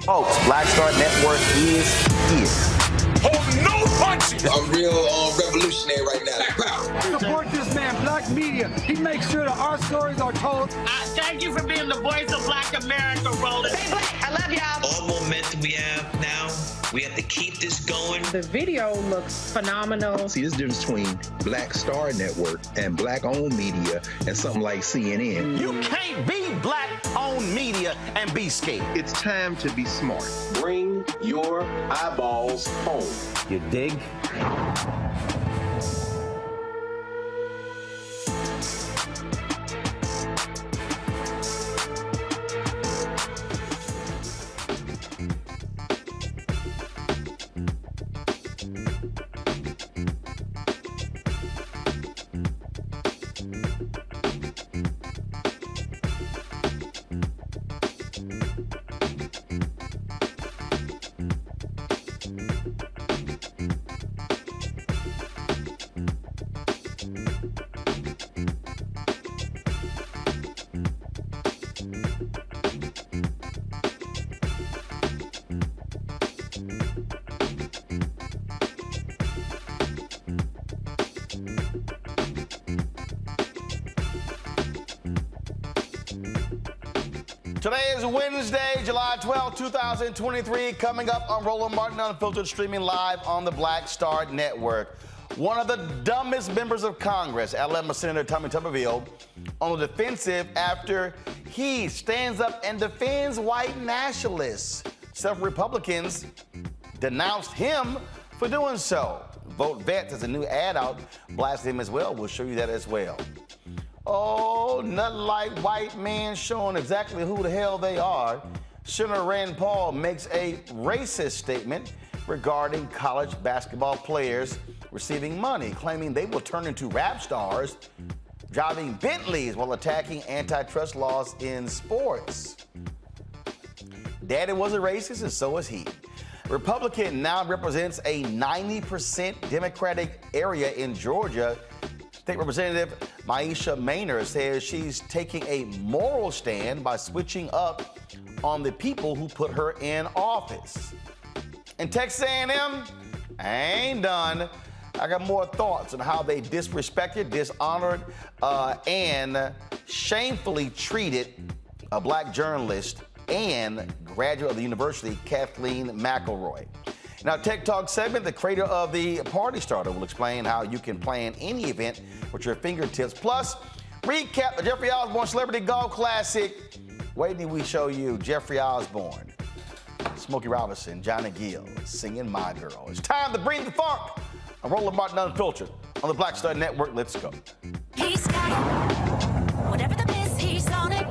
Folks, Black Star Network is here. Hold no punches! I'm real revolutionary right now. Support this man, Black Media. He makes sure that our stories are told. Thank you for being the voice of Black America, Roland. Stay black. I love y'all. All momentum we have now, we have to keep this going. The video looks phenomenal. See, this difference between Black Star Network and black-owned media and something like CNN. You can't be black-owned media and be scared. It's time to be smart. Bring your eyeballs home. You dig? Today is Wednesday, July 12, 2023. Coming up on Roland Martin Unfiltered, streaming live on the Black Star Network. One of the dumbest members of Congress, alum Senator Tommy Tuberville, on the defensive after he stands up and defends white nationalists. Several Republicans denounced him for doing so. Vote Vets as a new ad out blasted him as well. We'll show you that as well. Oh, nothing like white men showing exactly who the hell they are. Senator Rand Paul makes a racist statement regarding college basketball players receiving money, claiming they will turn into rap stars, driving Bentleys while attacking antitrust laws in sports. Daddy was a racist, and so is he. Republican now represents a 90% Democratic area in Georgia. State Representative Meisha Mainor says she's taking a moral stand by switching up on the people who put her in office. In Texas A&M, I ain't done. I got more thoughts on how they disrespected, dishonored, and shamefully treated a black journalist and graduate of the university, Kathleen McElroy. In our Tech Talk segment, the creator of the Party Starter will explain how you can plan any event with your fingertips. Plus, recap the Jeffery Osborne Celebrity Golf Classic. Wait till we show you Jeffrey Osborne, Smokey Robinson, Johnny Gill singing My Girl. It's time to bring the funk. I'm Roland Martin Unfiltered on the Black Star Network. Let's go. He's got it. Whatever the miss, he's on it.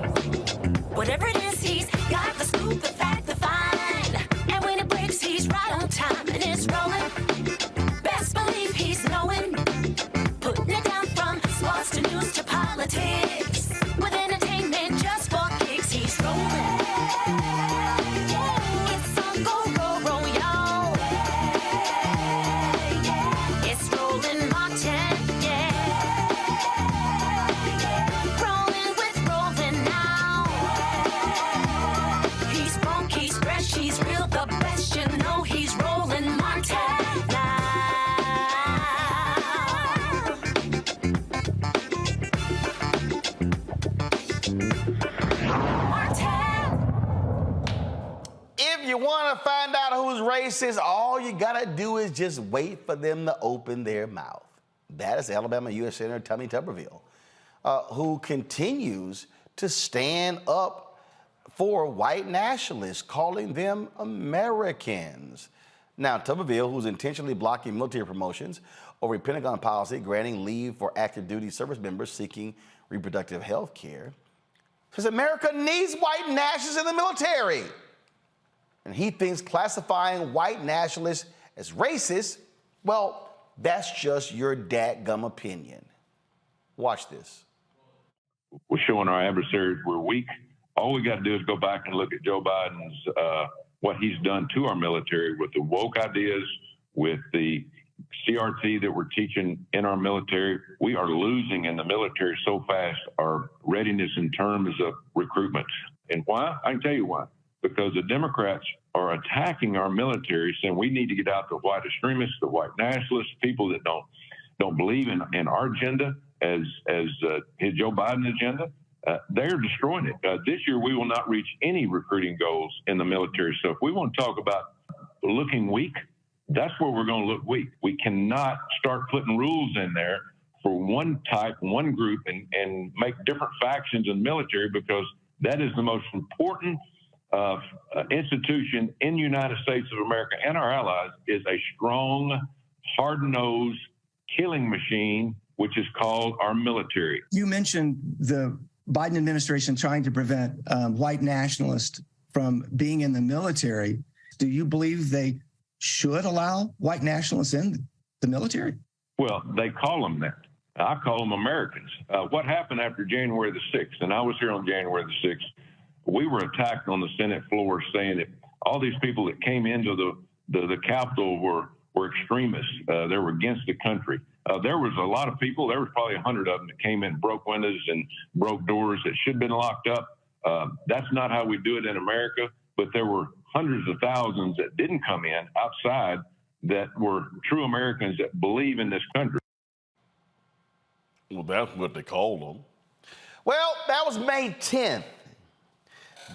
Whatever it is, he's got the scoop, the fact, the find. And when it breaks, he's right on time and it's rolling. Best believe he's knowing. Putting it down from sports to news to politics. With entertainment just for kicks, he's rolling. It's on go, roll, roll, y'all. It's Roland Martin, yeah. Rolling with Roland now. He's funky, he's fresh, he's real, the best, you know he's Roland Martin now. If you want to find out who's racist, all you got to do is just wait for them to open their mouth. That is Alabama U.S. Senator Tommy Tuberville, who continues to stand up for white nationalists, calling them Americans. Now, Tuberville, who's intentionally blocking military promotions over a Pentagon policy granting leave for active duty service members seeking reproductive health care, says America needs white nationalists in the military. And he thinks classifying white nationalists as racist, well, that's just your dadgum opinion. Watch this. We're showing our adversaries we're weak. All we got to do is go back and look at Joe Biden's, what he's done to our military with the woke ideas, with the CRT that we're teaching in our military. We are losing in the military so fast, our readiness in terms of recruitment. And why? I can tell you why. Because the Democrats are attacking our military, saying we need to get out the white extremists, the white nationalists, people that don't believe in our agenda as his Joe Biden agenda. They're destroying it. This year, we will not reach any recruiting goals in the military. So if we want to talk about looking weak, that's where we're going to look weak. We cannot start putting rules in there for one type, one group, and make different factions in the military, because that is the most important institution in the United States of America and our allies, is a strong, hard-nosed killing machine, which is called our military. You mentioned the Biden administration trying to prevent white nationalists from being in the military. Do you believe they should allow white nationalists in the military? Well, they call them that. I call them Americans. What happened after January the 6th, and I was here on January the 6th, we were attacked on the Senate floor saying that all these people that came into the Capitol were extremists. They were against the country. There was a lot of people, there was probably 100 of them that came in, broke windows and broke doors that should have been locked up. That's not how we do it in America, but there were hundreds of thousands that didn't come in outside that were true Americans that believe in this country. Well, that's what they called them. Well, that was May 10th.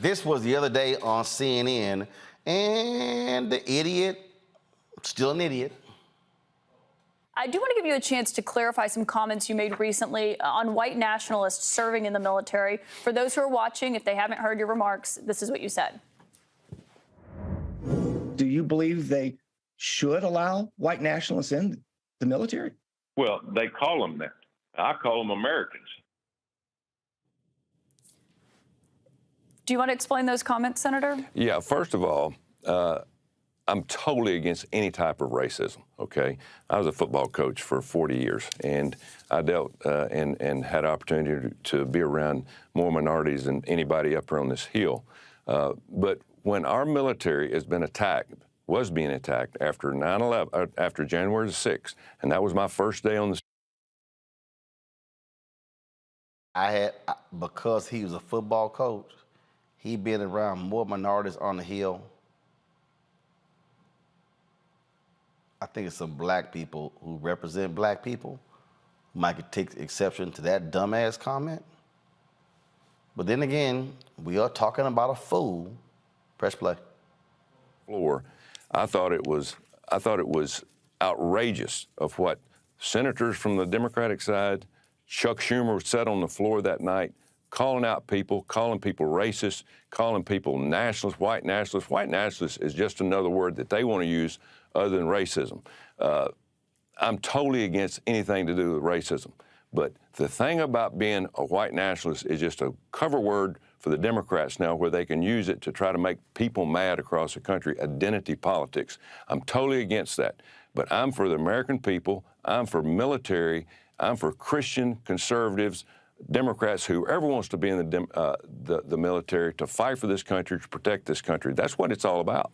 This was the other day on CNN, and the idiot, still an idiot. I do want to give you a chance to clarify some comments you made recently on white nationalists serving in the military. For those who are watching, if they haven't heard your remarks, this is what you said. Do you believe they should allow white nationalists in the military? Well, they call them that. I call them Americans. Do you want to explain those comments, Senator? Yeah, first of all, I'm totally against any type of racism, okay? I was a football coach for 40 years, and I dealt and had opportunity to be around more minorities than anybody up here on this hill. But when our military has been attacked, was being attacked after 9/11, after January the 6th, and that was my first day on the because he was a football coach, he been around more minorities on the Hill. I think it's some black people who represent black people who might take exception to that dumbass comment. But then again, we are talking about a fool. Press play. Floor, I thought it was outrageous of what senators from the Democratic side, Chuck Schumer said on the floor that night, calling out people, calling people racist, calling people nationalists, white nationalists. White nationalists is just another word that they want to use other than racism. I'm totally against anything to do with racism. But the thing about being a white nationalist is just a cover word for the Democrats now, where they can use it to try to make people mad across the country, identity politics. I'm totally against that. But I'm for the American people. I'm for military. I'm for Christian conservatives, Democrats, whoever wants to be in the military to fight for this country, to protect this country. That's what it's all about.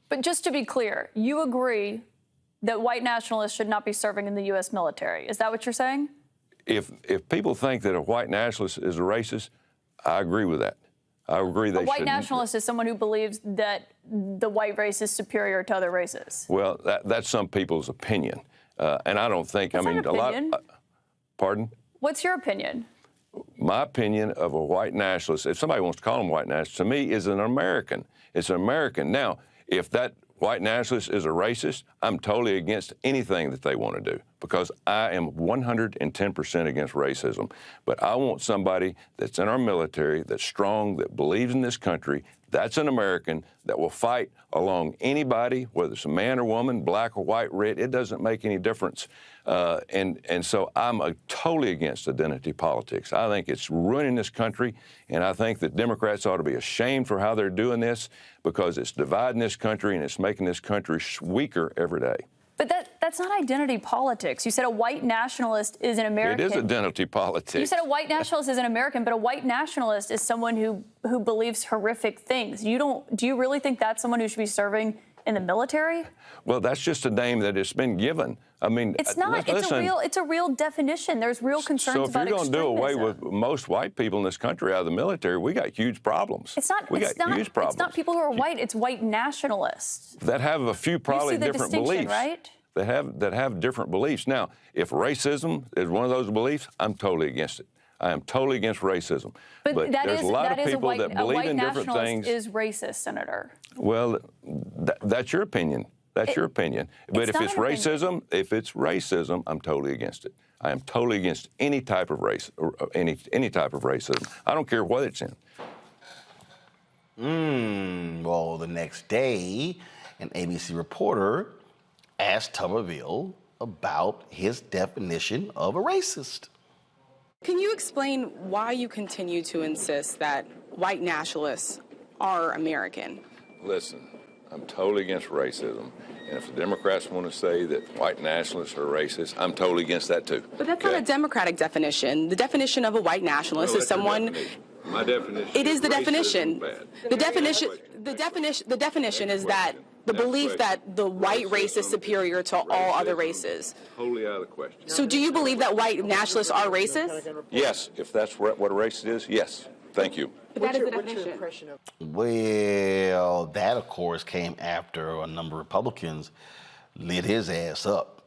But just to be clear, you agree that white nationalists should not be serving in the U.S. military. Is that what you're saying? If people think that a white nationalist is a racist, I agree with that. I agree they should. A white nationalist is someone who believes that the white race is superior to other races. Well, that's some people's opinion. And I don't think, That's not an opinion. Pardon? What's your opinion? My opinion of a white nationalist, if somebody wants to call him white nationalist, to me is an American. It's an American. Now, if that white nationalist is a racist, I'm totally against anything that they want to do, because I am 110% against racism. But I want somebody that's in our military, that's strong, that believes in this country, that's an American, that will fight along anybody, whether it's a man or woman, black or white, red, it doesn't make any difference. And so I'm totally against identity politics. I think it's ruining this country, and I think that Democrats ought to be ashamed for how they're doing this, because it's dividing this country and it's making this country weaker every day. But that's not identity politics. You said a white nationalist is an American. It is identity politics. You said a white nationalist is an American, but a white nationalist is someone who believes horrific things. Do you really think that's someone who should be serving in the military? Well, that's just a name that has been given. I mean, it's not. It's a real definition. There's real concerns about extremism. So if you're going to do away with most white people in this country out of the military, we got huge problems. It's not. Huge problems. It's not people who are white. It's white nationalists that have a few probably different beliefs. Right? That have different beliefs. Now, if racism is one of those beliefs, I'm totally against it. I am totally against racism. But there's a lot of people that believe in different things. Is racist, Senator. Well, that's your opinion. That's your opinion. But if it's racism, I'm totally against it. I am totally against any type of race or any type of racism. I don't care what it's in. Well, the next day, an ABC reporter asked Tuberville about his definition of a racist. Can you explain why you continue to insist that white nationalists are American? Listen, I'm totally against racism. And if the Democrats want to say that white nationalists are racist, I'm totally against that too. But that's not a Democratic definition. The definition of a white nationalist is someone. My definition. It is the definition. The definition is that the belief that the white race is superior to all other races. Totally out of the question. So do you believe that white nationalists are racist? Yes, if that's what a racist is, yes. Thank you. But that is the definition. Well, that, of course, came after a number of Republicans lit his ass up.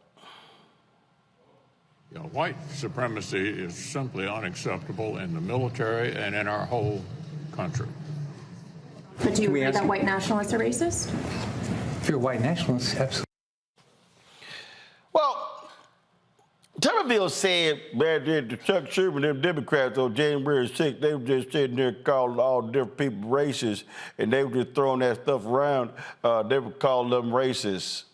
You know, white supremacy is simply unacceptable in the military and in our whole country. But do you agree that white nationalists are racist? If you're a white nationalist, absolutely. Well, Tuberville said that Chuck Schumer and them Democrats on January 6th, they were just sitting there calling all different people racist, and they were just throwing that stuff around. They were calling them racist.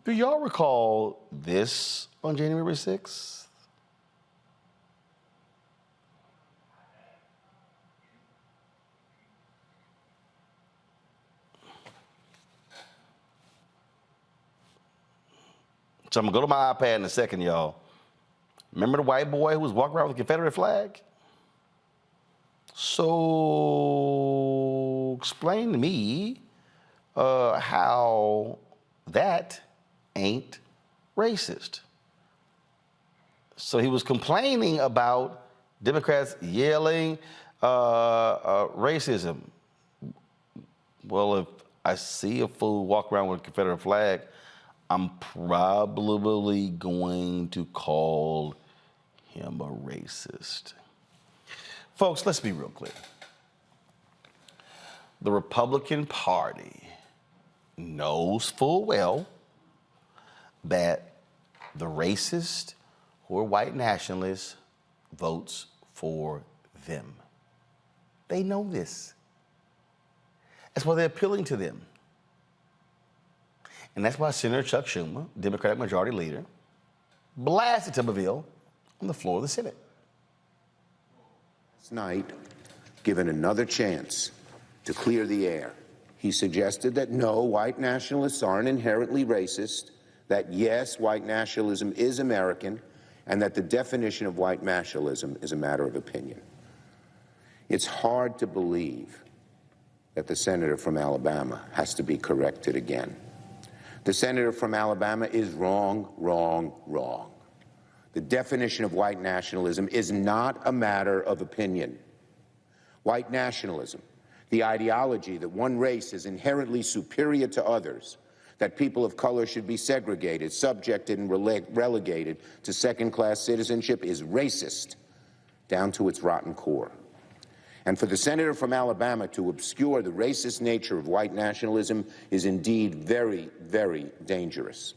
Do y'all recall this on January 6th? So I'm going to go to my iPad in a second, y'all. Remember the white boy who was walking around with the Confederate flag? So explain to me how that ain't racist. So he was complaining about Democrats yelling racism. Well, if I see a fool walk around with a Confederate flag, I'm probably going to call him a racist. Folks, let's be real clear. The Republican Party knows full well that the racist who are white nationalists votes for them. They know this. That's why they're appealing to them. And that's why Senator Chuck Schumer, Democratic Majority Leader, blasted Tuberville on the floor of the Senate. Last night, given another chance to clear the air, he suggested that no, white nationalists aren't inherently racist, that yes, white nationalism is American, and that the definition of white nationalism is a matter of opinion. It's hard to believe that the senator from Alabama has to be corrected again. The senator from Alabama is wrong, wrong, wrong. The definition of white nationalism is not a matter of opinion. White nationalism, the ideology that one race is inherently superior to others, that people of color should be segregated, subjected, and relegated to second-class citizenship, is racist down to its rotten core. And for the senator from Alabama to obscure the racist nature of white nationalism is indeed very, very dangerous.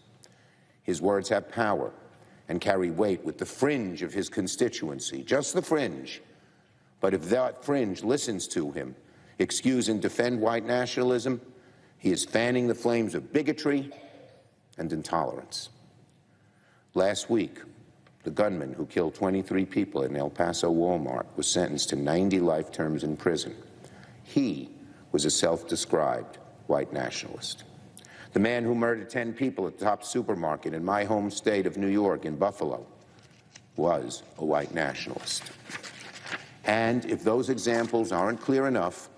His words have power and carry weight with the fringe of his constituency, just the fringe. But if that fringe listens to him, excuse and defend white nationalism, he is fanning the flames of bigotry and intolerance. Last week, the gunman who killed 23 people in El Paso Walmart was sentenced to 90 life terms in prison. He was a self-described white nationalist. The man who murdered 10 people at the top supermarket in my home state of New York, in Buffalo, was a white nationalist. And if those examples aren't clear enough,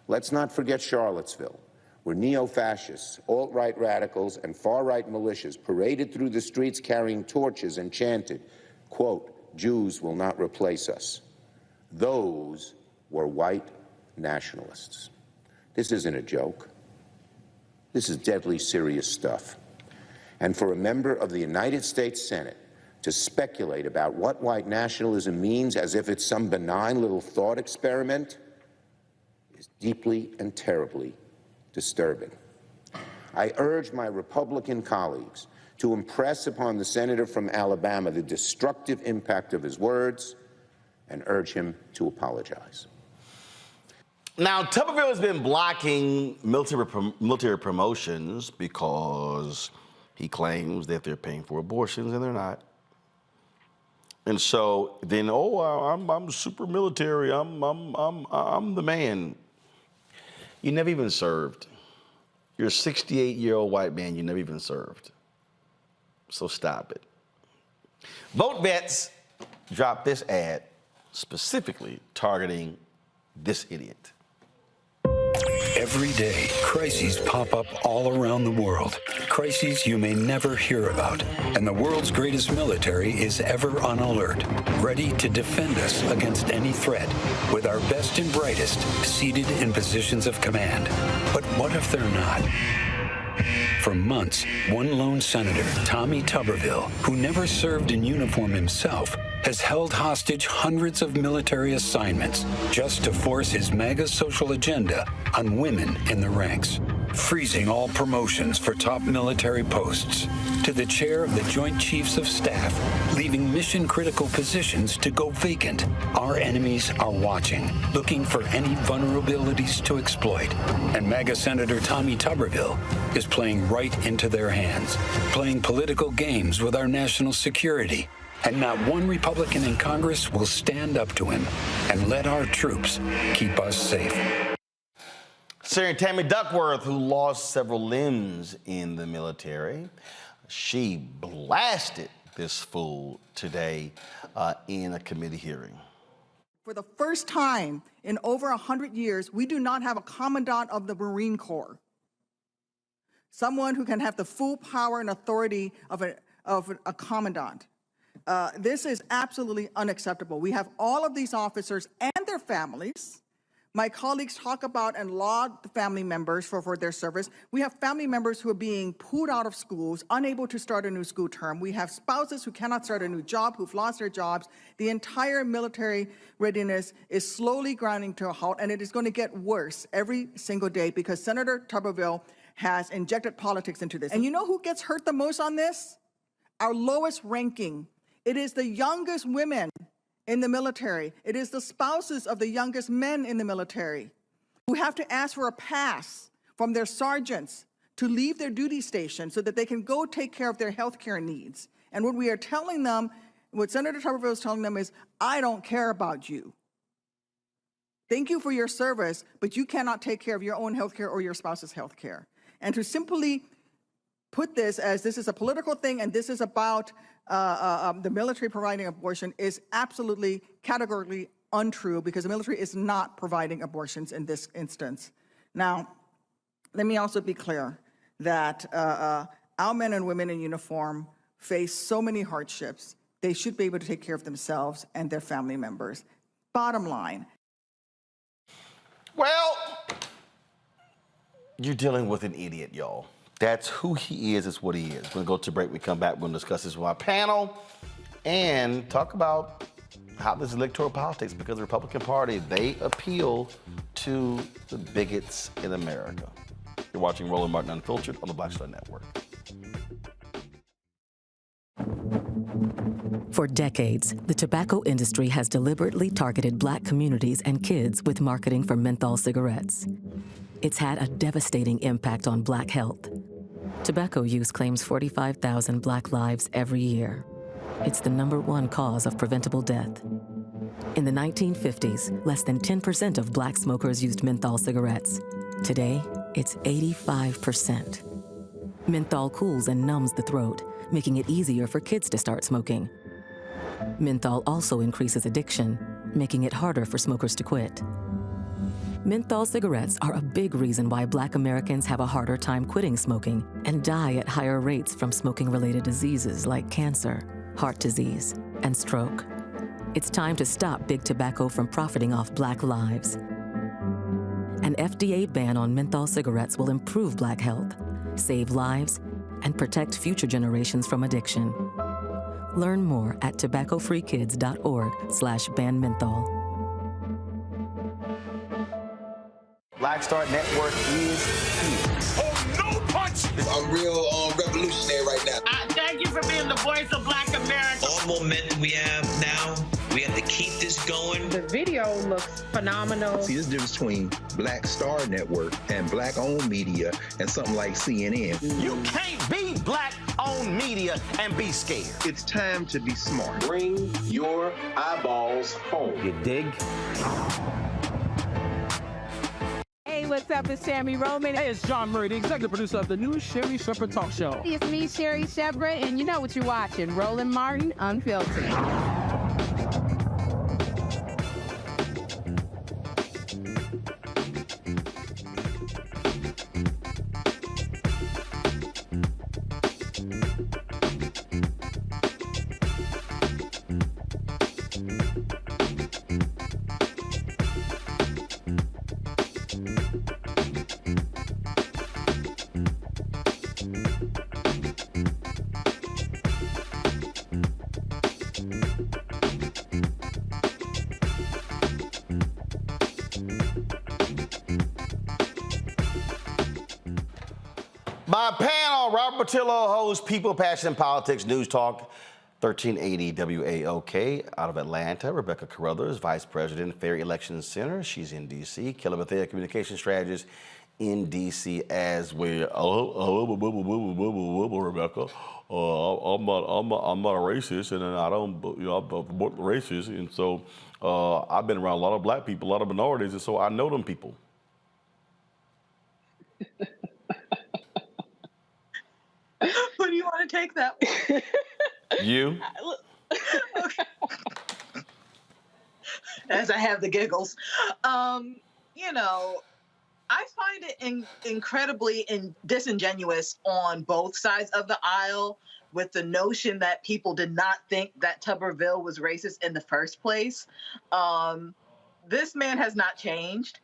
let's not forget Charlottesville, where neo-fascists, alt-right radicals, and far-right militias paraded through the streets carrying torches and chanted, quote, "Jews will not replace us." Those were white nationalists. This isn't a joke. This is deadly serious stuff. And for a member of the United States Senate to speculate about what white nationalism means as if it's some benign little thought experiment is deeply and terribly disturbing. I urge my Republican colleagues to impress upon the senator from Alabama the destructive impact of his words and urge him to apologize. Now, Tuberville has been blocking military promotions because he claims that they're paying for abortions, and they're not. And so then, I'm super military. I'm the man. You never even served. You're a 68-year-old white man. You never even served. So stop it. Vote Vets dropped this ad specifically targeting this idiot. Every day, crises pop up all around the world. Crises you may never hear about. And the world's greatest military is ever on alert, ready to defend us against any threat, with our best and brightest seated in positions of command. But what if they're not? For months, one lone senator, Tommy Tuberville, who never served in uniform himself, has held hostage hundreds of military assignments just to force his MAGA social agenda on women in the ranks, freezing all promotions for top military posts, to the chair of the Joint Chiefs of Staff, leaving mission-critical positions to go vacant. Our enemies are watching, looking for any vulnerabilities to exploit. And MAGA Senator Tommy Tuberville is playing right into their hands, playing political games with our national security. And not one Republican in Congress will stand up to him and let our troops keep us safe. Senator Tammy Duckworth, who lost several limbs in the military, she blasted this fool today in a committee hearing. For the first time in over 100 years, we do not have a commandant of the Marine Corps. Someone who can have the full power and authority of a commandant. This is absolutely unacceptable. We have all of these officers and their families, My colleagues talk about and laud the family members for their service. We have family members who are being pulled out of schools, unable to start a new school term. We have spouses who cannot start a new job, who've lost their jobs. The entire military readiness is slowly grinding to a halt, and it is going to get worse every single day because Senator Tuberville has injected politics into this. And you know who gets hurt the most on this? Our lowest ranking. It is the youngest women in the military. It is the spouses of the youngest men in the military who have to ask for a pass from their sergeants to leave their duty station so that they can go take care of their health care needs. And what we are telling them, what Senator Tuberville is telling them is, I don't care about you. Thank you for your service, but you cannot take care of your own health care or your spouse's health care. And to simply put this as this is a political thing and this is about the military providing abortion is absolutely categorically untrue because the military is not providing abortions in this instance. Now, let me also be clear that our men and women in uniform face so many hardships. They should be able to take care of themselves and their family members. Bottom line. Well, you're dealing with an idiot, y'all. That's who he is, it's what he is. We're gonna go to break, we come back, we're gonna discuss this with our panel and talk about how this is electoral politics because the Republican Party, they appeal to the bigots in America. You're watching Roland Martin Unfiltered on the Black Star Network. For decades, the tobacco industry has deliberately targeted Black communities and kids with marketing for menthol cigarettes. It's had a devastating impact on Black health. Tobacco use claims 45,000 Black lives every year. It's the #1 cause of preventable death. In the 1950s, less than 10% of Black smokers used menthol cigarettes. Today, it's 85%. Menthol cools and numbs the throat, making it easier for kids to start smoking. Menthol also increases addiction, making it harder for smokers to quit. Menthol cigarettes are a big reason why Black Americans have a harder time quitting smoking and die at higher rates from smoking-related diseases like cancer, heart disease, and stroke. It's time to stop Big Tobacco from profiting off Black lives. An FDA ban on menthol cigarettes will improve Black health, save lives, and protect future generations from addiction. Learn more at tobaccofreekids.org/ban menthol. Black Star Network is here. Oh, no punch! I'm real revolutionary right now. Thank you for being the voice of Black America. All momentum we have now, we have to keep this going. The video looks phenomenal. See, there's a difference between Black Star Network and Black-owned media and something like CNN. You can't be Black-owned media and be scared. It's time to be smart. Bring your eyeballs home. You dig? Hey, what's up? It's Sammy Roman. Hey, it's John Murray, the executive producer of the new Sherry Shepherd Talk Show. It's me, Sherry Shepherd, and you know what you're watching, Roland Martin Unfiltered. My panel, Robert Patillo hosts People, Passion, and Politics News Talk, 1380 WAOK out of Atlanta. Rebecca Carruthers, Vice President, Fair Elections Center. She's in D.C. Kelly Bethea, Communication Strategist in D.C. as well. Rebecca. I'm not a racist, and I don't, I'm racist, and so I've been around a lot of Black people, a lot of minorities, and so I know them people. Who do you want to take that one? You? Okay. As I have the giggles. You know, I find it incredibly disingenuous on both sides of the aisle with the notion that people did not think that Tuberville was racist in the first place. this man has not changed.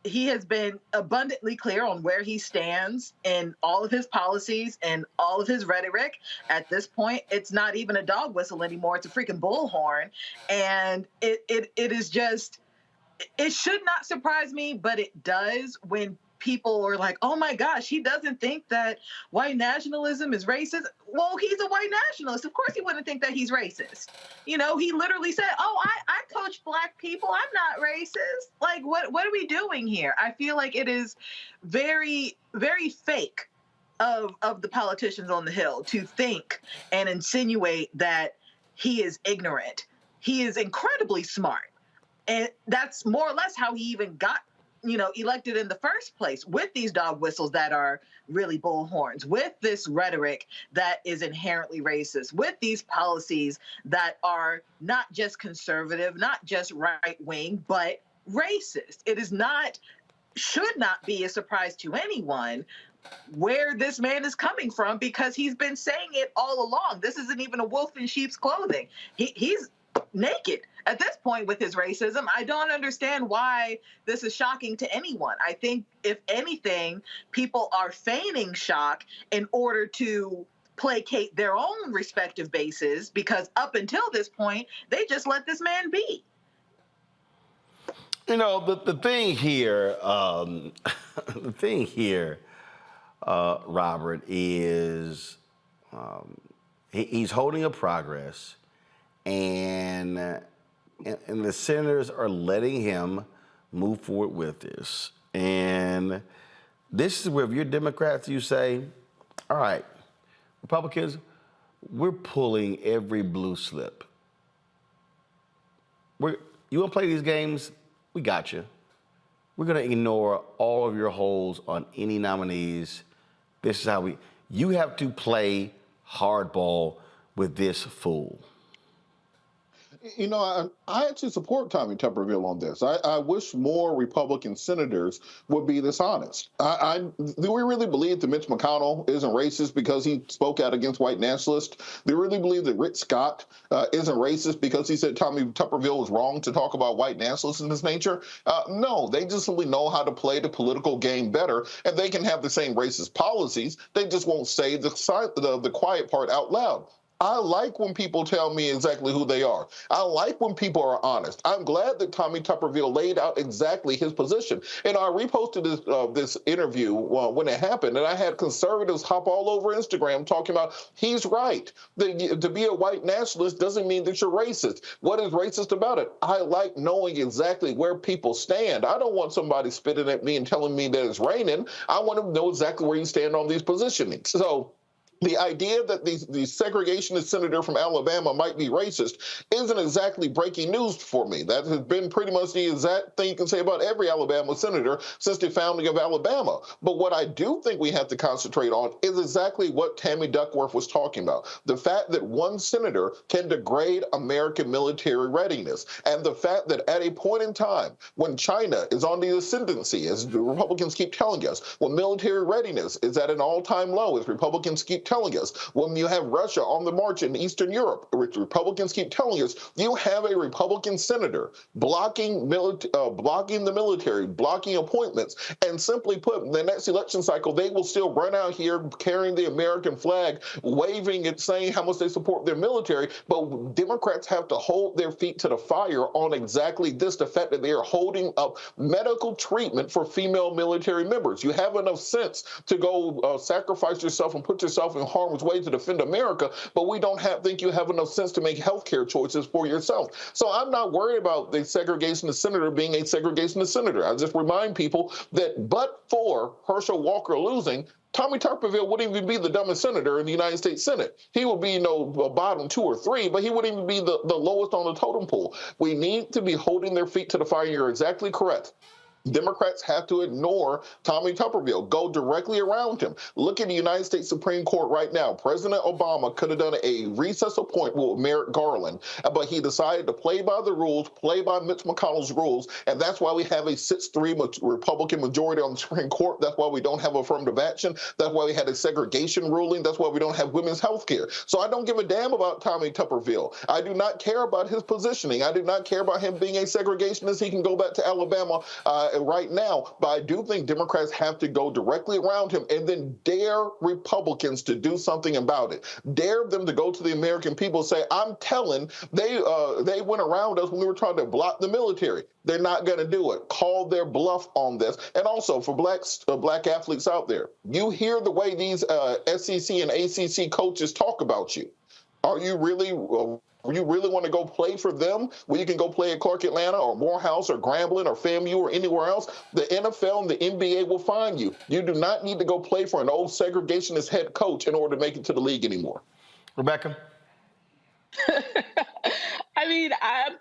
He has been abundantly clear on where he stands in all of his policies and all of his rhetoric. At this point, it's not even a dog whistle anymore. It's a freaking bullhorn. And it is just, it should not surprise me, but it does when people are like, oh my gosh, he doesn't think that white nationalism is racist. Well, he's a white nationalist. Of course he wouldn't think that he's racist. You know, he literally said, oh, I coach Black people. I'm not racist. Like, what are we doing here? I feel like it is very, very fake of the politicians on the Hill to think and insinuate that he is ignorant. He is incredibly smart. And that's more or less how he even got, elected in the first place, with these dog whistles that are really bullhorns, with this rhetoric that is inherently racist, with these policies that are not just conservative, not just right-wing, but racist. It should not be a surprise to anyone where this man is coming from, because he's been saying it all along. This isn't even a wolf in sheep's clothing. He's naked at this point with his racism. I don't understand why this is shocking to anyone. I think, if anything, people are feigning shock in order to placate their own respective bases, because up until this point, they just let this man be. The thing here, Robert, is he's holding a progress, and the senators are letting him move forward with this. And this is where, if you're Democrats, you say, all right, Republicans, we're pulling every blue slip. You want to play these games? We got you. We're going to ignore all of your holds on any nominees. This is how you have to play hardball with this fool. I actually support Tommy Tuberville on this. I wish more Republican senators would be this honest. Do we really believe that Mitch McConnell isn't racist because he spoke out against white nationalists? Do we really believe that Rick Scott isn't racist because he said Tommy Tuberville was wrong to talk about white nationalists in this nature? No, they just simply know how to play the political game better, and they can have the same racist policies. They just won't say the quiet part out loud. I like when people tell me exactly who they are. I like when people are honest. I'm glad that Tommy Tuberville laid out exactly his position. And I reposted this interview when it happened, and I had conservatives hop all over Instagram talking about he's right. To be a white nationalist doesn't mean that you're racist. What is racist about it? I like knowing exactly where people stand. I don't want somebody spitting at me and telling me that it's raining. I want to know exactly where you stand on these positionings. So the idea that the segregationist senator from Alabama might be racist isn't exactly breaking news for me. That has been pretty much the exact thing you can say about every Alabama senator since the founding of Alabama. But what I do think we have to concentrate on is exactly what Tammy Duckworth was talking about. The fact that one senator can degrade American military readiness, and the fact that at a point in time when China is on the ascendancy, as the Republicans keep telling us, when military readiness is at an all-time low, as Republicans keep telling us, when you have Russia on the march in Eastern Europe, which Republicans keep telling us, you have a Republican senator blocking the military, blocking appointments, and simply put, in the next election cycle, they will still run out here carrying the American flag, waving it, saying how much they support their military. But Democrats have to hold their feet to the fire on exactly this, the fact that they are holding up medical treatment for female military members. You have enough sense to go sacrifice yourself and put yourself in harm's way to defend America, but we don't think you have enough sense to make healthcare choices for yourself. So I'm not worried about the segregationist senator being a segregationist senator. I just remind people that but for Herschel Walker losing, Tommy Tuberville wouldn't even be the dumbest senator in the United States Senate. He would be, a bottom 2 or 3, but he wouldn't even be the lowest on the totem pole. We need to be holding their feet to the fire. You're exactly correct. Democrats have to ignore Tommy Tuberville, go directly around him. Look at the United States Supreme Court right now. President Obama could have done a recess appointment with Merrick Garland, but he decided to play by the rules, play by Mitch McConnell's rules, and that's why we have a 6-3 Republican majority on the Supreme Court. That's why we don't have affirmative action. That's why we had a segregation ruling. That's why we don't have women's health care. So I don't give a damn about Tommy Tuberville. I do not care about his positioning. I do not care about him being a segregationist. He can go back to Alabama right now. But I do think Democrats have to go directly around him and then dare Republicans to do something about it. Dare them to go to the American people and say, I'm telling, they went around us when we were trying to block the military. They're not going to do it. Call their bluff on this. And also for black athletes out there, you hear the way these SEC and ACC coaches talk about you. Are you really want to go play for them where you can go play at Clark Atlanta or Morehouse or Grambling or FAMU or anywhere else? The NFL and the NBA will find you. You do not need to go play for an old segregationist head coach in order to make it to the league anymore. Rebecca? I mean, I'm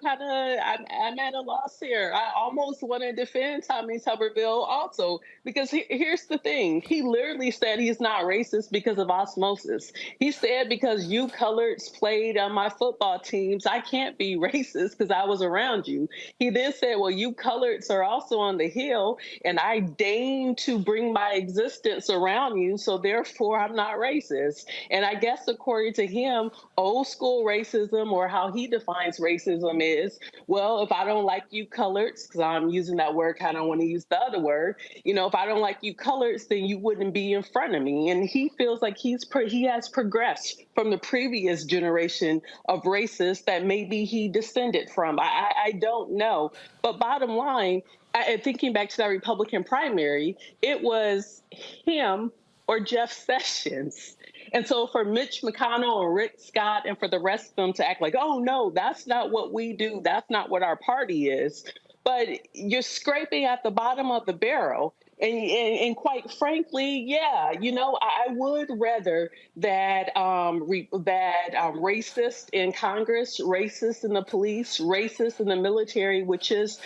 at a loss here. I almost want to defend Tommy Tuberville also, because here's the thing. He literally said he's not racist because of osmosis. He said because you coloreds played on my football teams, I can't be racist because I was around you. He then said, well, you coloreds are also on the Hill, and I deign to bring my existence around you, so therefore I'm not racist. And I guess according to him, old school racism, or how he defines racism is, well, if I don't like you coloreds, because I'm using that word, kind of want to use the other word, if I don't like you coloreds, then you wouldn't be in front of me. And he feels like he has progressed from the previous generation of racists that maybe he descended from. I don't know. But bottom line, thinking back to that Republican primary, it was him or Jeff Sessions. And so for Mitch McConnell and Rick Scott and for the rest of them to act like, oh, no, that's not what we do. That's not what our party is. But you're scraping at the bottom of the barrel. And quite frankly, yeah, I would rather that racists in Congress, racists in the police, racists in the military would just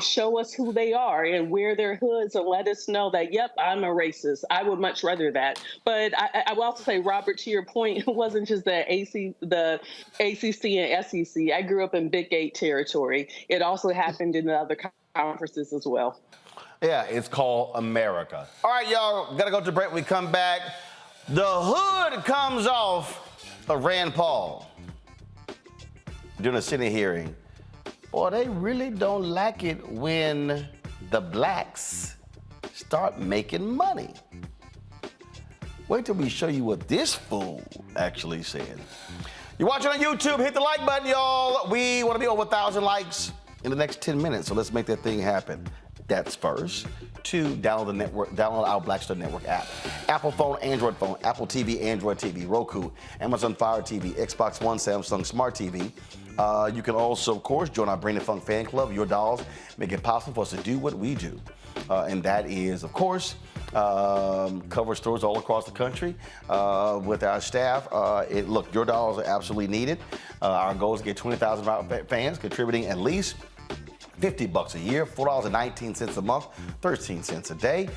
show us who they are and wear their hoods and let us know that, yep, I'm a racist. I would much rather that. But I will also say, Robert, to your point, it wasn't just the ACC and SEC. I grew up in Big 8 territory. It also happened in the other conferences as well. Yeah, it's called America. All right, y'all, gotta go to break. When we come back, the hood comes off of Rand Paul during a Senate hearing. Boy, they really don't like it when the blacks start making money. Wait till we show you what this fool actually said. You're watching on YouTube, hit the like button, y'all. We want to be over 1,000 likes in the next 10 minutes, so let's make that thing happen. That's first. 2, download our Black Star Network app. Apple phone, Android phone, Apple TV, Android TV, Roku, Amazon Fire TV, Xbox One, Samsung Smart TV. You can also, of course, join our Brain and Funk fan club. Your dolls make it possible for us to do what we do. And that is, of course, cover stores all across the country with our staff. Look, your dolls are absolutely needed. Our goal is to get 20,000 fans contributing at least $50 a year, $4.19 a month, 13 cents a day.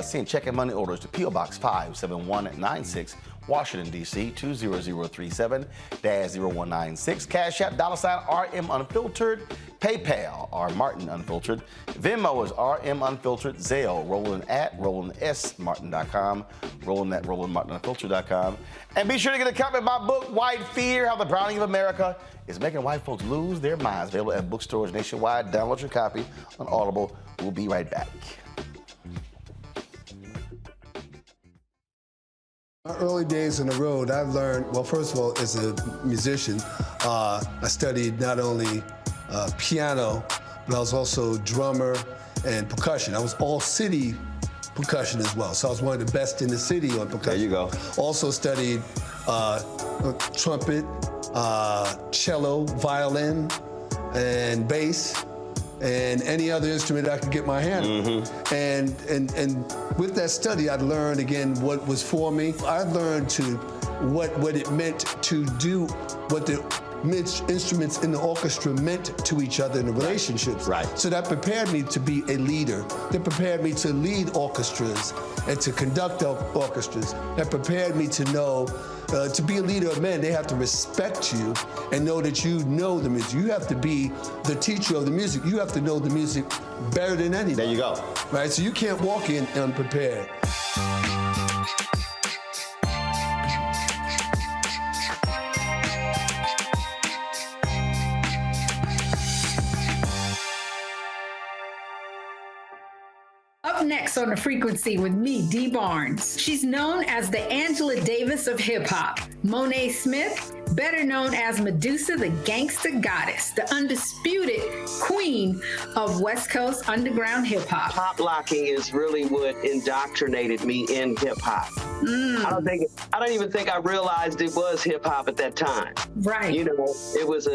Send check and money orders to P.O. Box 57196, Washington, D.C. 20037-0196. Cash App, $RM Unfiltered. PayPal, R Martin Unfiltered. Venmo is RM Unfiltered. Zelle, Roland@RolandSMartin.com. Roland@RolandMartinUnfiltered.com. And be sure to get a copy of my book, White Fear, How the Browning of America is Making White Folks Lose Their Minds. Available at bookstores nationwide. Download your copy on Audible. We'll be right back. My early days on the road, I've learned, well, first of all, as a musician, I studied not only piano, but I was also drummer and percussion. I was all city percussion as well. So I was one of the best in the city on percussion. There you go. Also studied trumpet, cello, violin, and bass, and any other instrument I could get my hand on. And with that study, I'd learned again what was for me. I learned what it meant to do what the instruments in the orchestra meant to each other in the relationships. Right. So that prepared me to be a leader. That prepared me to lead orchestras and to conduct orchestras. That prepared me to know, to be a leader of men, they have to respect you and know that you know the music. You have to be the teacher of the music. You have to know the music better than anybody. There you go. Right, so you can't walk in unprepared. Up next on The Frequency with me, Dee Barnes. She's known as the Angela Davis of hip-hop. Monet Smith, better known as Medusa, the gangsta goddess, the undisputed queen of West Coast underground hip-hop. Pop locking is really what indoctrinated me in hip-hop. I don't even think I realized it was hip-hop at that time. Right. You know, it was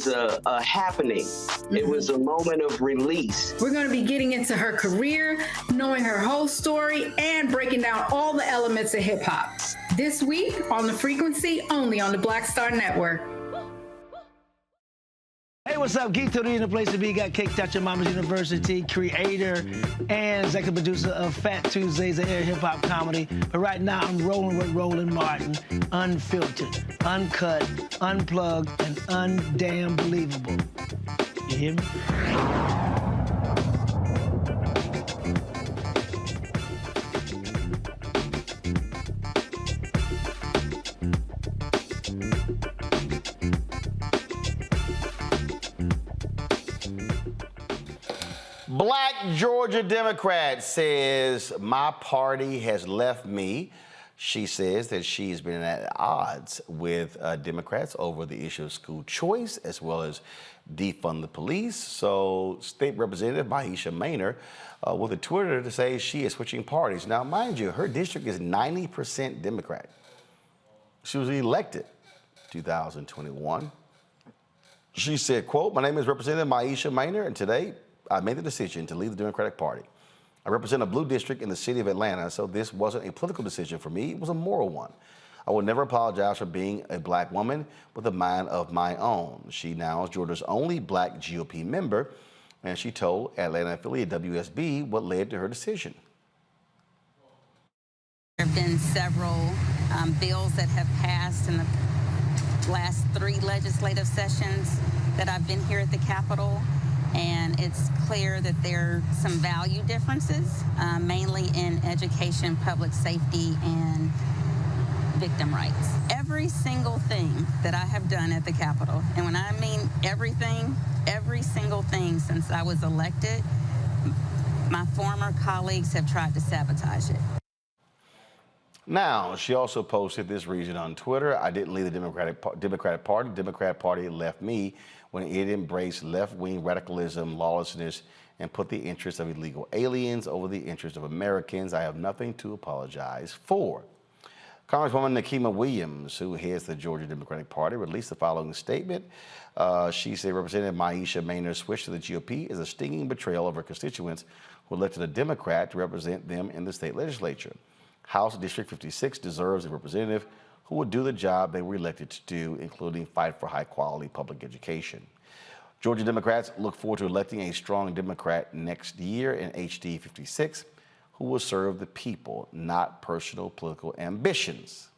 a happening. It was a moment of release. We're going to be getting into her career, knowing her whole story, and breaking down all the elements of hip-hop. This week on The Frequency, only on the Black Star Network. Hey, what's up? Geek Tony in the place to be. Got Caked Out Your Mama's University, creator and executive producer of Fat Tuesdays, an air hip-hop comedy. But right now, I'm rolling with Roland Martin, unfiltered, uncut, unplugged, and undamn believable. You hear me? Black Georgia Democrat says, my party has left me. She says that she's been at odds with Democrats over the issue of school choice as well as defund the police. So State Representative Meisha Mainor with a Twitter to say she is switching parties. Now, mind you, her district is 90% Democrat. She was elected 2021. She said, quote, my name is Representative Meisha Mainor, and today I made the decision to leave the Democratic Party. I represent a blue district in the city of Atlanta, so this wasn't a political decision for me, it was a moral one. I will never apologize for being a black woman with a mind of my own. She now is Georgia's only black GOP member, and she told Atlanta affiliate WSB what led to her decision. There have been several bills that have passed in the last 3 legislative sessions that I've been here at the Capitol. And it's clear that there are some value differences, mainly in education, public safety, and victim rights. Every single thing that I have done at the Capitol, and when I mean everything, every single thing since I was elected, my former colleagues have tried to sabotage it. Now, she also posted this reason on Twitter. I didn't leave the Democratic Party. The Democratic Party left me when it embraced left-wing radicalism, lawlessness, and put the interests of illegal aliens over the interests of Americans. I have nothing to apologize for. Congresswoman Nikema Williams, who heads the Georgia Democratic Party, released the following statement. She said Representative Meisha Mainor's switch to the GOP is a stinging betrayal of her constituents who elected a Democrat to represent them in the state legislature. House District 56 deserves a representative who would do the job they were elected to do, including fight for high-quality public education. Georgia Democrats look forward to electing a strong Democrat next year in HD 56 who will serve the people, not personal political ambitions.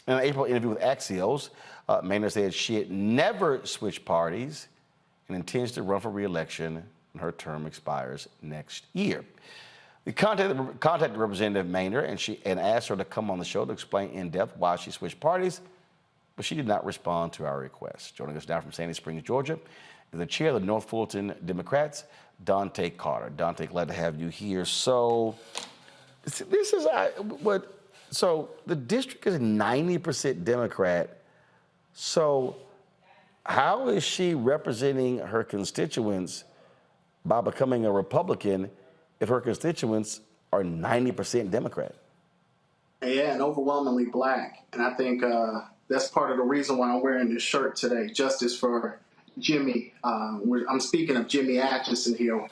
In an April interview with Axios, Mainor said she had never switched parties and intends to run for re-election when her term expires next year. We contacted Representative Mainor and asked her to come on the show to explain in depth why she switched parties, but she did not respond to our request. Joining us now from Sandy Springs, Georgia, is the chair of the North Fulton Democrats, Dante Carter. Dante, glad to have you here. So this is so the district is 90% Democrat. So how is she representing her constituents by becoming a Republican if her constituents are 90% Democrat? Yeah, and overwhelmingly black. And I think that's part of the reason why I'm wearing this shirt today, Justice for Jimmy. I'm speaking of Jimmy Atchison here.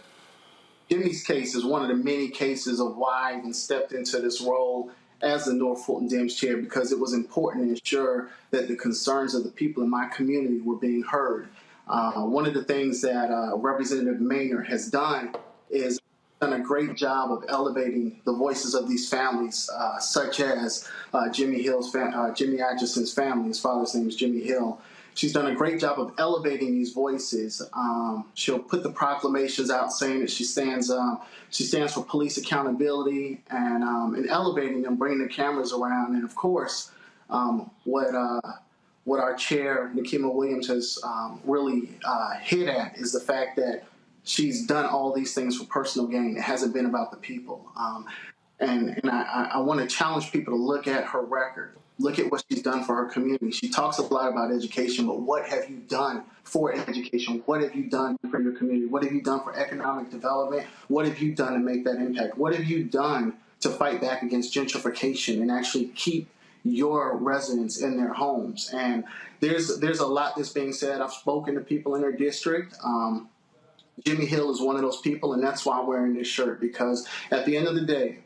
Jimmy's case is one of the many cases of why I even stepped into this role as the North Fulton Dems chair because it was important to ensure that the concerns of the people in my community were being heard. One of the things that Representative Mainor has done is done a great job of elevating the voices of these families, such as Jimmy Atchison's family. His father's name is Jimmy Hill. She's done a great job of elevating these voices. She'll put the proclamations out saying that she stands for police accountability and elevating them, bringing the cameras around. And of course, what our chair, Nikema Williams, has really hit at is the fact that she's done all these things for personal gain. It hasn't been about the people. And I want to challenge people to look at her record. Look at what she's done for her community. She talks a lot about education, but what have you done for education? What have you done for your community? What have you done for economic development? What have you done to make that impact? What have you done to fight back against gentrification and actually keep your residents in their homes? And there's a lot that's being said. I've spoken to people in her district. Jimmy Hill is one of those people, and that's why I'm wearing this shirt, because at the end of the day,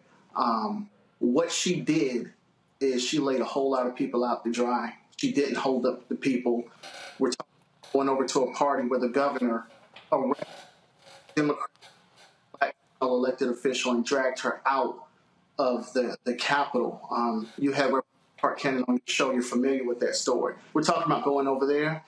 what she did is she laid a whole lot of people out to dry. She didn't hold up the people. We're going over to a party where the governor arrested a Democrat black elected official and dragged her out of the Capitol. You had Representative Park Cannon on the show. You're familiar with that story. We're talking about going over there,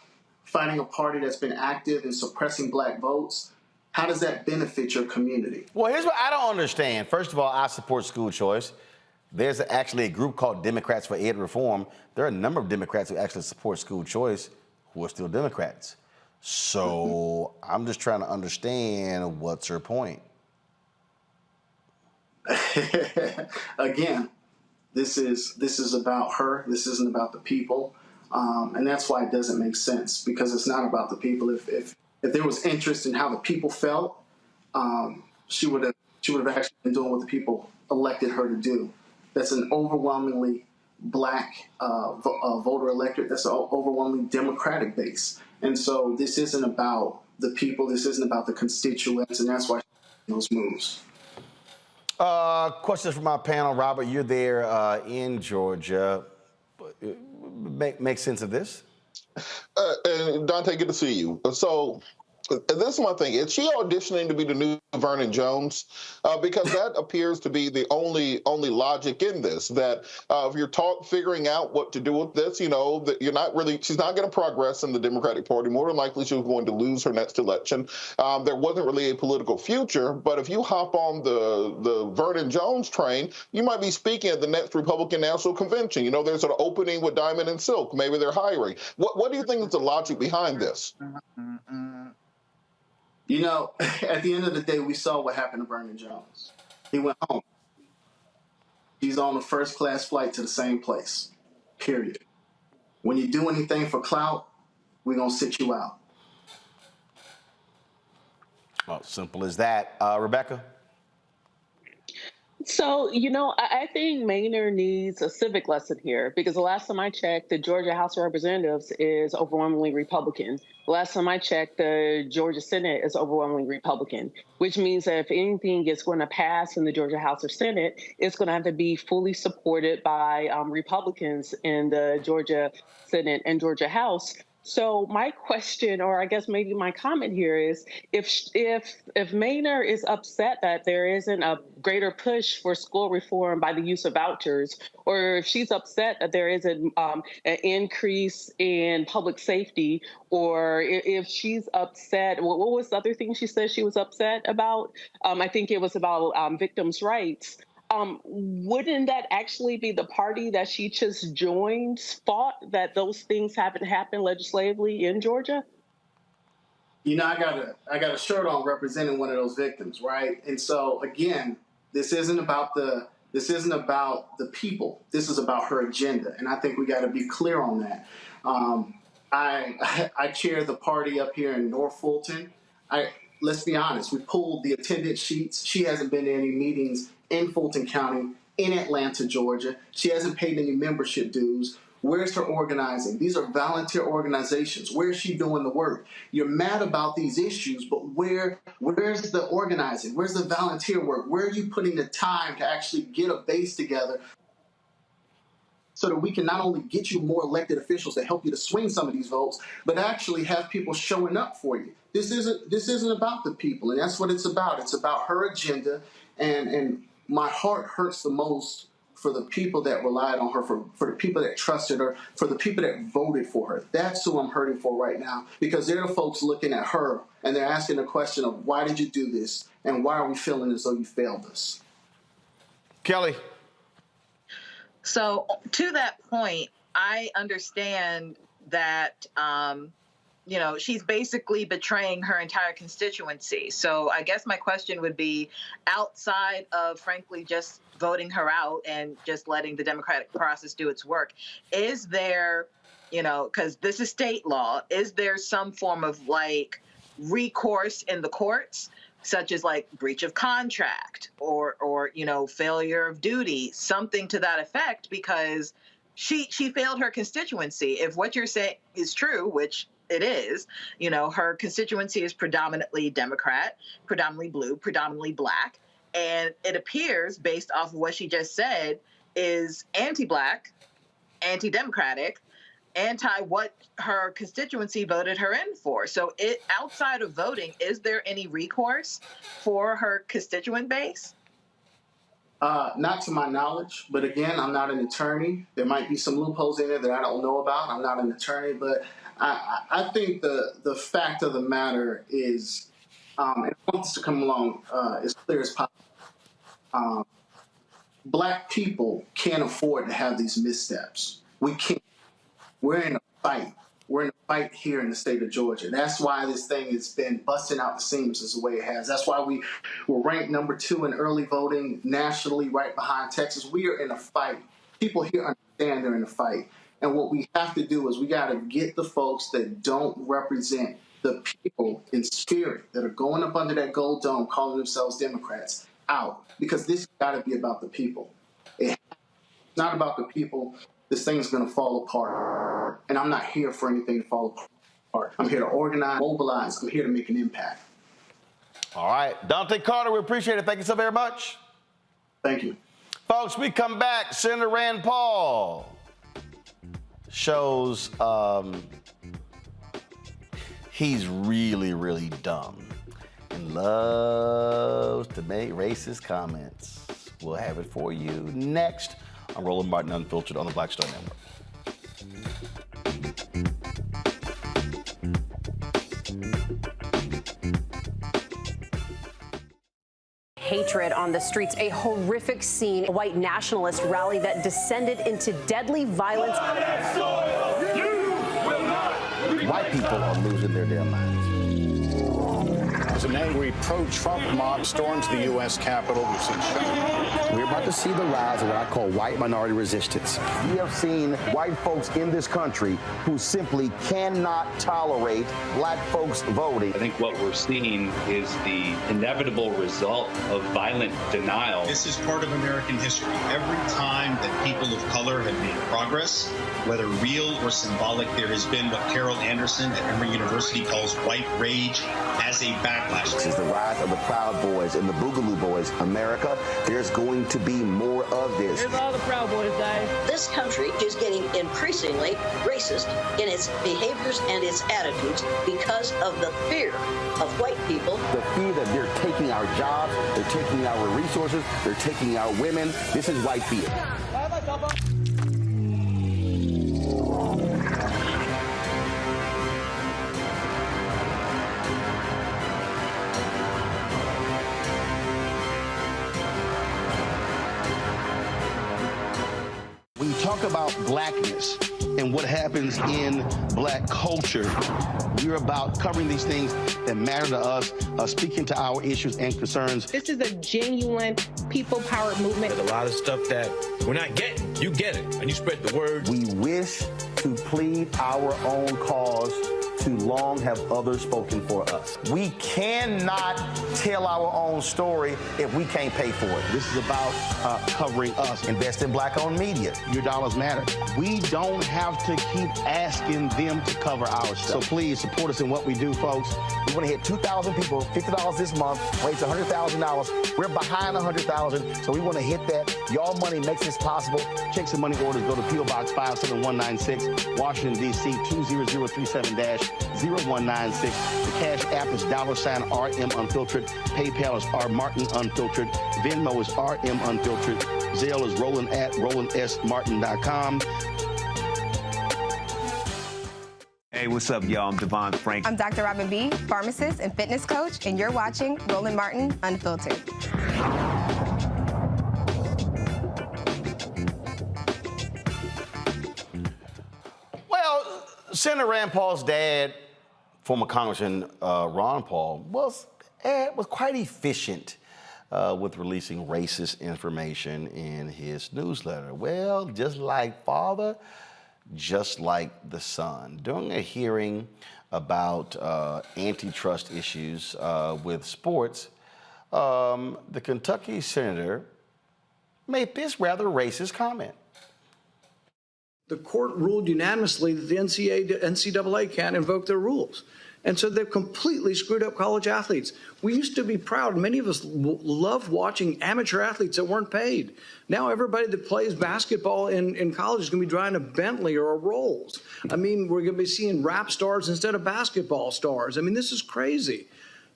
fighting a party that's been active in suppressing black votes. How does that benefit your community? Well, here's what I don't understand. First of all, I support school choice. There's actually a group called Democrats for Ed Reform. There are a number of Democrats who actually support school choice who are still Democrats. So I'm just trying to understand what's her point. Again, this is about her. This isn't about the people. And that's why it doesn't make sense, because it's not about the people. If there was interest in how the people felt, she would have actually been doing what the people elected her to do. That's an overwhelmingly black voter electorate. That's an overwhelmingly Democratic base. And so this isn't about the people. This isn't about the constituents, and that's why those moves. Questions from my panel. Robert, you're there in Georgia. Make sense of this? And Dante, good to see you. So this is my thing. Is she auditioning to be the new Vernon Jones? Because that appears to be the only logic in this, that if you're figuring out what to do with this, you know, that she's not going to progress in the Democratic Party. More than likely, she was going to lose her next election. There wasn't really a political future, but if you hop on the Vernon Jones train, you might be speaking at the next Republican National Convention. You know, there's an opening with Diamond and Silk. Maybe they're hiring. What do you think is the logic behind this? You know, at the end of the day, we saw what happened to Vernon Jones. He went home. He's on a first-class flight to the same place, period. When you do anything for clout, we're going to sit you out. Well, simple as that. Rebecca? So, you know, I think Mainor needs a civic lesson here, because the last time I checked, the Georgia House of Representatives is overwhelmingly Republican. The last time I checked, the Georgia Senate is overwhelmingly Republican, which means that if anything is going to pass in the Georgia House or Senate, it's going to have to be fully supported by Republicans in the Georgia Senate and Georgia House. So my question, or I guess maybe my comment here, is if Mainor is upset that there isn't a greater push for school reform by the use of vouchers, or if she's upset that there isn't an increase in public safety, or if she's upset, what was the other thing she said she was upset about? I think it was about victims' rights. Wouldn't that actually be the party that she just joined fault that those things haven't happened legislatively in Georgia? You know, I got a shirt on representing one of those victims, right? And so again, this isn't about the people. This is about her agenda, and I think we got to be clear on that. I chair the party up here in North Fulton. Let's be honest. We pulled the attendance sheets. She hasn't been to any meetings in Fulton County, in Atlanta, Georgia. She hasn't paid any membership dues. Where's her organizing? These are volunteer organizations. Where's she doing the work? You're mad about these issues, but where's the organizing? Where's the volunteer work? Where are you putting the time to actually get a base together? so that we can not only get you more elected officials to help you to swing some of these votes, but actually have people showing up for you. This isn't about the people, and that's what it's about. It's about her agenda, and my heart hurts the most for the people that relied on her, for the people that trusted her, for the people that voted for her. That's who I'm hurting for right now, because they're the folks looking at her and they're asking the question of, why did you do this? And why are we feeling as though you failed us? Kelly. So to that point, I understand that, you know, she's basically betraying her entire constituency. So I guess my question would be, outside of, frankly, just voting her out and just letting the democratic process do its work, is there, you know, because this is state law, is there some form of like recourse in the courts, such as like breach of contract or you know, failure of duty, something to that effect? Because she failed her constituency. If what you're saying is true, which it is, you know, her constituency is predominantly Democrat, predominantly blue, predominantly black, and it appears, based off of what she just said, is anti-black, anti-democratic, anti what her constituency voted her in for. So outside of voting, is there any recourse for her constituent base? Not to my knowledge, but again, I'm not an attorney. There might be some loopholes in there that I don't know about. I'm not an attorney, but I think the fact of the matter is, and I want this to come along as clear as possible. Black people can't afford to have these missteps. We can't. We're in a fight. We're in a fight here in the state of Georgia. That's why this thing has been busting out the seams as the way it has. That's why we were ranked number 2 in early voting nationally, right behind Texas. We are in a fight. People here understand they're in a fight. And what we have to do is we got to get the folks that don't represent the people in spirit, that are going up under that gold dome calling themselves Democrats, out. Because this has got to be about the people. It's not about the people. This thing's going to fall apart. And I'm not here for anything to fall apart. I'm here to organize, mobilize. I'm here to make an impact. All right. Dante Carter, we appreciate it. Thank you so very much. Thank you. Folks, we come back. Senator Rand Paul shows he's really, really dumb and loves to make racist comments. We'll have it for you next on Roland Martin Unfiltered on the Black Star Network. Hatred on the streets, a horrific scene, a white nationalist rally that descended into deadly violence. White people are losing their damn minds. As an angry pro-Trump mob storms the U.S. Capitol, we've seen shootings. We're about to see the rise of what I call white minority resistance. We have seen white folks in this country who simply cannot tolerate black folks voting. I think what we're seeing is the inevitable result of violent denial. This is part of American history. Every time that people of color have made progress, whether real or symbolic, there has been what Carol Anderson at Emory University calls white rage as a backlash. This is the rise of the Proud Boys and the Boogaloo Boys. America, there's going to be more of this. Here's all the Proud Boys, guys. This country is getting increasingly racist in its behaviors and its attitudes because of the fear of white people. The fear that they're taking our jobs, they're taking our resources, they're taking our women. This is white fear. When you talk about blackness and what happens in black culture, we're about covering these things that matter to us, speaking to our issues and concerns. This is a genuine people-powered movement. There's a lot of stuff that we're not getting. You get it, and you spread the word. We wish to plead our own cause too long have others spoken for us. We cannot tell our own story if we can't pay for it. This is about covering us. Invest in black-owned media. Your dollars matter. We don't have to keep asking them to cover our stuff. So please support us in what we do, folks. We want to hit 2,000 people, $50 this month, raise $100,000. We're behind 100,000, so we want to hit that. Y'all money makes this possible. Checks and money orders go to P.O. Box 57196, Washington, D.C. 20037-0196. The Cash App is $RM Unfiltered. PayPal is R Martin Unfiltered. Venmo is RM Unfiltered. Zelle is roland@rolandsmartin.com. Hey, what's up, y'all? I'm Devon Frank. I'm Dr. Robin B., pharmacist and fitness coach, and you're watching Roland Martin Unfiltered. Well, Senator Rand Paul's dad, former Congressman Ron Paul, was quite efficient with releasing racist information in his newsletter. Well, just like father, just like the son. During a hearing about antitrust issues with sports, the Kentucky senator made this rather racist comment. The court ruled unanimously that the NCAA can't invoke their rules. And so they've completely screwed up college athletes. We used to be proud. Many of us loved watching amateur athletes that weren't paid. Now everybody that plays basketball in college is going to be driving a Bentley or a Rolls. I mean, we're going to be seeing rap stars instead of basketball stars. I mean, this is crazy.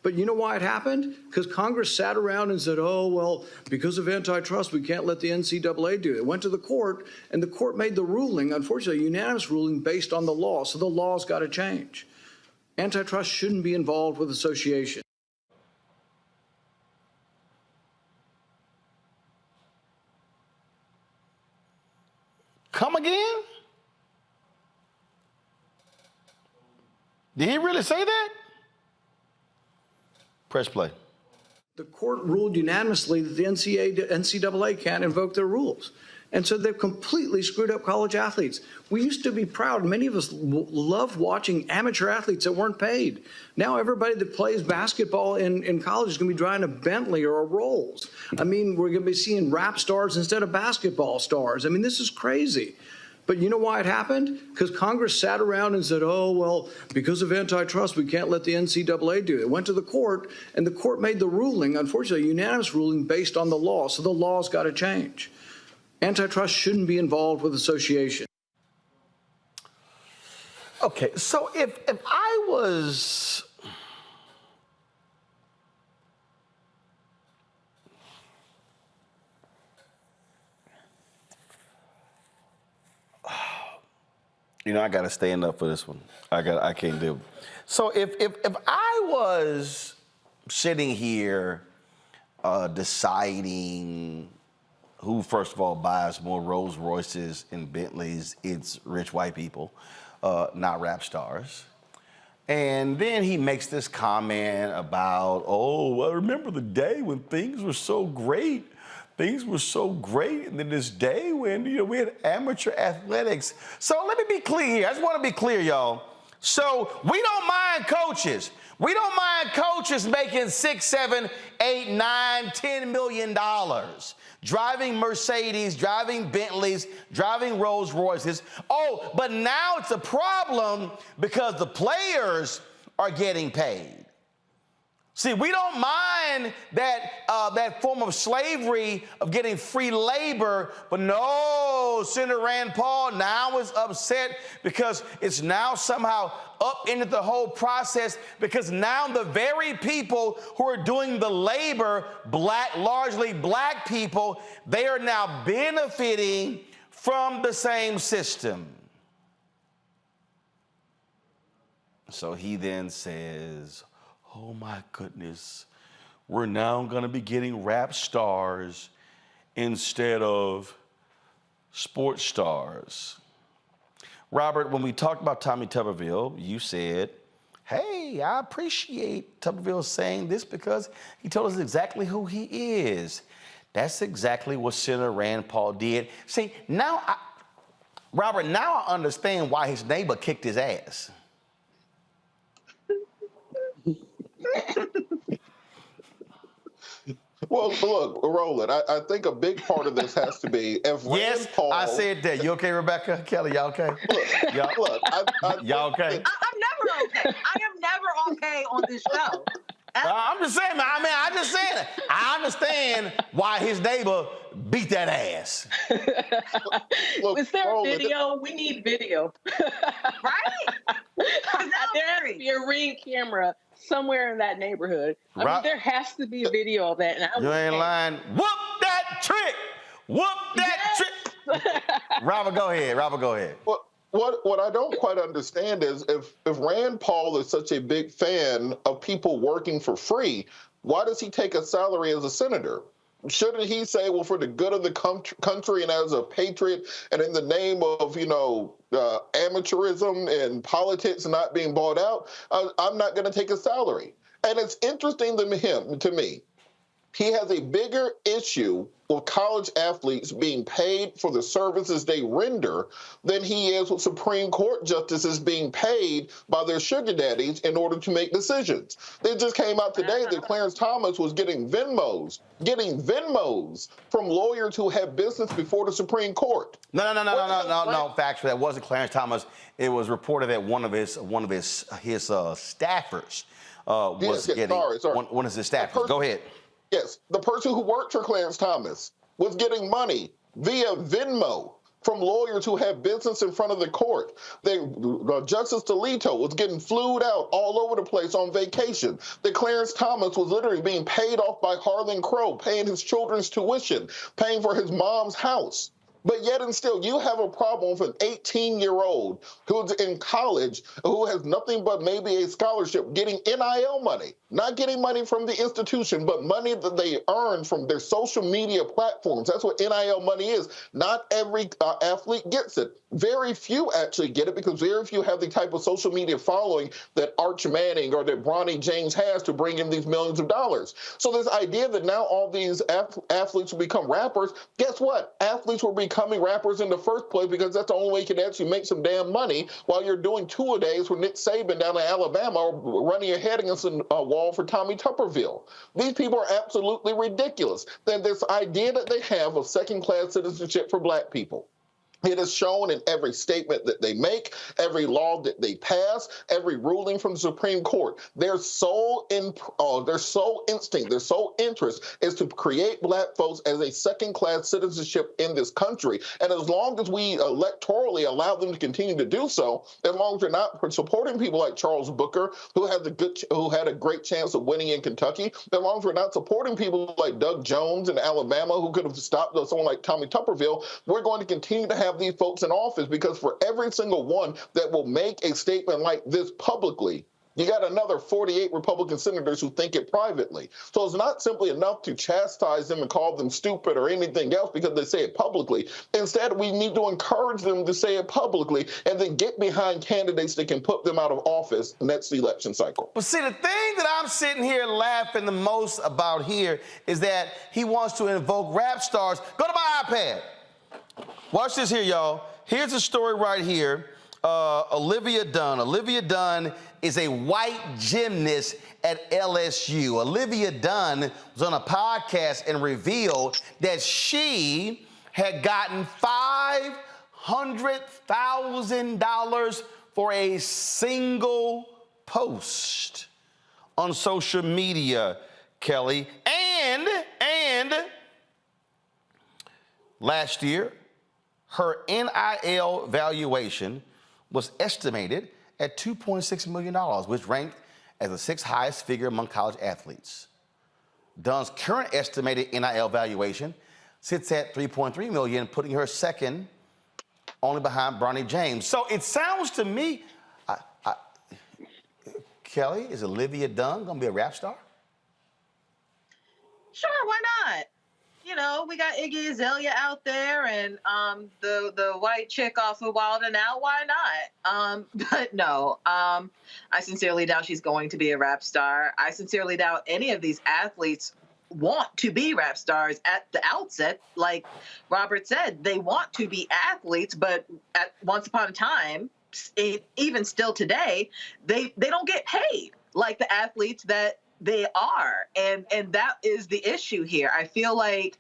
But you know why it happened? Because Congress sat around and said, oh, well, because of antitrust, we can't let the NCAA do it. It went to the court, and the court made the ruling, unfortunately, a unanimous ruling based on the law. So the law's got to change. Antitrust shouldn't be involved with association. Come again? Did he really say that? Press play. The court ruled unanimously that the NCAA can't invoke their rules. And so they've completely screwed up college athletes. We used to be proud. Many of us loved watching amateur athletes that weren't paid. Now everybody that plays basketball in college is going to be driving a Bentley or a Rolls. I mean, we're going to be seeing rap stars instead of basketball stars. I mean, this is crazy. But you know why it happened? Because Congress sat around and said, oh, well, because of antitrust, we can't let the NCAA do it. It went to the court, and the court made the ruling, unfortunately, a unanimous ruling based on the law. So the law's got to change. Antitrust shouldn't be involved with association. Okay, so if I was you know, I got to stand up for this one. I can't do it. So if I was sitting here deciding who, first of all, buys more Rolls Royces and Bentleys, it's rich white people, not rap stars. And then he makes this comment about, oh, I remember the day when things were so great. Things were so great, and then this day when, you know, we had amateur athletics. So let me be clear here. I just want to be clear, y'all. So we don't mind coaches. We don't mind coaches making $6, $7, $8, $9, $10 million, driving Mercedes, driving Bentleys, driving Rolls Royces. Oh, but now it's a problem because the players are getting paid. See, we don't mind that form of slavery of getting free labor, but no, Senator Rand Paul now is upset because it's now somehow upended the whole process because now the very people who are doing the labor, largely black people, they are now benefiting from the same system. So he then says, oh my goodness, we're now going to be getting rap stars instead of sports stars. Robert, when we talked about Tommy Tuberville, you said, hey, I appreciate Tuberville saying this because he told us exactly who he is. That's exactly what Senator Rand Paul did. See, now, Robert, now I understand why his neighbor kicked his ass. Well, look, Roland, I think a big part of this has to be if Yes, Rand Paul. I said that. You okay, Rebecca? Kelly, y'all okay? Y'all okay? I'm never okay. I am never okay on this show. I'm just saying, man. I just saying it. I understand why his neighbor beat that ass. Look, Is there a Roland, video? We need video. Right? There has to be a Ring camera somewhere in that neighborhood. I mean, there has to be a video of that. And You ain't lying. Whoop that trick. Whoop that trick. Robert, go ahead. What I don't quite understand is if Rand Paul is such a big fan of people working for free, why does he take a salary as a senator? Shouldn't he say, well, for the good of the country and as a patriot and in the name of, amateurism and politics not being bought out, I'm not going to take a salary. And it's interesting to me, he has a bigger issue with college athletes being paid for the services they render than he is with Supreme Court justices being paid by their sugar daddies in order to make decisions. It just came out today that Clarence Thomas was getting Venmos from lawyers who had business before the Supreme Court. No. Factually, that wasn't Clarence Thomas. It was reported that one of his staffers was getting. One of his staffers. Go ahead. Yes, the person who worked for Clarence Thomas was getting money via Venmo from lawyers who have business in front of the court. Justice Alito was getting flued out all over the place on vacation. That Clarence Thomas was literally being paid off by Harlan Crow, paying his children's tuition, paying for his mom's house. But yet and still, you have a problem with an 18-year-old who's in college, who has nothing but maybe a scholarship, getting NIL money, not getting money from the institution, but money that they earn from their social media platforms. That's what NIL money is. Not every athlete gets it. Very few actually get it because very few have the type of social media following that Arch Manning or that Bronny James has to bring in these millions of dollars. So this idea that now all these athletes will become rappers, guess what? Athletes were becoming rappers in the first place because that's the only way you can actually make some damn money while you're doing two-a-days with Nick Saban down in Alabama or running your head against a wall for Tommy Tuberville. These people are absolutely ridiculous. Then this idea that they have of second-class citizenship for black people. It is shown in every statement that they make, every law that they pass, every ruling from the Supreme Court. Their sole instinct, their sole interest is to create black folks as a second-class citizenship in this country. And as long as we electorally allow them to continue to do so, as long as they're not supporting people like Charles Booker, who had a great chance of winning in Kentucky, as long as we're not supporting people like Doug Jones in Alabama, who could have stopped someone like Tommy Tuberville, we're going to continue to have these folks in office because for every single one that will make a statement like this publicly, you got another 48 Republican senators who think it privately. So it's not simply enough to chastise them and call them stupid or anything else because they say it publicly. Instead, we need to encourage them to say it publicly and then get behind candidates that can put them out of office next election cycle. But see, the thing that I'm sitting here laughing the most about here is that he wants to invoke rap stars. Go to my iPad. Watch this here, y'all. Here's a story right here. Olivia Dunn. Olivia Dunn is a white gymnast at LSU. Olivia Dunn was on a podcast and revealed that she had gotten $500,000 for a single post on social media, Kelly. And last year, her NIL valuation was estimated at $2.6 million, which ranked as the sixth highest figure among college athletes. Dunn's current estimated NIL valuation sits at $3.3 million, putting her second only behind Bronny James. So it sounds to me, Kelly, is Olivia Dunn going to be a rap star? Sure, why not? You know, we got Iggy Azalea out there and the white chick off of Wild 'N Out. Why not? But no, I sincerely doubt she's going to be a rap star. I sincerely doubt any of these athletes want to be rap stars at the outset. Like Robert said, they want to be athletes, but once upon a time, even still today, they don't get paid like the athletes that they are. And that is the issue here. I feel like,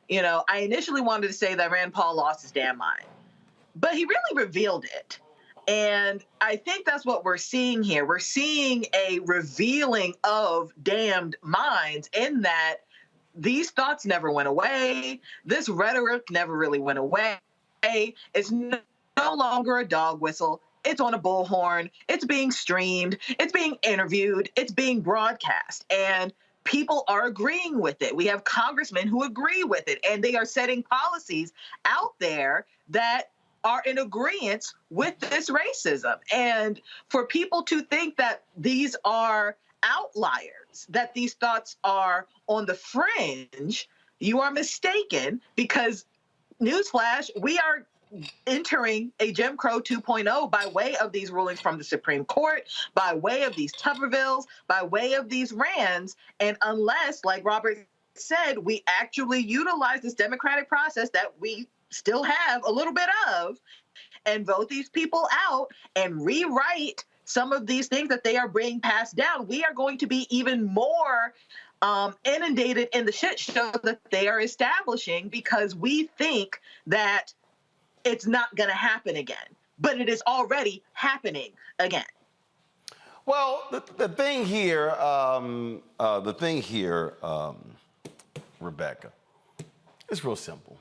I initially wanted to say that Rand Paul lost his damn mind, but he really revealed it. And I think that's what we're seeing here. We're seeing a revealing of damned minds in that these thoughts never went away. This rhetoric never really went away. It's no longer a dog whistle. It's on a bullhorn. It's being streamed. It's being interviewed. It's being broadcast. And people are agreeing with it. We have congressmen who agree with it, and they are setting policies out there that are in agreement with this racism. And for people to think that these are outliers, that these thoughts are on the fringe, you are mistaken, because newsflash, we are entering a Jim Crow 2.0 by way of these rulings from the Supreme Court, by way of these Tubervilles, by way of these Rands. And unless, like Robert said, we actually utilize this democratic process that we still have a little bit of and vote these people out and rewrite some of these things that they are bringing passed down, we are going to be even more inundated in the shit show that they are establishing, because we think that it's not going to happen again, but it is already happening again. Well, the thing here, Rebecca, it's real simple.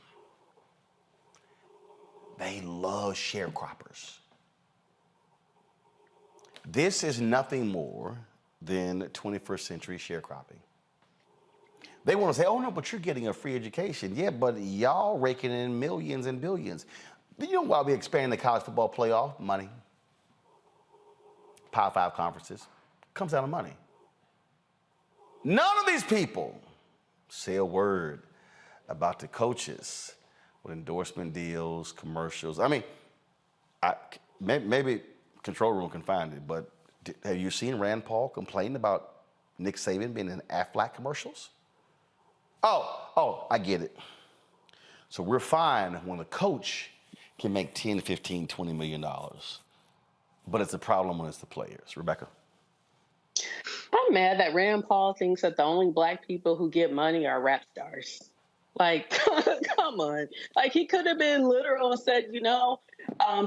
They love sharecroppers. This is nothing more than 21st century sharecropping. They want to say, oh no, but you're getting a free education. Yeah, but y'all raking in millions and billions. You know why we expanding the college football playoff? Money. Power 5 conferences. Comes out of money. None of these people say a word about the coaches with endorsement deals, commercials. I mean, maybe Control Room can find it, but have you seen Rand Paul complain about Nick Saban being in Aflac commercials? Oh, I get it. So we're fine when a coach can make $10, $15, $20 million. But it's a problem when it's the players. Rebecca? I'm mad that Rand Paul thinks that the only Black people who get money are rap stars. Like, come on. Like, he could have been literal and said,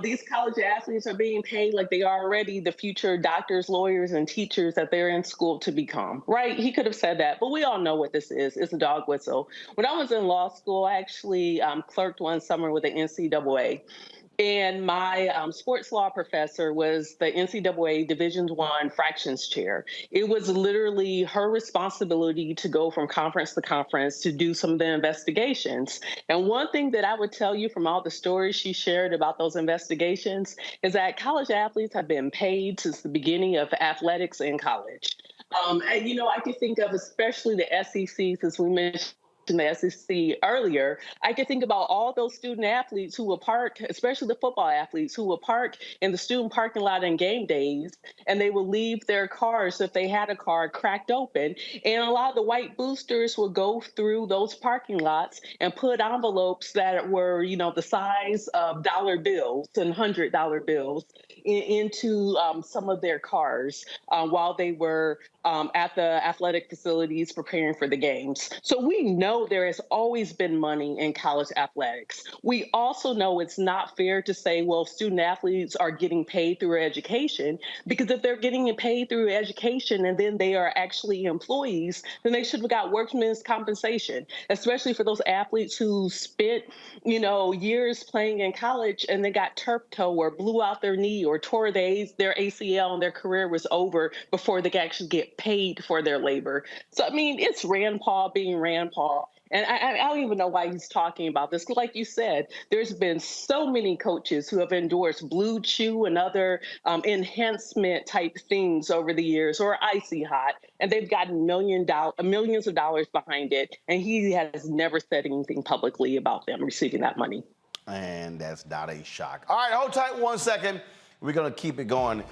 these college athletes are being paid like they are already the future doctors, lawyers, and teachers that they're in school to become, right? He could have said that, but we all know what this is. It's a dog whistle. When I was in law school, I actually clerked one summer with the NCAA. And my sports law professor was the NCAA Division I fractions chair. It was literally her responsibility to go from conference to conference to do some of the investigations. And one thing that I would tell you from all the stories she shared about those investigations is that college athletes have been paid since the beginning of athletics in college. And, I could think of especially the SEC, since we mentioned the SEC earlier, I could think about all those student athletes who will park, especially the football athletes, who will park in the student parking lot on game days, and they will leave their cars, if they had a car, cracked open. And a lot of the white boosters will go through those parking lots and put envelopes that were, the size of dollar bills and $100 bills into some of their cars while they were at the athletic facilities preparing for the games. So we know there has always been money in college athletics. We also know it's not fair to say, well, student athletes are getting paid through education, because if they're getting paid through education and then they are actually employees, then they should have got workman's compensation, especially for those athletes who spent, years playing in college and they got turf toe or blew out their knee or tore their ACL and their career was over before they could actually get paid for their labor. So, it's Rand Paul being Rand Paul. And I don't even know why he's talking about this. Like you said, there's been so many coaches who have endorsed Blue Chew and other enhancement type things over the years, or Icy Hot, and they've gotten millions of dollars behind it. And he has never said anything publicly about them receiving that money. And that's not a shock. All right, hold tight 1 second. We're going to keep it going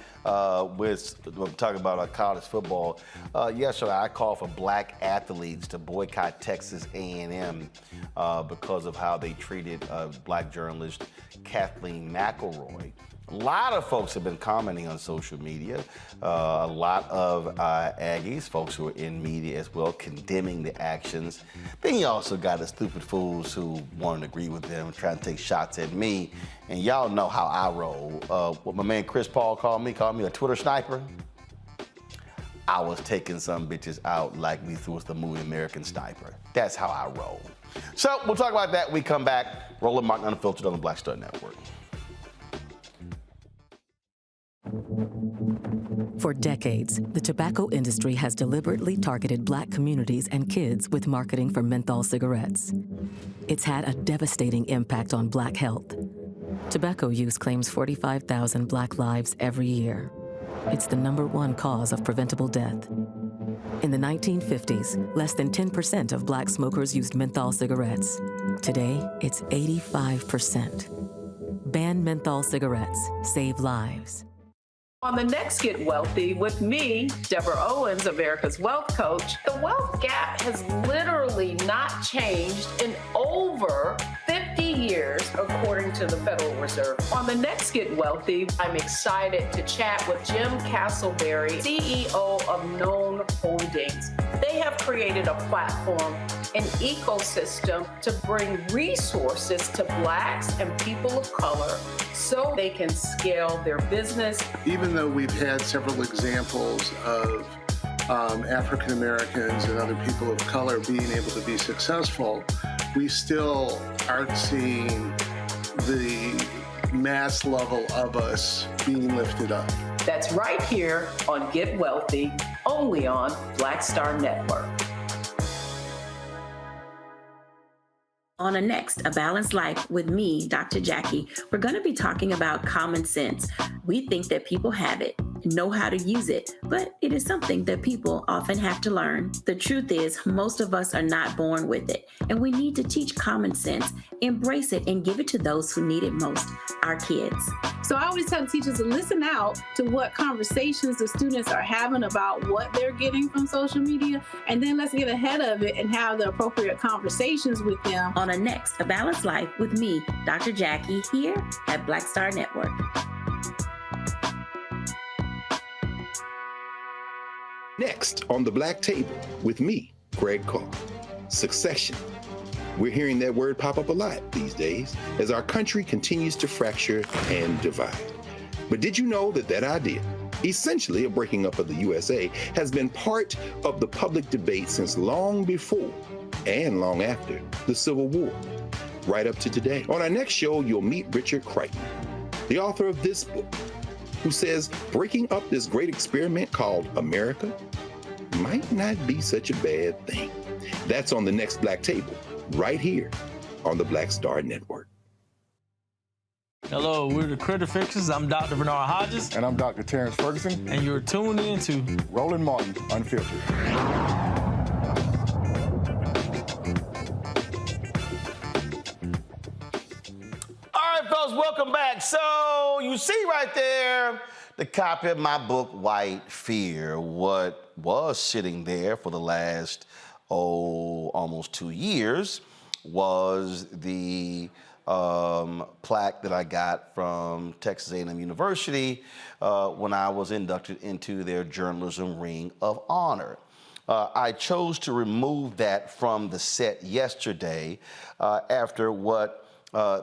with talking about college football. Yesterday, I called for Black athletes to boycott Texas A&M because of how they treated Black journalist Kathleen McElroy. A lot of folks have been commenting on social media. A lot of Aggies, folks who are in media as well, condemning the actions. Then you also got the stupid fools who want to agree with them, trying to take shots at me. And y'all know how I roll. What my man Chris Paul called me a Twitter sniper. I was taking some bitches out like we threw us the movie American Sniper. That's how I roll. So we'll talk about that when we come back. Roland Martin Unfiltered on the Black Star Network. For decades, the tobacco industry has deliberately targeted Black communities and kids with marketing for menthol cigarettes. It's had a devastating impact on Black health. Tobacco use claims 45,000 Black lives every year. It's the #1 cause of preventable death. In the 1950s, less than 10% of Black smokers used menthol cigarettes. Today, it's 85%. Ban menthol cigarettes. Save lives. On the next Get Wealthy with me, Deborah Owens, America's Wealth Coach, the wealth gap has literally not changed in over 50 years, according to the Federal Reserve. On the next Get Wealthy, I'm excited to chat with Jim Castleberry, CEO of Known Holdings. They have created a platform, an ecosystem to bring resources to Blacks and people of color so they can scale their business. Even though we've had several examples of African Americans and other people of color being able to be successful, we still aren't seeing the mass level of us being lifted up. That's right here on Get Wealthy, only on Black Star Network. On a next, A Balanced Life with me, Dr. Jackie, we're going to be talking about common sense. We think that people have it, know how to use it, but it is something that people often have to learn. The truth is, most of us are not born with it, and we need to teach common sense, embrace it, and give it to those who need it most, our kids. So I always tell teachers to listen out to what conversations the students are having about what they're getting from social media, and then let's get ahead of it and have the appropriate conversations with them. On a next, A Balanced Life with me, Dr. Jackie, here at Black Star Network. Next on the Black Table with me, Greg Carr. Succession. We're hearing that word pop up a lot these days as our country continues to fracture and divide. But did you know that that idea, essentially a breaking up of the USA, has been part of the public debate since long before and long after the Civil War, right up to today? On our next show, you'll meet Richard Crichton, the author of this book, who says breaking up this great experiment called America might not be such a bad thing. That's on the next Black Table, right here on the Black Star Network. Hello, we're the Critter Fixers. I'm Dr. Bernard Hodges. And I'm Dr. Terrence Ferguson. And you're tuned in to Roland Martin Unfiltered. Folks, welcome back. So you see right there the copy of my book, White Fear. What was sitting there for the last, almost 2 years was the plaque that I got from Texas A&M University when I was inducted into their Journalism Ring of Honor. I chose to remove that from the set yesterday after what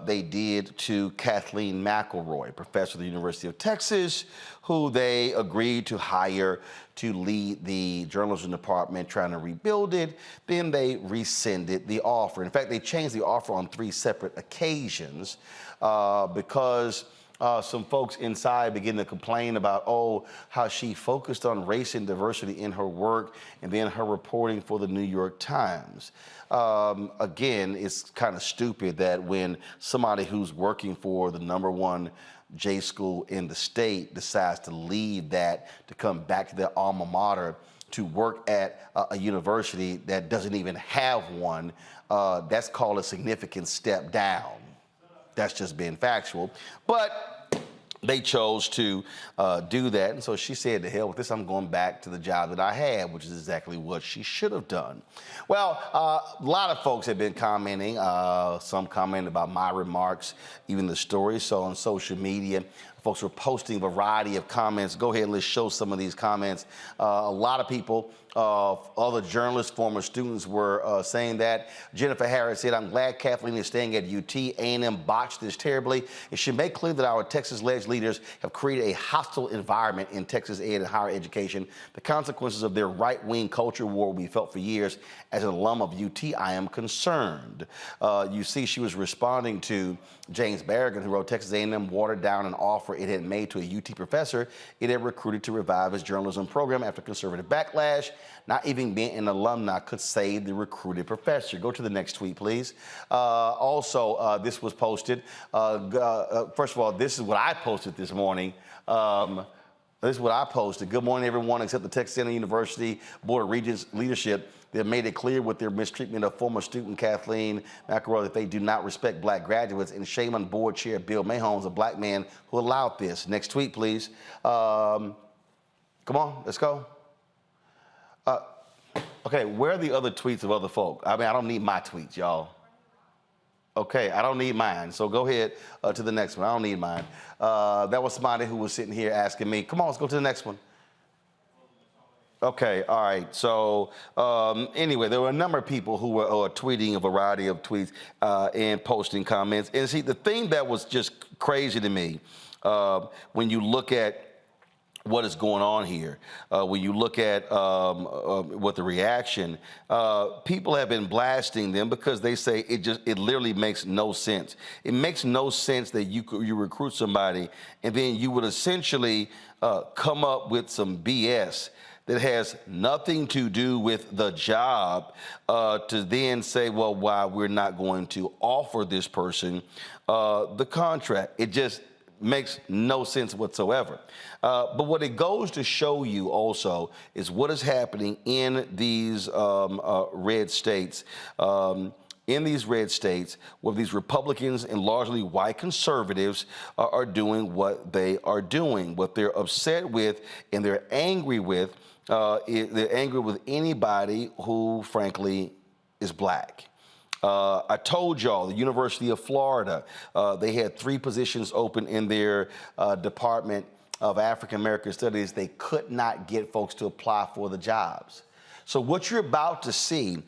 they did to Kathleen McElroy, professor at the University of Texas, who they agreed to hire to lead the journalism department trying to rebuild it. Then they rescinded the offer. In fact, they changed the offer on 3 separate occasions because some folks inside began to complain about, how she focused on race and diversity in her work and then her reporting for the New York Times. Again, it's kind of stupid that when somebody who's working for the #1 J school in the state decides to leave that to come back to their alma mater to work at a university that doesn't even have one, that's called a significant step down. That's just being factual. But they chose to do that. And so she said, to hell with this, I'm going back to the job that I had, which is exactly what she should have done. Well, a lot of folks have been commenting, some commenting about my remarks, even the story. So on social media, Folks were posting a variety of comments. Go ahead, let's show some of these comments. A lot of people, other journalists, former students were saying that. Jennifer Harris said, I'm glad Kathleen is staying at UT. A&M botched this terribly. It should make clear that our Texas-led leaders have created a hostile environment in Texas ed and higher education. The consequences of their right-wing culture war will be felt for years. As an alum of UT, I am concerned. You see, she was responding to James Berrigan, who wrote Texas A&M watered down an offer it had made to a UT professor it had recruited to revive his journalism program after conservative backlash. Not even being an alumni could save the recruited professor. Go to the next tweet, please. This was posted. First of all, this is what I posted this morning. This is what I posted. Good morning, everyone, except the Texas A&M University Board of Regents leadership. They have made it clear with their mistreatment of former student Kathleen McElroy that they do not respect black graduates, and shame on board chair Bill Mahomes, a black man who allowed this. Next tweet, please. Come on, let's go. Okay, where are the other tweets of other folk? I mean, I don't need my tweets, y'all. Okay, I don't need mine. So go ahead to the next one. I don't need mine. That was somebody who was sitting here asking me, come on, let's go to the next one. Okay, all right. So anyway, there were a number of people who were tweeting a variety of tweets and posting comments. And see, the thing that was just crazy to me, when you look at what is going on here, when you look at what the reaction, people have been blasting them because they say it literally makes no sense. It makes no sense that you recruit somebody and then you would essentially come up with some BS that has nothing to do with the job to then say, well, why we're not going to offer this person the contract. It just makes no sense whatsoever. But what it goes to show you also is what is happening in these red states. In these red states, where these Republicans and largely white conservatives are doing what they are doing, what they're upset with and they're angry with. They're angry with anybody who, frankly, is black. I told y'all, the University of Florida, they had 3 positions open in their Department of African American Studies. They could not get folks to apply for the jobs. So what you're about to see,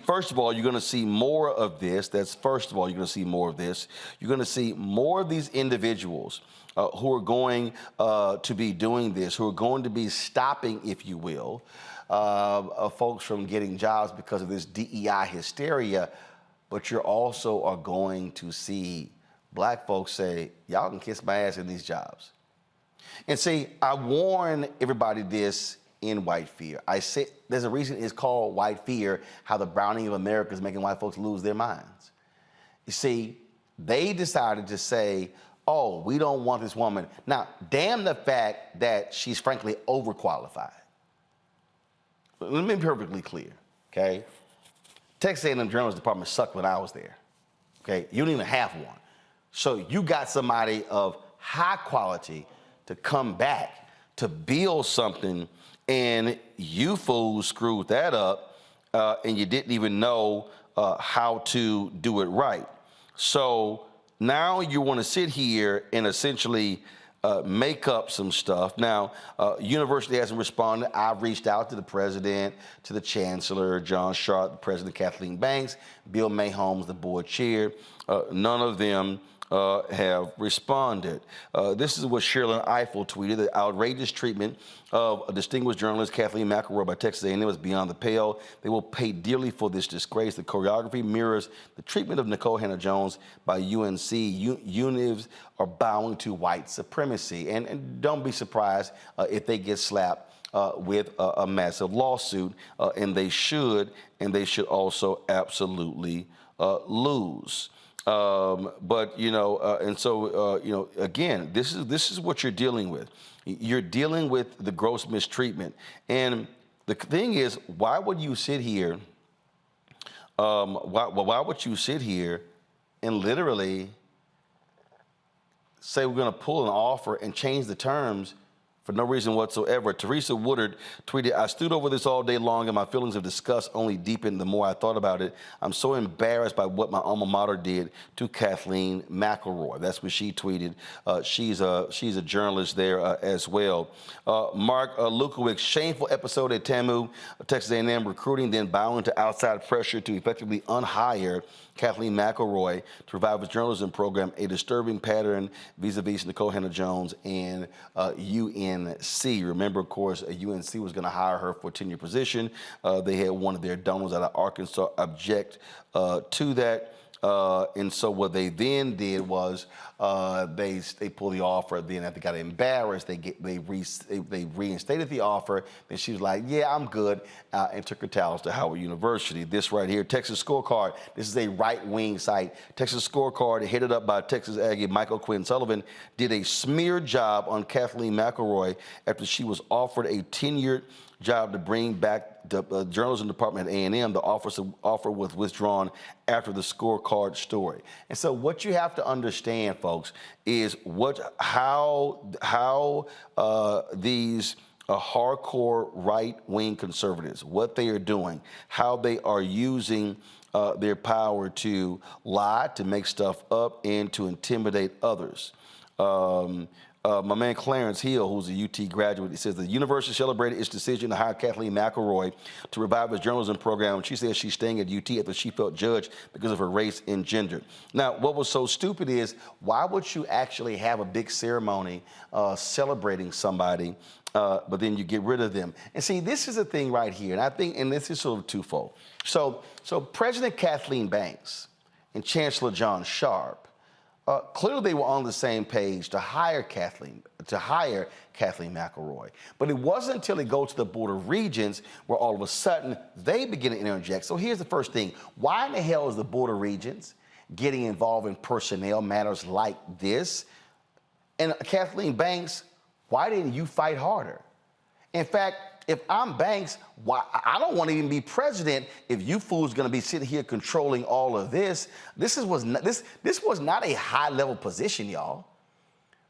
first of all, you're going to see more of this. That's first of all, you're going to see more of this. You're going to see more of these individuals who are going to be doing this, who are going to be stopping, if you will, folks from getting jobs because of this DEI hysteria. But you're also are going to see black folks say, y'all can kiss my ass in these jobs. And see, I warn everybody this in white fear. I say there's a reason it's called white fear, how the browning of America is making white folks lose their minds. You see, they decided to say, oh, we don't want this woman. Now, damn the fact that she's frankly overqualified. Let me be perfectly clear, okay? Texas A&M Journalism Department sucked when I was there, okay? You don't even have one. So you got somebody of high quality to come back to build something, and you fools screwed that up, and you didn't even know how to do it right. So now you want to sit here and essentially make up some stuff. Now, university hasn't responded. I've reached out to the president, to the chancellor, John Sharp, the president, Kathleen Banks, Bill Mahomes, the board chair. None of them have responded. This is what Sherilyn Eiffel tweeted: the outrageous treatment of a distinguished journalist, Kathleen McElroy, by Texas A&M is beyond the pale. They will pay dearly for this disgrace. The choreography mirrors the treatment of Nicole Hannah-Jones by UNC. Unions are bowing to white supremacy. And don't be surprised if they get slapped with a massive lawsuit, and they should also absolutely lose. But again, this is what you're dealing with. You're dealing with the gross mistreatment, and the thing is, why would you sit here? Why would you sit here and literally say we're going to pull an offer and change the terms for no reason whatsoever. Teresa Woodard tweeted, I stood over this all day long and my feelings of disgust only deepened the more I thought about it. I'm so embarrassed by what my alma mater did to Kathleen McElroy. That's what she tweeted. She's a journalist there as well. Mark Lukowicz, shameful episode at TAMU, Texas A&M recruiting, then bowing to outside pressure to effectively unhire Kathleen McElroy to revive his journalism program, a disturbing pattern vis-a-vis Nicole Hannah-Jones and UNC. Remember, of course, UNC was going to hire her for a tenure position. They had one of their donors out of Arkansas object to that. And so what they then did was they pulled the offer. Then after they got embarrassed, they reinstated the offer. Then she was like, yeah, I'm good, and took her talents to Howard University. This right here, Texas Scorecard. This is a right-wing site. Texas Scorecard, headed up by Texas Aggie Michael Quinn Sullivan, did a smear job on Kathleen McElroy after she was offered a tenured job to bring back the journalism department at A&M. The offer was withdrawn after the Scorecard story. And so what you have to understand, folks, is how these hardcore right-wing conservatives, what they are doing, how they are using their power to lie, to make stuff up, and to intimidate others. My man Clarence Hill, who's a UT graduate, he says the university celebrated its decision to hire Kathleen McElroy to revive his journalism program. She says she's staying at UT after she felt judged because of her race and gender. Now, what was so stupid is, why would you actually have a big ceremony celebrating somebody, but then you get rid of them? And see, this is the thing right here, and I think, and this is sort of twofold. So President Kathleen Banks and Chancellor John Sharp, clearly they were on the same page to hire Kathleen McElroy. But it wasn't until they go to the Board of Regents where all of a sudden they begin to interject. So here's the first thing. Why in the hell is the Board of Regents getting involved in personnel matters like this? And Kathleen Banks, why didn't you fight harder? In fact, if I'm Banks, why I don't want to even be president if you fools going to be sitting here controlling all of this. This was not a high-level position, y'all.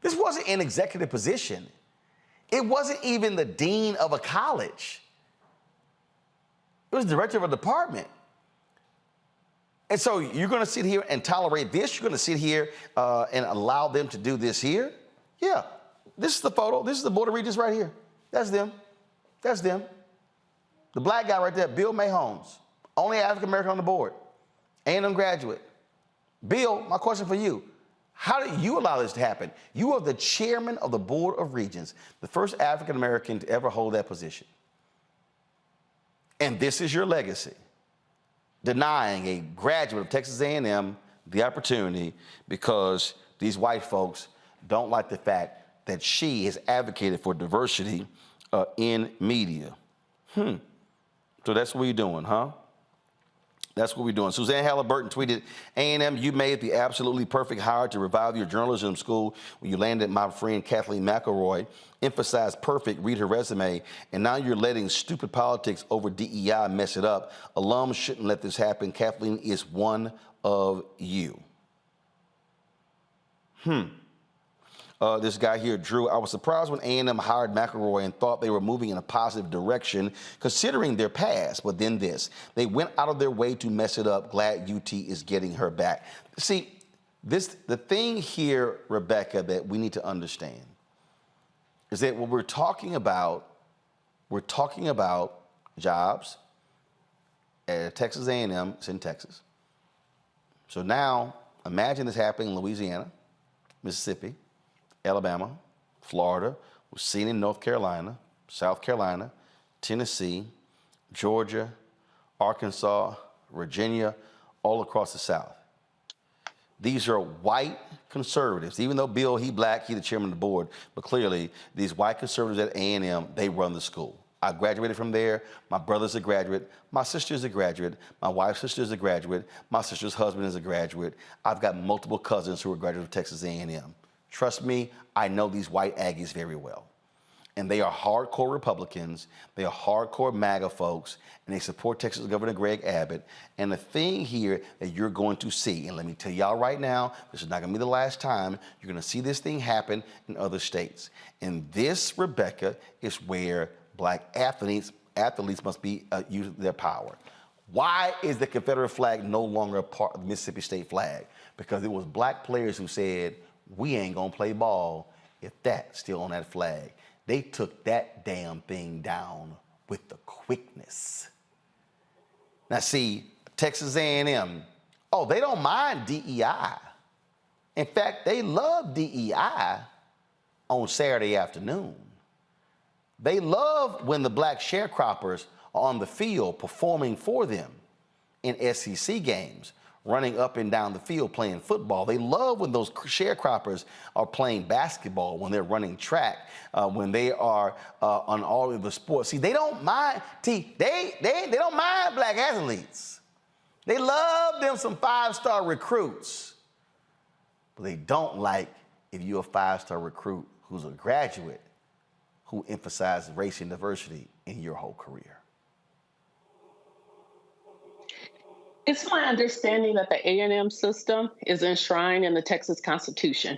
This wasn't an executive position. It wasn't even the dean of a college. It was the director of a department. And so you're going to sit here and tolerate this? You're going to sit here and allow them to do this here? Yeah. This is the photo. This is the Board of Regents right here. That's them. That's them. The black guy right there, Bill May Holmes, only African-American on the board, A&M graduate. Bill, my question for you, how did you allow this to happen? You are the chairman of the Board of Regents, the first African-American to ever hold that position. And this is your legacy, denying a graduate of Texas A&M the opportunity because these white folks don't like the fact that she has advocated for diversity in media. So that's what we're doing, huh? That's what we're doing. Suzanne Halliburton tweeted, A&M, you made the absolutely perfect hire to revive your journalism school when you landed my friend Kathleen McElroy. Emphasized perfect, read her resume, and now you're letting stupid politics over DEI mess it up. Alums shouldn't let this happen. Kathleen is one of you. This guy here, Drew, I was surprised when A&M hired McElroy and thought they were moving in a positive direction considering their past. But then they went out of their way to mess it up. Glad UT is getting her back. See, the thing here, Rebecca, that we need to understand is that when we're talking about jobs at Texas A&M. It's in Texas. So now imagine this happening in Louisiana, Mississippi, Alabama, Florida. We're seeing in North Carolina, South Carolina, Tennessee, Georgia, Arkansas, Virginia, all across the South. These are white conservatives. Even though Bill, he black, he the chairman of the board, but clearly these white conservatives at A&M, they run the school. I graduated from there. My brother's a graduate. My sister's a graduate. My wife's sister's a graduate. My sister's husband is a graduate. I've got multiple cousins who are graduates of Texas A&M. Trust me, I know these white Aggies very well. And they are hardcore Republicans. They are hardcore MAGA folks, and they support Texas Governor Greg Abbott. And the thing here that you're going to see, and let me tell y'all right now, this is not going to be the last time, you're going to see this thing happen in other states. And this, Rebecca, is where black athletes must be using their power. Why is the Confederate flag no longer a part of the Mississippi State flag? Because it was black players who said, we ain't going to play ball if that's still on that flag. They took that damn thing down with the quickness. Now see, Texas A&M, oh, they don't mind DEI. In fact, they love DEI on Saturday afternoon. They love when the black sharecroppers are on the field performing for them in SEC games, running up and down the field playing football. They love when those sharecroppers are playing basketball, when they're running track, when they are on all of the sports. See, they don't mind, they don't mind black athletes. They love them some five-star recruits. But they don't like if you're a five-star recruit who's a graduate who emphasizes race and diversity in your whole career. It's my understanding that the A&M system is enshrined in the Texas Constitution.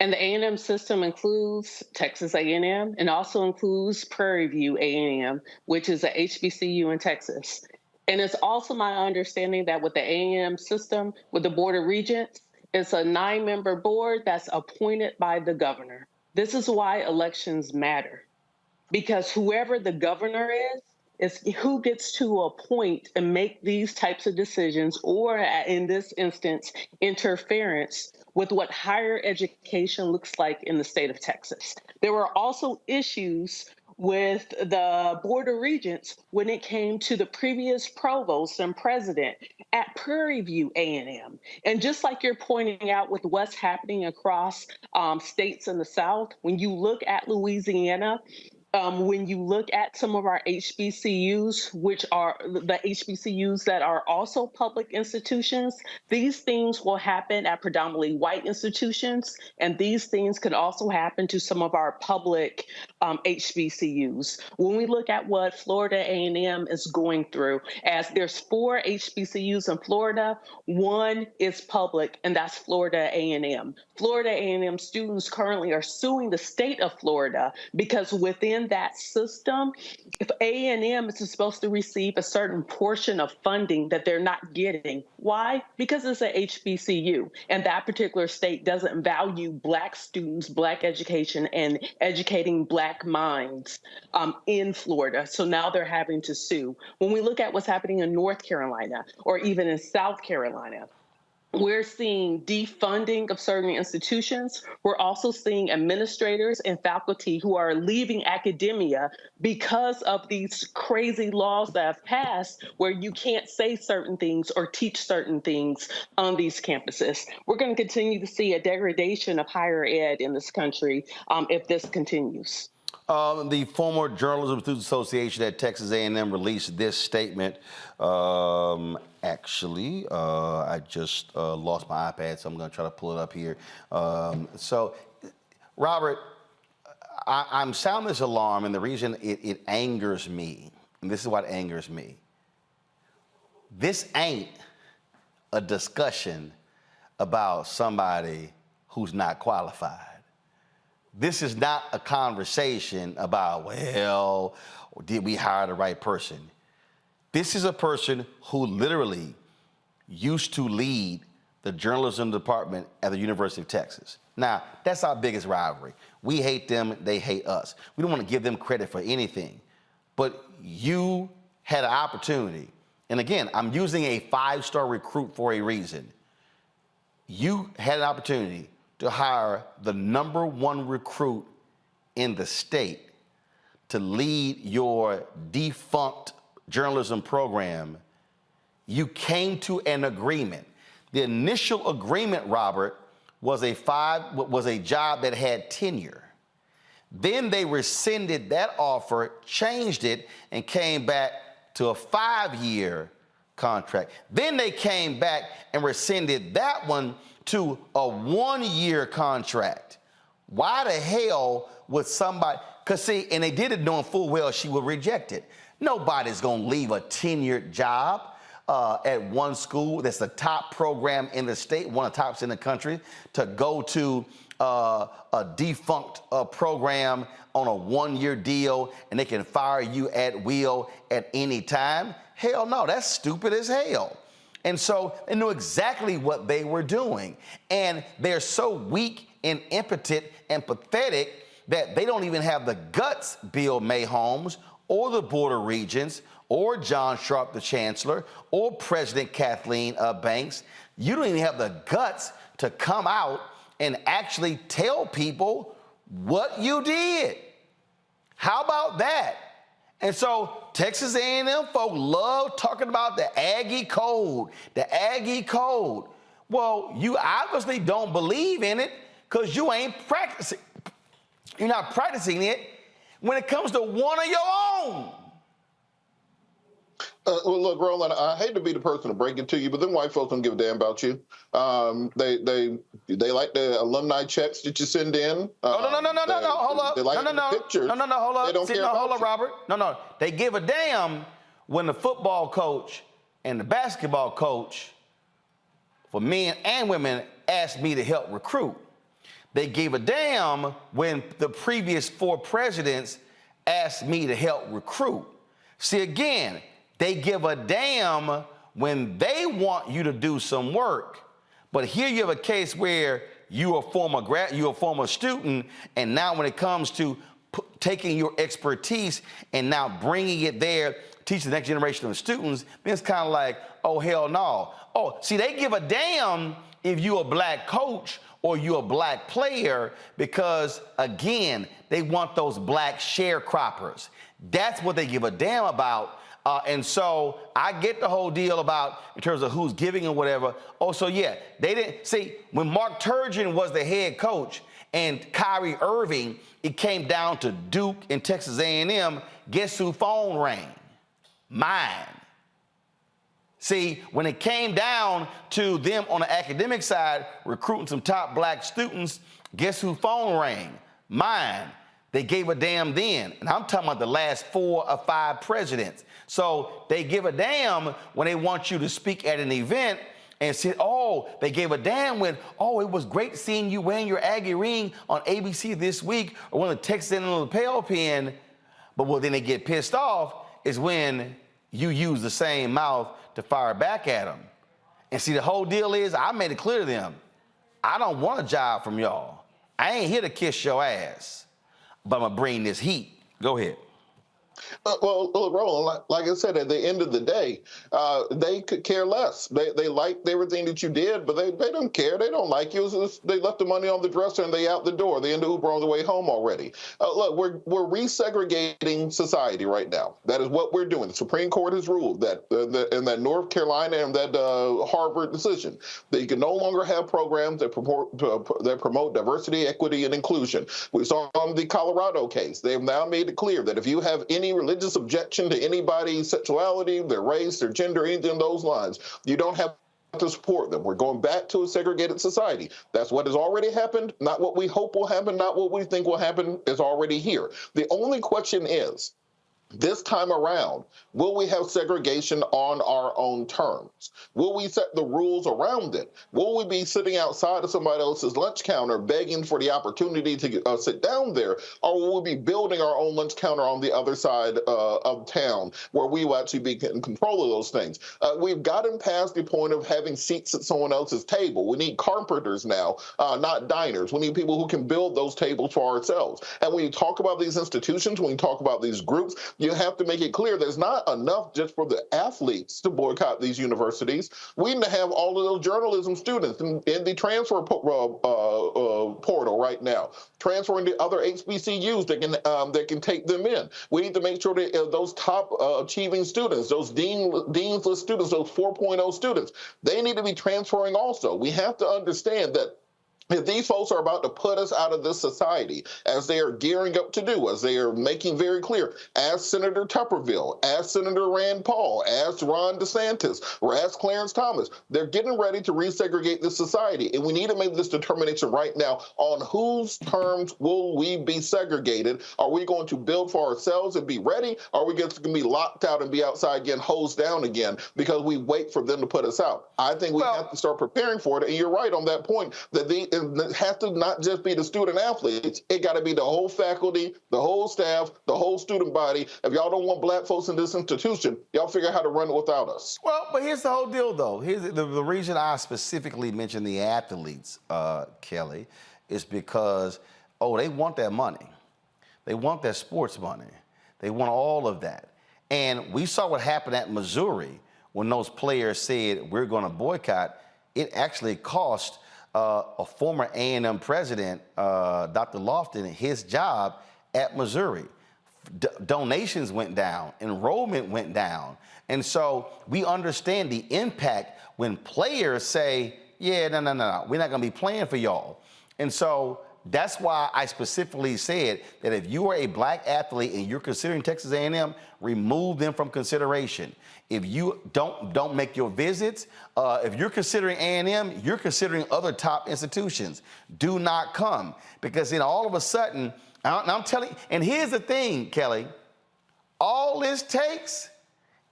And the A&M system includes Texas A&M and also includes Prairie View A&M, which is a HBCU in Texas. And it's also my understanding that with the A&M system, with the Board of Regents, it's a 9-member board that's appointed by the governor. This is why elections matter, because whoever the governor is who gets to appoint and make these types of decisions, or in this instance, interference with what higher education looks like in the state of Texas. There were also issues with the Board of Regents when it came to the previous provost and president at Prairie View A&M. And just like you're pointing out with what's happening across states in the South, when you look at Louisiana, when you look at some of our HBCUs, which are the HBCUs that are also public institutions, these things will happen at predominantly white institutions, and these things could also happen to some of our public HBCUs. When we look at what Florida A&M is going through, as there's 4 HBCUs in Florida, 1 is public, and that's Florida A&M. Florida A&M students currently are suing the state of Florida because within that system, if A&M is supposed to receive a certain portion of funding that they're not getting. Why? Because it's a HBCU, and that particular state doesn't value Black students, Black education, and educating Black minds in Florida. So now they're having to sue. When we look at what's happening in North Carolina or even in South Carolina, we're seeing defunding of certain institutions. We're also seeing administrators and faculty who are leaving academia because of these crazy laws that have passed where you can't say certain things or teach certain things on these campuses. We're going to continue to see a degradation of higher ed in this country if this continues. The former Journalism Students Association at Texas A&M released this statement. I just lost my iPad, so I'm going to try to pull it up here. So, Robert, I'm sounding this alarm, and the reason it angers me, and this is what angers me. This ain't a discussion about somebody who's not qualified. This is not a conversation about, well, did we hire the right person? This is a person who literally used to lead the journalism department at the University of Texas. Now, that's our biggest rivalry. We hate them, they hate us. We don't want to give them credit for anything. But you had an opportunity, and again, I'm using a 5-star recruit for a reason. You had an opportunity to hire the #1 recruit in the state to lead your defunct journalism program. You came to an agreement. The initial agreement, Robert, was a job that had tenure. Then they rescinded that offer, changed it, and came back to a 5-year contract. Then they came back and rescinded that one to a 1-year contract. Why the hell would somebody, because see, and they did it knowing full well she would reject it. Nobody's going to leave a tenured job at one school that's the top program in the state, one of the tops in the country, to go to a defunct program on a one-year deal and they can fire you at will at any time. Hell no, that's stupid as hell. And so they knew exactly what they were doing. And they're so weak and impotent and pathetic that they don't even have the guts, Bill Mayholmes, or the Board of Regents, or John Sharp, the Chancellor, or President Kathleen Banks. You don't even have the guts to come out and actually tell people what you did. How about that? And so Texas A&M folk love talking about the Aggie Code, the Aggie Code. Well, you obviously don't believe in it because you ain't practicing. You're not practicing it when it comes to one of your own. Well, look, Roland, I hate to be the person to break it to you, but them white folks don't give a damn about you. They like the alumni checks that you send in. No, hold up. They like the pictures. Hold up. They don't care about hold up, you. Robert. No. They give a damn when the football coach and the basketball coach, for men and women, asked me to help recruit. They gave a damn when the previous 4 presidents asked me to help recruit. See, again, they give a damn when they want you to do some work. But here you have a case where you're a former student, and now when it comes to taking your expertise and now bringing it there, teaching the next generation of students, then it's kind of like, oh, hell no. Oh, see, they give a damn if you're a black coach or you're a black player because, again, they want those black sharecroppers. That's what they give a damn about. And so I get the whole deal about in terms of who's giving and whatever. Oh, so yeah, they didn't see when Mark Turgeon was the head coach and Kyrie Irving, it came down to Duke and Texas A&M. Guess who phone rang? Mine. See, when it came down to them on the academic side recruiting some top black students, guess who phone rang? Mine. They gave a damn then. And I'm talking about the last 4 or 5 presidents. So they give a damn when they want you to speak at an event and say, oh, they gave a damn when, oh, it was great seeing you wearing your Aggie ring on ABC this week or when the Texas in a lapel pin. But then they get pissed off is when you use the same mouth to fire back at them. And see, the whole deal is I made it clear to them, I don't want a job from y'all. I ain't here to kiss your ass. But I'm going to bring this heat. Go ahead. Well, Roland, like I said, at the end of the day, they could care less. They liked everything that you did, but they don't care. They don't like you. They left the money on the dresser and they out the door. They in the Uber on the way home already. Look, we're resegregating society right now. That is what we're doing. The Supreme Court has ruled that in that North Carolina and that Harvard decision, that you can no longer have programs that promote diversity, equity, and inclusion. We saw on the Colorado case. They've now made it clear that if you have any religious objection to anybody's sexuality, their race, their gender, anything in those lines, you don't have to support them. We're going back to a segregated society. That's what has already happened, not what we hope will happen, not what we think will happen, is already here. The only question is, this time around, will we have segregation on our own terms? Will we set the rules around it? Will we be sitting outside of somebody else's lunch counter begging for the opportunity to sit down there? Or will we be building our own lunch counter on the other side of town where we will actually be in control of those things? We've gotten past the point of having seats at someone else's table. We need carpenters now, not diners. We need people who can build those tables for ourselves. And when you talk about these institutions, when you talk about these groups, you have to make it clear there's not enough just for the athletes to boycott these universities. We need to have all of those journalism students in the transfer portal right now, transferring to other HBCUs that can take them in. We need to make sure that those top achieving students, those deanless students, those 4.0 students, they need to be transferring also. We have to understand that If these folks are about to put us out of this society, as they are gearing up to do, as they are making very clear, ask Senator Tuberville, ask Senator Rand Paul, ask Ron DeSantis, or ask Clarence Thomas, they're getting ready to resegregate this society. And we need to make this determination right now on whose terms will we be segregated. Are we going to build for ourselves and be ready? Or are we going to be locked out and be outside getting hosed down again because we wait for them to put us out? I think we have to start preparing for it. And you're right on that point that it has to not just be the student athletes. It got to be the whole faculty, the whole staff, the whole student body. If y'all don't want black folks in this institution, y'all figure out how to run it without us. Well, but here's the whole deal, though. Here's the reason I specifically mentioned the athletes, Kelly, is because, they want that money. They want that sports money. They want all of that. And we saw what happened at Missouri when those players said, we're going to boycott. It actually cost a former A&M president, Dr. Lofton, his job at Missouri. Donations went down, enrollment went down. And so we understand the impact when players say, yeah, no, we're not gonna be playing for y'all. And so that's why I specifically said that if you are a black athlete and you're considering Texas A&M, remove them from consideration. If you don't make your visits, if you're considering A&M, you're considering other top institutions. Do not come, because then all of a sudden, I'm telling you, and here's the thing, Kelly, all this takes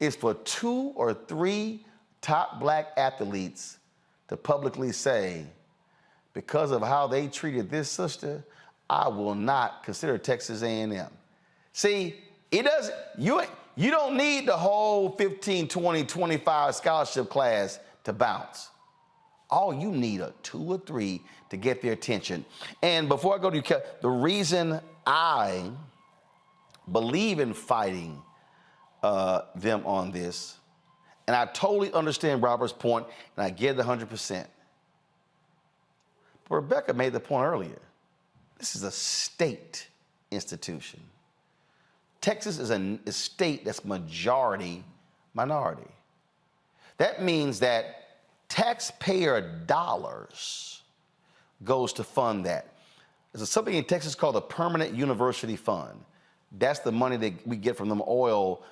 is for 2 or 3 top black athletes to publicly say, because of how they treated this sister, I will not consider Texas A&M. See, it doesn't, you don't need the whole 15, 20, 25 scholarship class to bounce. All you need are 2 or 3 to get their attention. And before I go to you, the reason I believe in fighting them on this, and I totally understand Robert's point, and I get it 100%. But Rebecca made the point earlier. This is a state institution. Texas is a state that's majority minority. That means that taxpayer dollars goes to fund that. There's something in Texas called the Permanent University Fund. That's the money that we get from them oil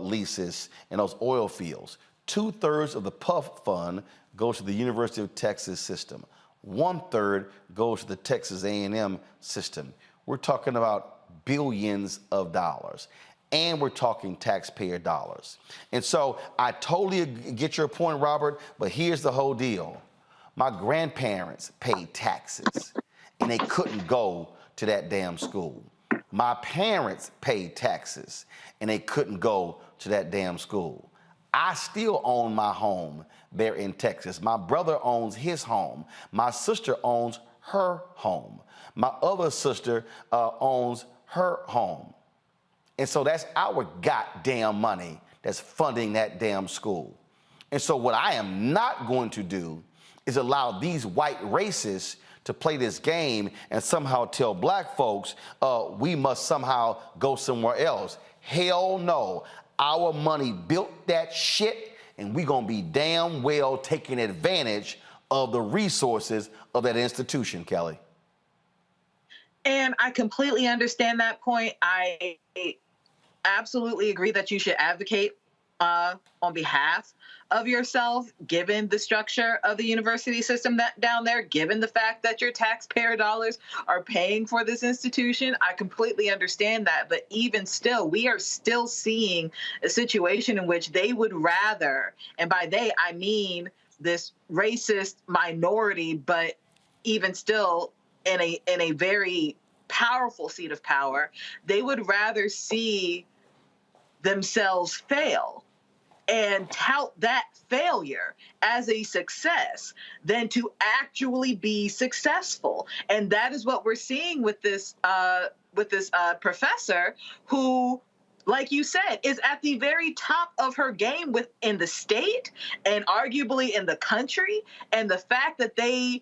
leases and those oil fields. 2/3 of the PUF fund goes to the University of Texas system. 1/3 goes to the Texas A&M system. We're talking about billions of dollars, and we're talking taxpayer dollars. And so I totally get your point, Robert, but here's the whole deal. My grandparents paid taxes, and they couldn't go to that damn school. My parents paid taxes, and they couldn't go to that damn school. I still own my home there in Texas. My brother owns his home. My sister owns her home. My other sister owns her home. And so that's our goddamn money that's funding that damn school. And so what I am not going to do is allow these white racists to play this game and somehow tell black folks we must somehow go somewhere else. Hell no. Our money built that shit, and we're going to be damn well taking advantage of the resources of that institution, Kelly. And I completely understand that point. I absolutely agree that you should advocate on behalf of yourself, given the structure of the university system down there, given the fact that your taxpayer dollars are paying for this institution. I completely understand that. But even still, we are still seeing a situation in which they would rather, and by they, I mean this racist minority, but even still in a very powerful seat of power, they would rather see themselves fail and tout that failure as a success than to actually be successful. And that is what we're seeing with this professor who, like you said, is at the very top of her game within the state and arguably in the country. And the fact that they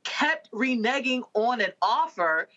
kept reneging on an offer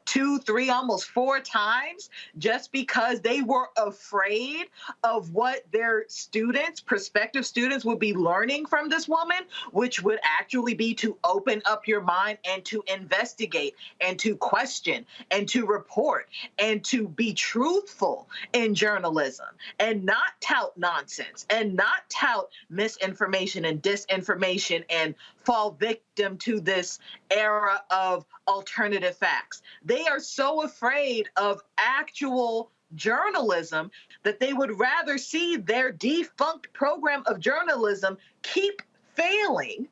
2, 3, almost 4 times just because they were afraid of what their students, prospective students, would be learning from this woman, which would actually be to open up your mind and to investigate and to question and to report and to be truthful in journalism and not tout nonsense and not tout misinformation and disinformation and fall victim to this era of alternative facts. They are so afraid of actual journalism that they would rather see their defunct program of journalism keep failing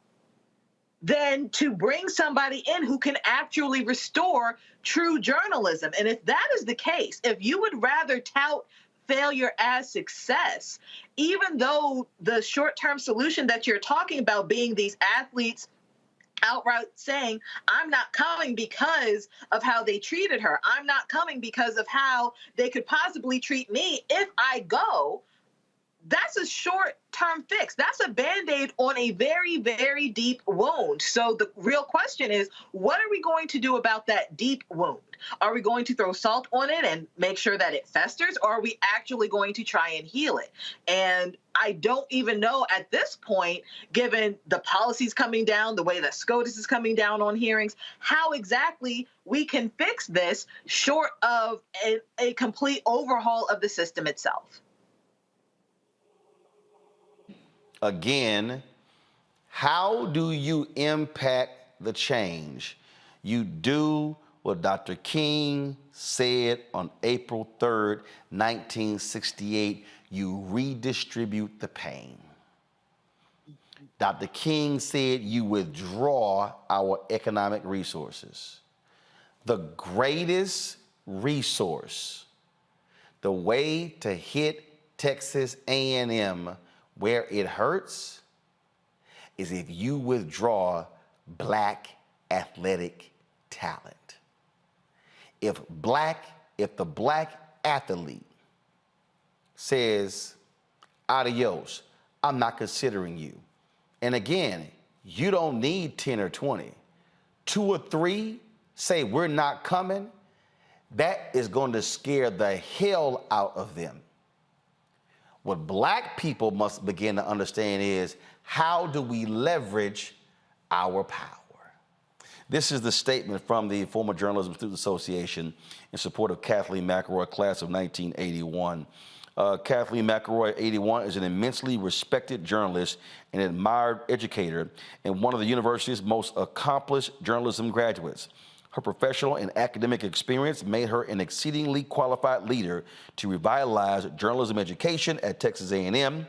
than to bring somebody in who can actually restore true journalism. And if that is the case, if you would rather tout failure as success, even though the short-term solution that you're talking about being these athletes outright saying, I'm not coming because of how they treated her. I'm not coming because of how they could possibly treat me if I go. That's a short-term fix. That's a Band-Aid on a very, very deep wound. So the real question is, what are we going to do about that deep wound? Are we going to throw salt on it and make sure that it festers, or are we actually going to try and heal it? And I don't even know at this point, given the policies coming down, the way that SCOTUS is coming down on hearings, how exactly we can fix this short of a complete overhaul of the system itself. Again, how do you impact the change? You do what Dr. King said on April 3rd, 1968, you redistribute the pain. Dr. King said you withdraw our economic resources. The greatest resource, the way to hit Texas A&M where it hurts, is if you withdraw black athletic talent. If the black athlete says, adios, I'm not considering you. And again, you don't need 10 or 20. 2 or 3 say we're not coming, that is going to scare the hell out of them. What black people must begin to understand is, how do we leverage our power? This is the statement from the former Journalism Student Association in support of Kathleen McElroy, class of 1981. Kathleen McElroy, 81, is an immensely respected journalist and admired educator and one of the university's most accomplished journalism graduates. Her professional and academic experience made her an exceedingly qualified leader to revitalize journalism education at Texas A&M.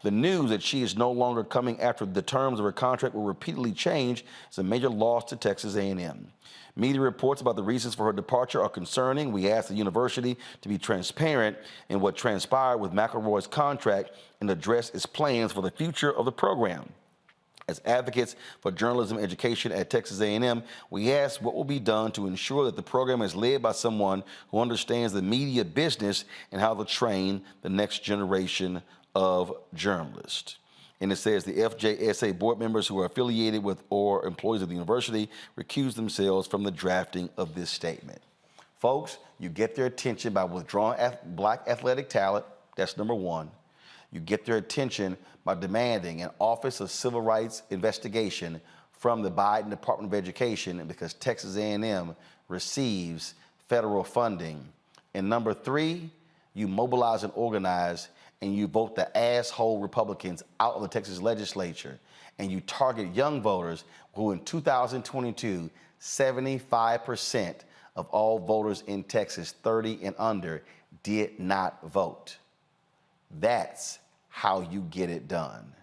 The news that she is no longer coming after the terms of her contract were repeatedly changed is a major loss to Texas A&M. Media reports about the reasons for her departure are concerning. We asked the university to be transparent in what transpired with McElroy's contract and address its plans for the future of the program. As advocates for journalism education at Texas A&M, we asked what will be done to ensure that the program is led by someone who understands the media business and how to train the next generation of journalists. And it says the FJSA board members who are affiliated with or employees of the university recused themselves from the drafting of this statement. Folks, you get their attention by withdrawing black athletic talent. That's number one. You get their attention by demanding an Office of Civil Rights investigation from the Biden Department of Education because Texas A&M receives federal funding. And number three, you mobilize and organize and you vote the asshole Republicans out of the Texas legislature, and you target young voters who in 2022, 75% of all voters in Texas 30 and under did not vote. That's how you get it done,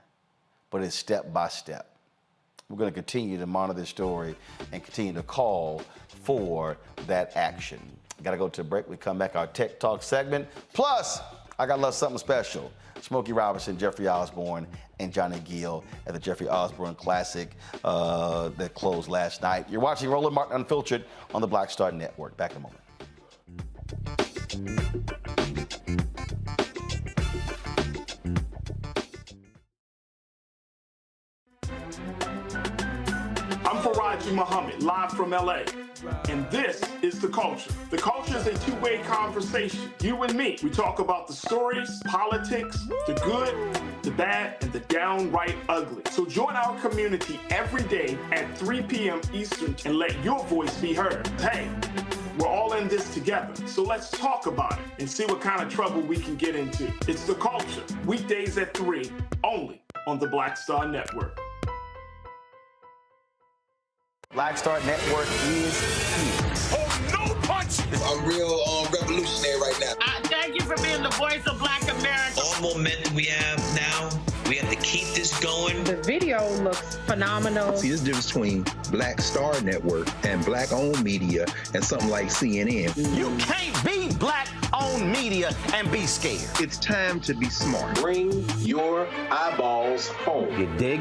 but it's step by step. We're going to continue to monitor this story and continue to call for that action. Got to go to a break. We come back, our Tech Talk segment. Plus, I got a little something special. Smokey Robinson, Jeffery Osborne, and Johnny Gill at the Jeffery Osborne Classic that closed last night. You're watching Roland Martin Unfiltered on the Black Star Network. Back in a moment. I'm Faraji Muhammad, live from LA. And this is The Culture. The Culture is a two-way conversation. You and me. We talk about the stories, politics, the good, the bad, and the downright ugly. So join our community every day at 3 p.m. Eastern and let your voice be heard. Hey, we're all in this together. So let's talk about it and see what kind of trouble we can get into. It's The Culture. Weekdays at 3, only on the Black Star Network. Black Star Network is here. Oh, no punch! I'm real revolutionary right now. Thank you for being the voice of Black America. All momentum we have now, we have to keep this going. The video looks phenomenal. See, there's a difference between Black Star Network and Black-owned media and something like CNN. You can't be Black-owned media and be scared. It's time to be smart. Bring your eyeballs home. You dig?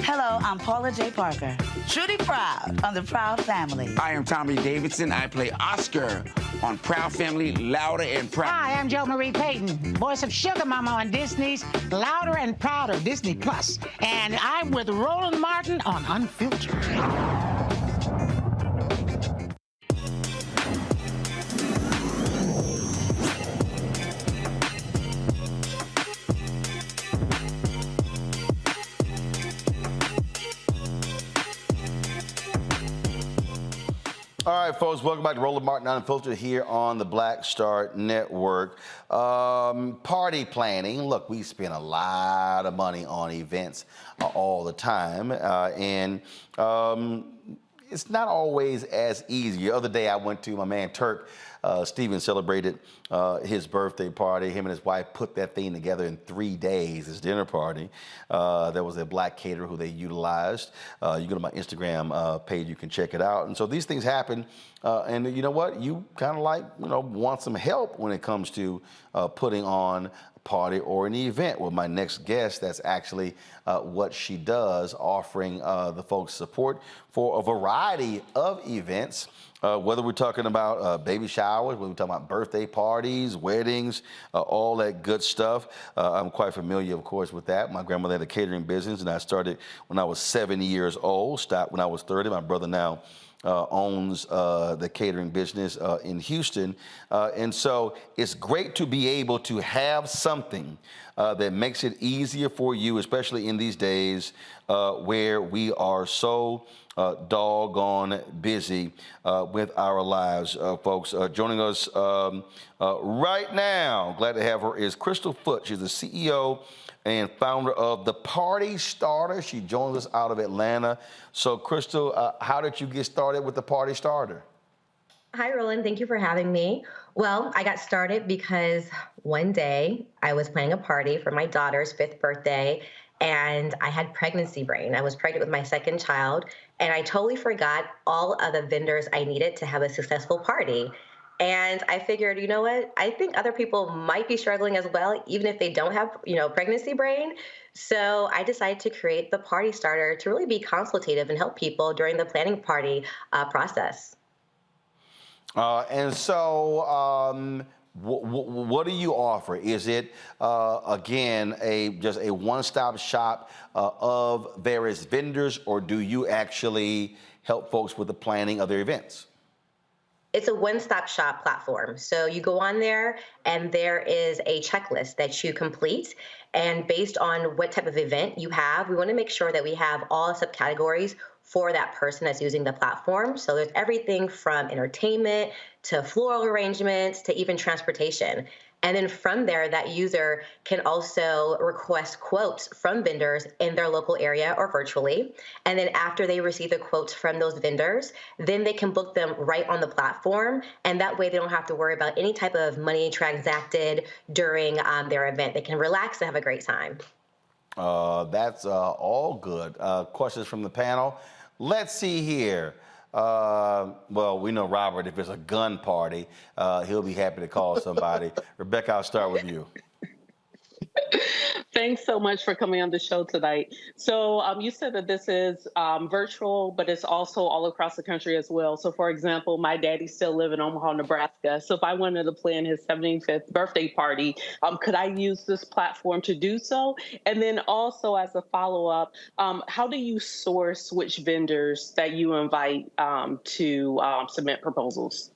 Hello, I'm Paula J. Parker, truly proud of the Proud Family. I am Tommy Davidson. I play Oscar on Proud Family, Louder and Proud. Hi, I'm Jo Marie Payton, voice of Sugar Mama on Disney's Louder and Prouder, Disney Plus. And I'm with Roland Martin on Unfiltered. All right, folks, welcome back to Roland Martin Unfiltered here on the Black Star Network. Party planning. Look, we spend a lot of money on events all the time, and it's not always as easy. The other day, I went to my man Turk. Steven celebrated his birthday party. Him and his wife put that thing together in 3 days, his dinner party. There was a Black caterer who they utilized. You go to my Instagram page, you can check it out. And so these things happen. And you know what? You kind of want some help when it comes to putting on a party or an event. Well, my next guest, that's actually what she does, offering the folks support for a variety of events. Whether we're talking about baby showers, whether we're talking about birthday parties, weddings, all that good stuff. I'm quite familiar, of course, with that. My grandmother had a catering business, and I started when I was 7 years old, stopped when I was 30. My brother now owns the catering business in Houston. And so it's great to be able to have something that makes it easier for you, especially in these days where we are so doggone busy with our lives, folks. Joining us right now, glad to have her, is Crystal Foote. She's the CEO and founder of The Party Starter. She joins us out of Atlanta. So, Crystal, how did you get started with The Party Starter? Hi, Roland. Thank you for having me. Well, I got started because one day I was planning a party for my daughter's 5th birthday, and I had pregnancy brain. I was pregnant with my second child, and I totally forgot all of the vendors I needed to have a successful party. And I figured, you know what? I think other people might be struggling as well, even if they don't have, pregnancy brain. So I decided to create the Party Starter to really be consultative and help people during the planning party process. And so what do you offer? Is it, again, just a one-stop shop of various vendors, or do you actually help folks with the planning of their events? It's a one-stop shop platform. So you go on there and there is a checklist that you complete. And based on what type of event you have, we want to make sure that we have all subcategories for that person that's using the platform. So there's everything from entertainment to floral arrangements to even transportation. And then from there, that user can also request quotes from vendors in their local area or virtually. And then after they receive the quotes from those vendors, then they can book them right on the platform. And that way they don't have to worry about any type of money transacted during their event. They can relax and have a great time. That's all good. Questions from the panel? Let's see here. Well, we know Robert, if it's a gun party, he'll be happy to call somebody. Rebecca, I'll start with you. Thanks so much for coming on the show tonight. So you said that this is virtual, but it's also all across the country as well. So for example, my daddy still lives in Omaha, Nebraska. So if I wanted to plan his 75th birthday party, could I use this platform to do so? And then also as a follow-up, how do you source which vendors that you invite to submit proposals?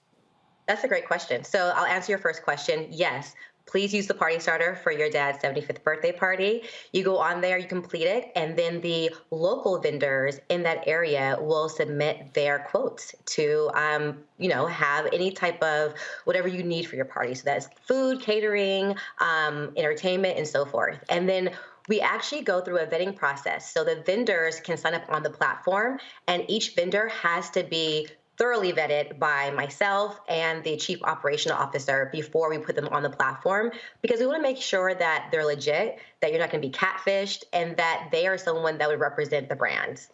That's a great question. So I'll answer your first question. Yes. Please use the party starter for your dad's 75th birthday party. You go on there, you complete it, and then the local vendors in that area will submit their quotes to, have any type of whatever you need for your party. So that's food, catering, entertainment, and so forth. And then we actually go through a vetting process. So the vendors can sign up on the platform, and each vendor has to be thoroughly vetted by myself and the chief operational officer before we put them on the platform, because we want to make sure that they're legit, that you're not going to be catfished, and that they are someone that would represent the brand.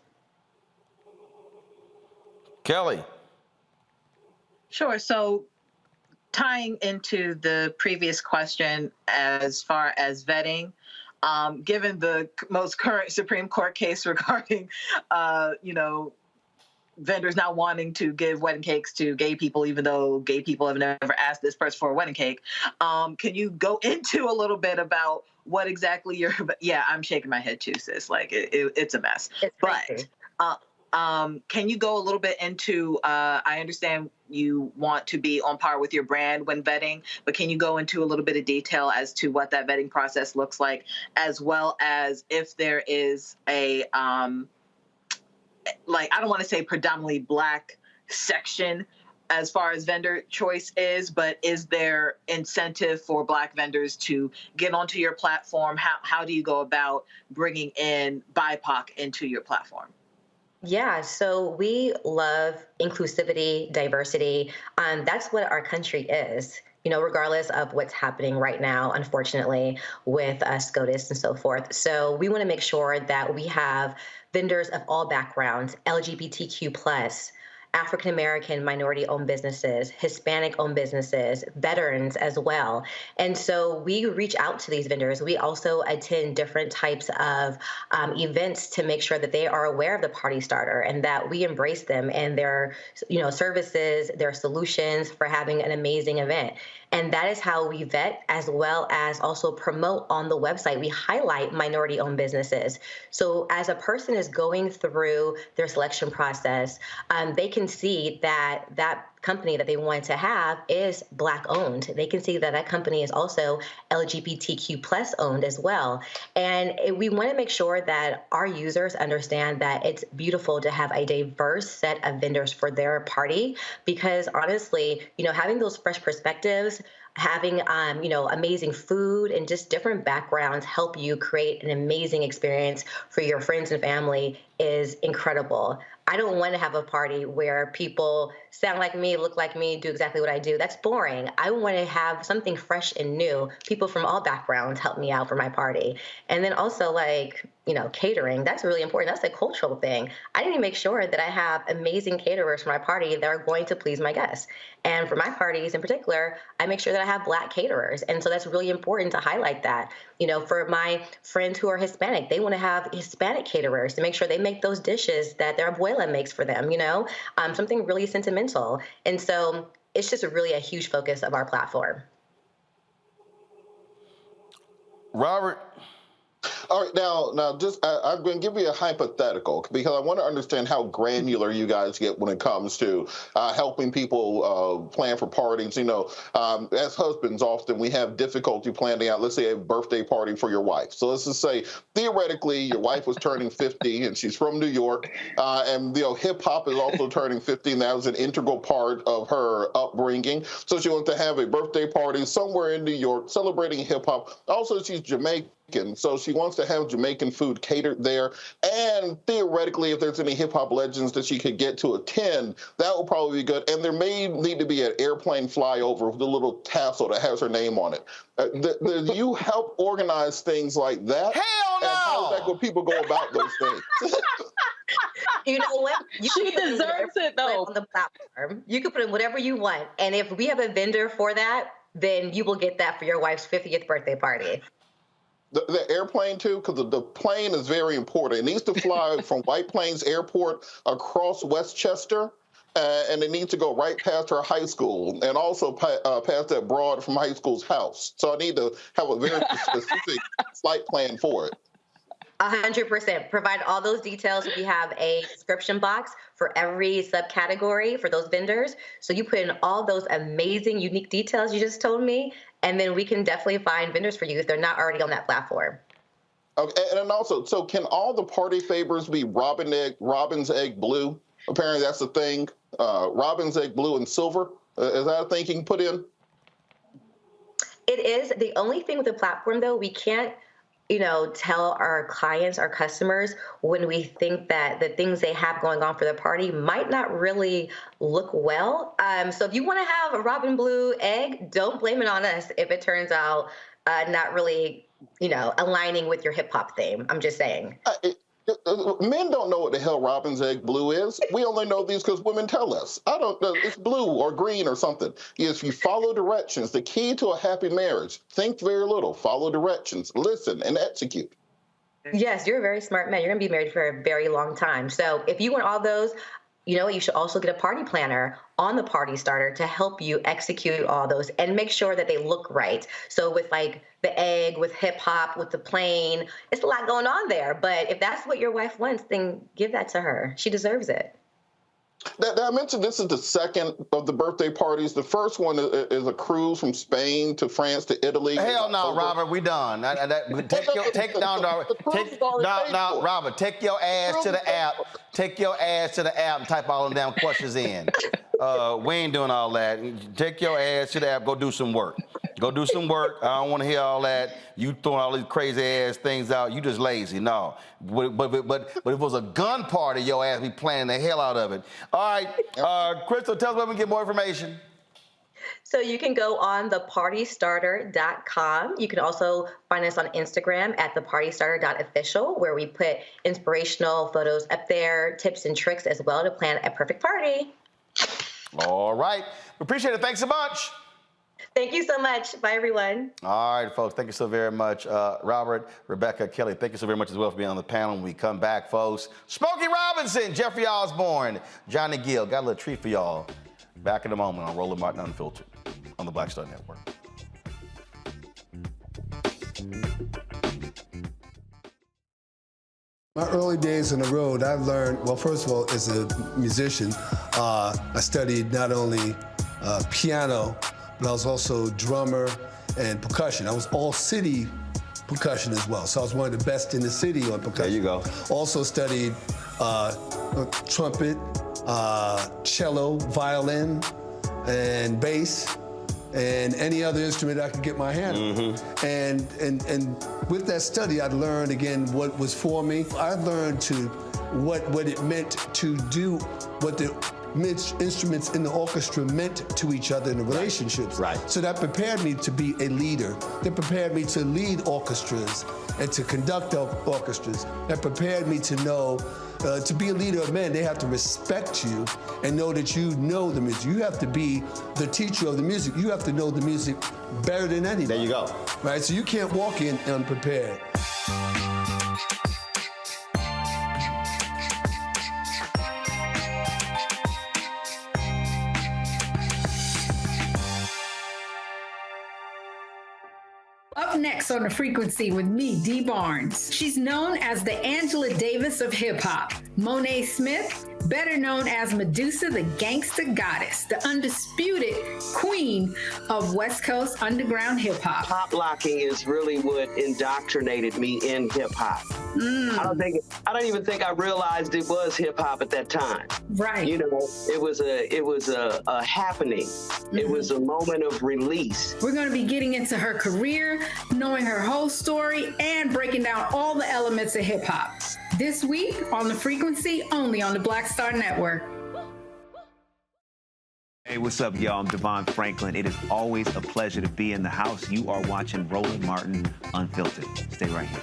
Kelly. Sure. So tying into the previous question as far as vetting, given the most current Supreme Court case regarding, vendors not wanting to give wedding cakes to gay people, even though gay people have never asked this person for a wedding cake. Can you go into a little bit about what exactly I'm shaking my head too, sis. Like it's a mess. But can you go a little bit into, I understand you want to be on par with your brand when vetting, but can you go into a little bit of detail as to what that vetting process looks like, as well as if there is a, I don't want to say predominantly Black section as far as vendor choice is, but is there incentive for Black vendors to get onto your platform? How do you go about bringing in BIPOC into your platform? Yeah, so we love inclusivity, diversity. That's what our country is. Regardless of what's happening right now, unfortunately, with SCOTUS and so forth. So we want to make sure that we have vendors of all backgrounds, LGBTQ+, African-American minority-owned businesses, Hispanic-owned businesses, veterans as well. And so we reach out to these vendors. We also attend different types of events to make sure that they are aware of the party starter and that we embrace them and their services, their solutions for having an amazing event. And that is how we vet, as well as also promote on the website. We highlight minority-owned businesses. So as a person is going through their selection process, they can see that that company that they want to have is Black owned. They can see that that company is also LGBTQ+ owned as well. And we want to make sure that our users understand that it's beautiful to have a diverse set of vendors for their party, because honestly, having those fresh perspectives, having, amazing food and just different backgrounds help you create an amazing experience for your friends and family is incredible. I don't want to have a party where people sound like me, look like me, do exactly what I do. That's boring. I want to have something fresh and new. People from all backgrounds help me out for my party. And then also catering, that's really important. That's a cultural thing. I need to make sure that I have amazing caterers for my party that are going to please my guests. And for my parties in particular, I make sure that I have Black caterers. And so that's really important to highlight that. For my friends who are Hispanic, they want to have Hispanic caterers to make sure they make those dishes that their abuela makes for them, something really sentimental. And so it's just really a huge focus of our platform. Robert. All right, now, just I'm going to give you a hypothetical because I want to understand how granular you guys get when it comes to helping people plan for parties. As husbands, often we have difficulty planning out, let's say, a birthday party for your wife. So let's just say, theoretically, your wife was turning 50 and she's from New York, and hip hop is also turning 50, and that was an integral part of her upbringing. So she wants to have a birthday party somewhere in New York celebrating hip hop. Also, she's Jamaican. So she wants to have Jamaican food catered there. And theoretically, if there's any hip hop legends that she could get to attend, that would probably be good. And there may need to be an airplane flyover with a little tassel that has her name on it. Do you help organize things like that? Hell no! And how exactly people go about those things? You know what? She deserves it, though. On the platform, you can put in whatever you want. And if we have a vendor for that, then you will get that for your wife's 50th birthday party. The airplane too, because the plane is very important. It needs to fly from White Plains Airport across Westchester, and it needs to go right past her high school, and also past that broad from high school's house. So I need to have a very specific flight plan for it. 100%. Provide all those details. We have a description box for every subcategory for those vendors. So you put in all those amazing, unique details you just told me, and then we can definitely find vendors for you if they're not already on that platform. Okay, and also, so can all the party favors be robin's egg blue? Apparently that's the thing. Robin's egg blue and silver. Is that a thing you can put in? It is. The only thing with the platform, though, we can't tell our clients, our customers, when we think that the things they have going on for the party might not really look well. So if you want to have a robin blue egg, don't blame it on us if it turns out not really, aligning with your hip hop theme. I'm just saying. Men don't know what the hell robin's egg blue is. We only know these because women tell us. I don't know. It's blue or green or something. If you follow directions, the key to a happy marriage, think very little, follow directions, listen, and execute. Yes, you're a very smart man. You're going to be married for a very long time. So if you want all those, you should also get a party planner on the Party Starter to help you execute all those and make sure that they look right. So with like the egg, with hip hop, with the plane, it's a lot going on there. But if that's what your wife wants, then give that to her. She deserves it. I mentioned this is the second of the birthday parties. The first one is a cruise from Spain to France to Italy. Hell no, Robert, we done. Robert, take your ass to the app. Take your ass to the app and type all them damn questions in. We ain't doing all that. Take your ass to the app. Go do some work. Go do some work. I don't want to hear all that. You throwing all these crazy ass things out. You just lazy. No. But if it was a gun party, your ass be planning the hell out of it. All right, Crystal, tell us where we can get more information. So you can go on thepartystarter.com. You can also find us on Instagram at thepartystarter.official, where we put inspirational photos up there, tips and tricks as well to plan a perfect party. All right. We appreciate it. Thanks so much. Thank you so much. Bye, everyone. All right, folks. Thank you so very much. Robert, Rebecca, Kelly, thank you so very much as well for being on the panel. When we come back, folks, Smokey Robinson, Jeffrey Osborne, Johnny Gill. Got a little treat for y'all. Back in a moment on Roland Martin Unfiltered on the Black Star Network. My early days on the road, I learned, well, first of all, as a musician, I studied not only piano, but I was also drummer and percussion. I was all city percussion as well. So I was one of the best in the city on percussion. There you go. Also studied trumpet, cello, violin, and bass, and any other instrument I could get my hand on. And with that study, I learned again what was for me. I learned what it meant to do what the instruments in the orchestra meant to each other in the relationships. Right. So that prepared me to be a leader. That prepared me to lead orchestras and to conduct orchestras. That prepared me to know, to be a leader of men, they have to respect you and know that you know the music. You have to be the teacher of the music. You have to know the music better than anybody. There you go. Right, so you can't walk in unprepared. Up next on The Frequency with me, Dee Barnes. She's known as the Angela Davis of hip hop. Monet Smith, better known as Medusa, the gangsta goddess, the undisputed queen of West Coast underground hip hop. Pop locking is really what indoctrinated me in hip hop. I don't even think I realized it was hip hop at that time. Right. You know, it was a happening. It was a moment of release. We're going to be getting into her career, knowing her whole story, and breaking down all the elements of hip hop. This week on The Frequency, only on the Black Star Network. Hey, what's up, y'all? I'm Devon Franklin. It is always a pleasure to be in the house. You are watching Roland Martin Unfiltered. Stay right here.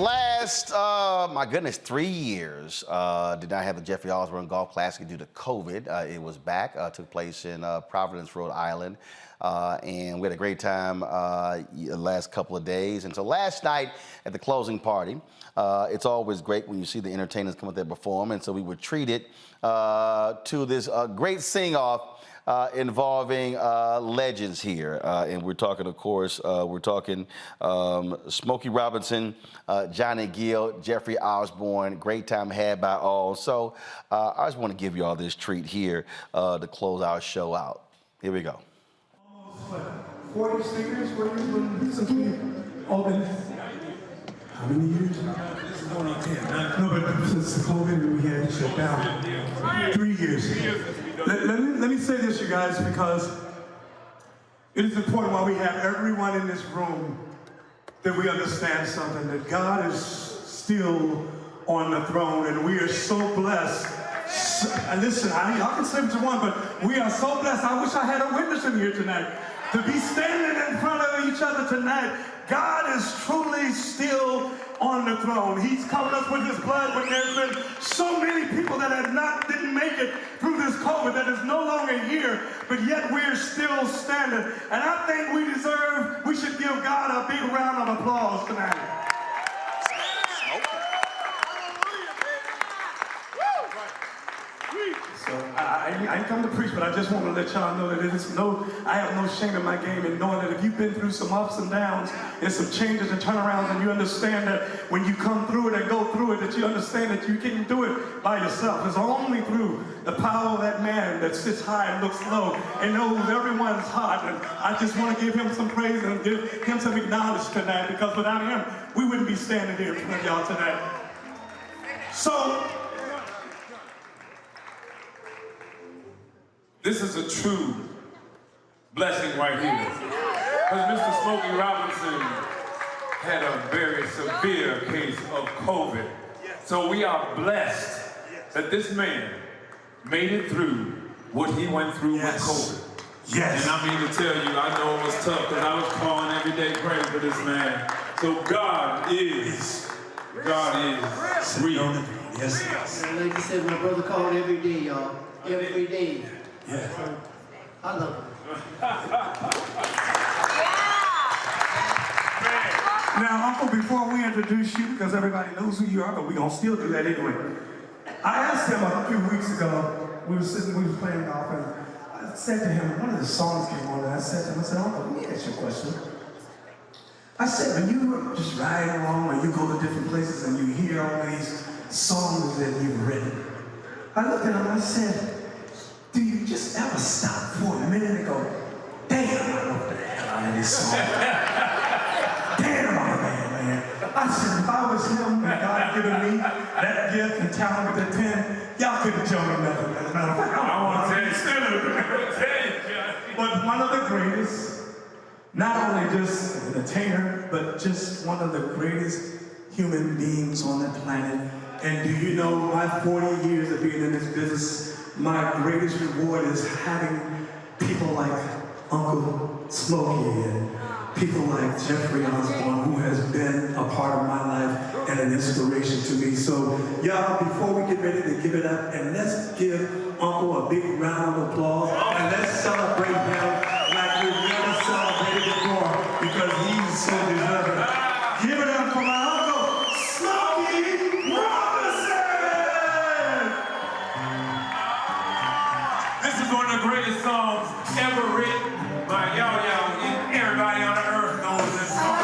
Last, my goodness, 3 years, did not have the Jeffery Osborne Golf Classic due to COVID. It was back, took place in Providence, Rhode Island. And we had a great time the last couple of days. And so last night at the closing party, it's always great when you see the entertainers come up there and perform. And so we were treated to this great sing-off involving legends here. And we're talking, of course, Smokey Robinson, Johnny Gill, Jeffery Osborne. Great time had by all. So I just want to give you all this treat here to close our show out. Here we go. 40 singers, 40 years since we opened. How many years? This is going on 10. No, but since COVID we had to shut down. 3 years. Let me say this, you guys, because it is important while we have everyone in this room that we understand something, that God is still on the throne, and we are so blessed. Listen, y'all can say what you want, but we are so blessed. I wish I had a witness in here tonight. To be standing in front of each other tonight, God is truly still on the throne. He's covered us with his blood, but there's been so many people that didn't make it through this COVID that is no longer here, but yet we're still standing. And I think we should give God a big round of applause tonight. So I ain't come to preach, but I just want to let y'all know that I have no shame in my game, and knowing that if you've been through some ups and downs and some changes and turnarounds, and you understand that when you come through it and go through it, that you understand that you can't do it by yourself. It's only through the power of that man that sits high and looks low and knows everyone's heart. And I just want to give him some praise and give him some acknowledgement tonight, because without him, we wouldn't be standing here in front of y'all tonight. So, this is a true blessing right here. Because Mr. Smokey Robinson had a very severe case of COVID. So we are blessed that this man made it through what he went through with COVID. Yes. And I mean to tell you, I know it was tough, because I was calling every day praying for this man. So God is real. Yes. Like I said, my brother called every day, y'all. Every day. Yeah. I love him. Now, Uncle, before we introduce you, because everybody knows who you are, but we're going to still do that anyway. I asked him a few weeks ago, we were playing golf, and I said to him, one of the songs came on, and I said to him, Uncle, let me ask you a question. I said, when you just ride along and you go to different places and you hear all these songs that you've written, I looked at him and I said, do you just ever stop for a minute and go, damn, I wrote the hell out of this song. Damn, I'm a man. I said, if I was him and God had given me that gift and talent with that pen, y'all couldn't tell me nothing. As a matter of fact, I want to tell you. But one of the greatest, not only just an entertainer, but just one of the greatest human beings on the planet. And do you know, my 40 years of being in this business, my greatest reward is having people like Uncle Smokey and people like Jeffery Osborne, who has been a part of my life and an inspiration to me. So, y'all, before we get ready to give it up, and let's give Uncle a big round of applause, and let's celebrate him like we've never celebrated before, because he's so deserving. Give it up for my Uncle Smokey Robinson! This is one of the greatest songs ever written by y'all, and everybody on the earth knows this song.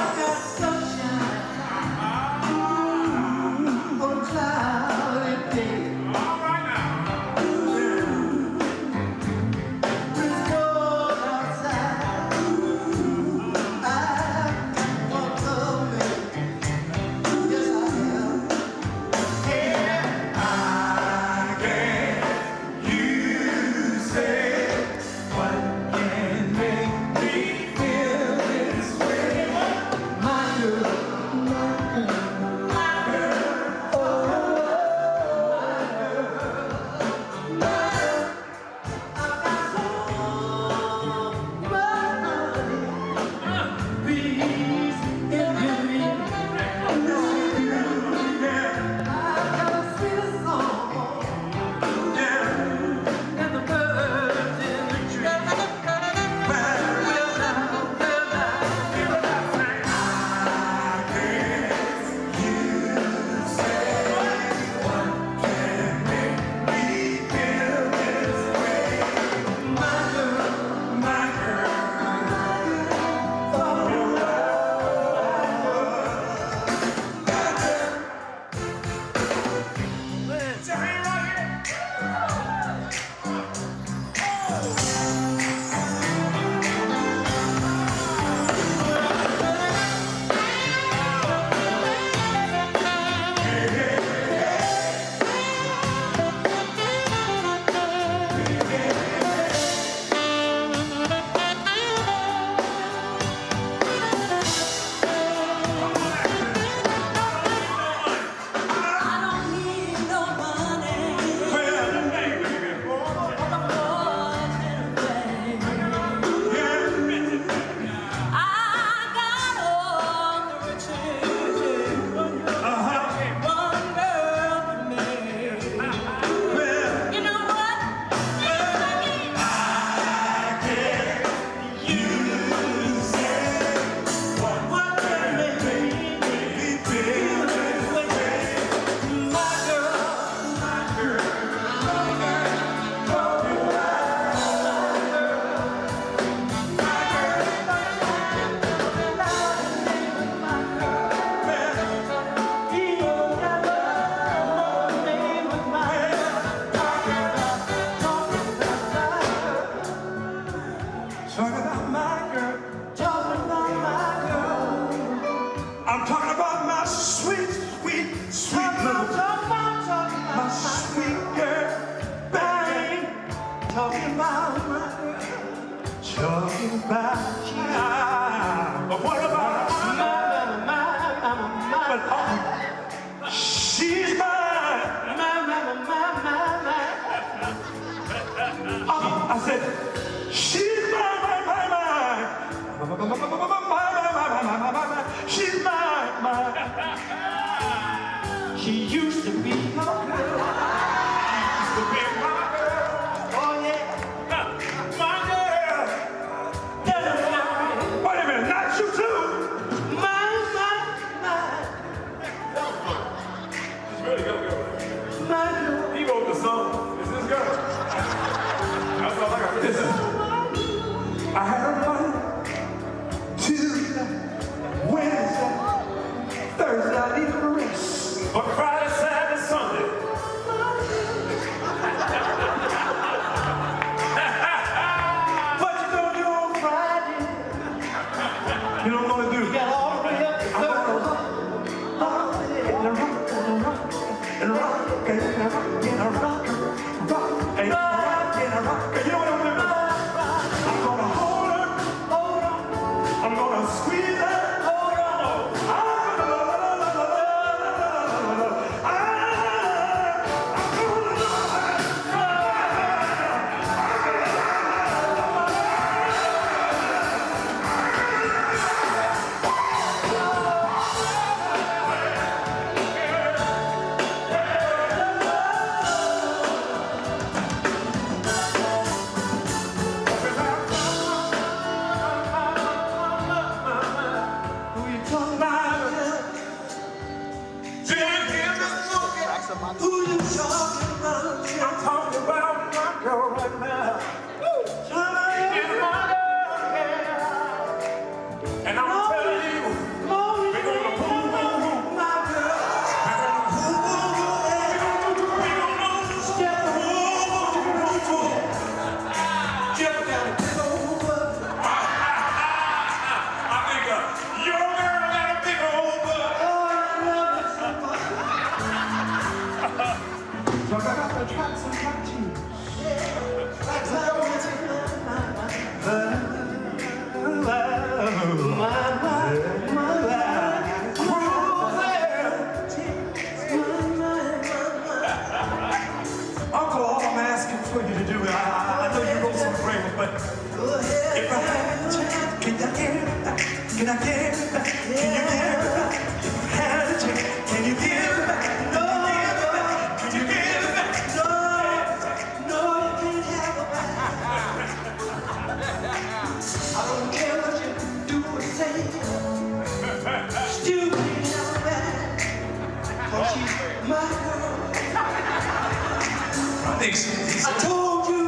What can make me feel this talking about my girl. Talking about but what about my she's mine. I said, she's mine. She's mine. She used to be my girl. Used to be my girl. Oh yeah. My girl. Wait a minute, not you too. Mine. It's really good girl. My girl. He wrote the song. It's this girl. That's all I got for this. I had her Monday, Tuesday, Wednesday, Thursday, I needed a rest. But Friday, Saturday, Sunday. What you gonna do on Friday? You don't want to do. You got all the way up to You know what I'm doing? I'm gonna hold her. I'm gonna squeeze her. Who you talking about? I'm talking about my girl right now. It's my girl, and I'm telling you, we're gonna boom, my girl. I think your girl got a big old butt. So I got to try some tattoos. Uncle, all I'm asking for you to do, I know you wrote some prayers, but if I had a chance, can I get it back? Can I get it back? Can you get it back? If I had a chance, can you get it back? No, can you get it back? No, you can't have it back. I don't care what you do or say. Still can't have it back. 'Cause she's my girl. I think I told you.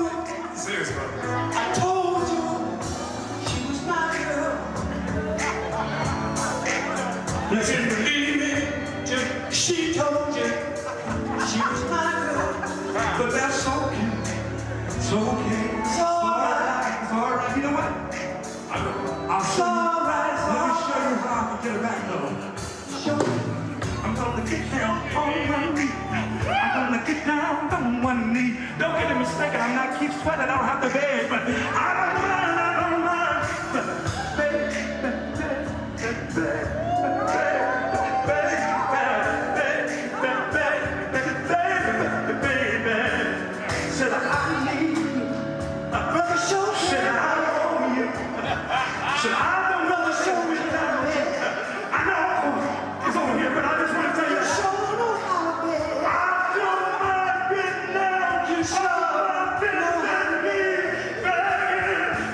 Seriously, bro. I told you she was my girl. You didn't believe me till she told you she was my girl. But that's okay. It's okay. It's alright. It's alright. You know what? I'll show you. Let me show you how I can get it back, though. Show you. I'm gonna get down on one knee. I'm gonna get down on one knee. Don't get it mistaken. I'm not keep sweating. I don't have to beg, but I don't mind. But baby. Said I need a brother show. Said I owe you. Said I'm the brother show me down here. I know it's over here, but I just want to tell you. I don't mind getting down. You show up and me begging.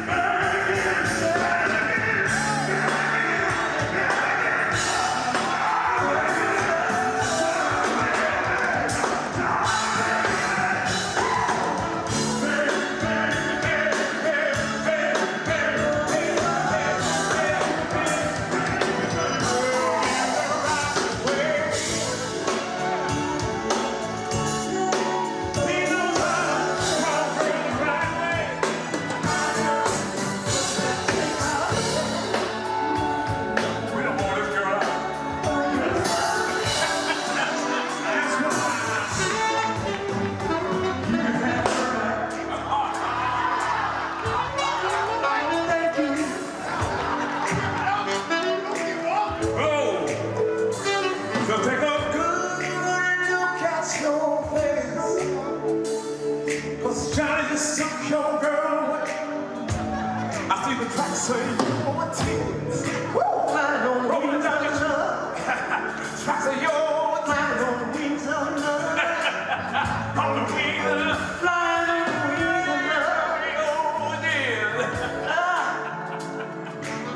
Say your tears. Flying on the wings of love. Say your flying on the wings of love. On the wings of love. Flying on the wings of love. Oh, dear.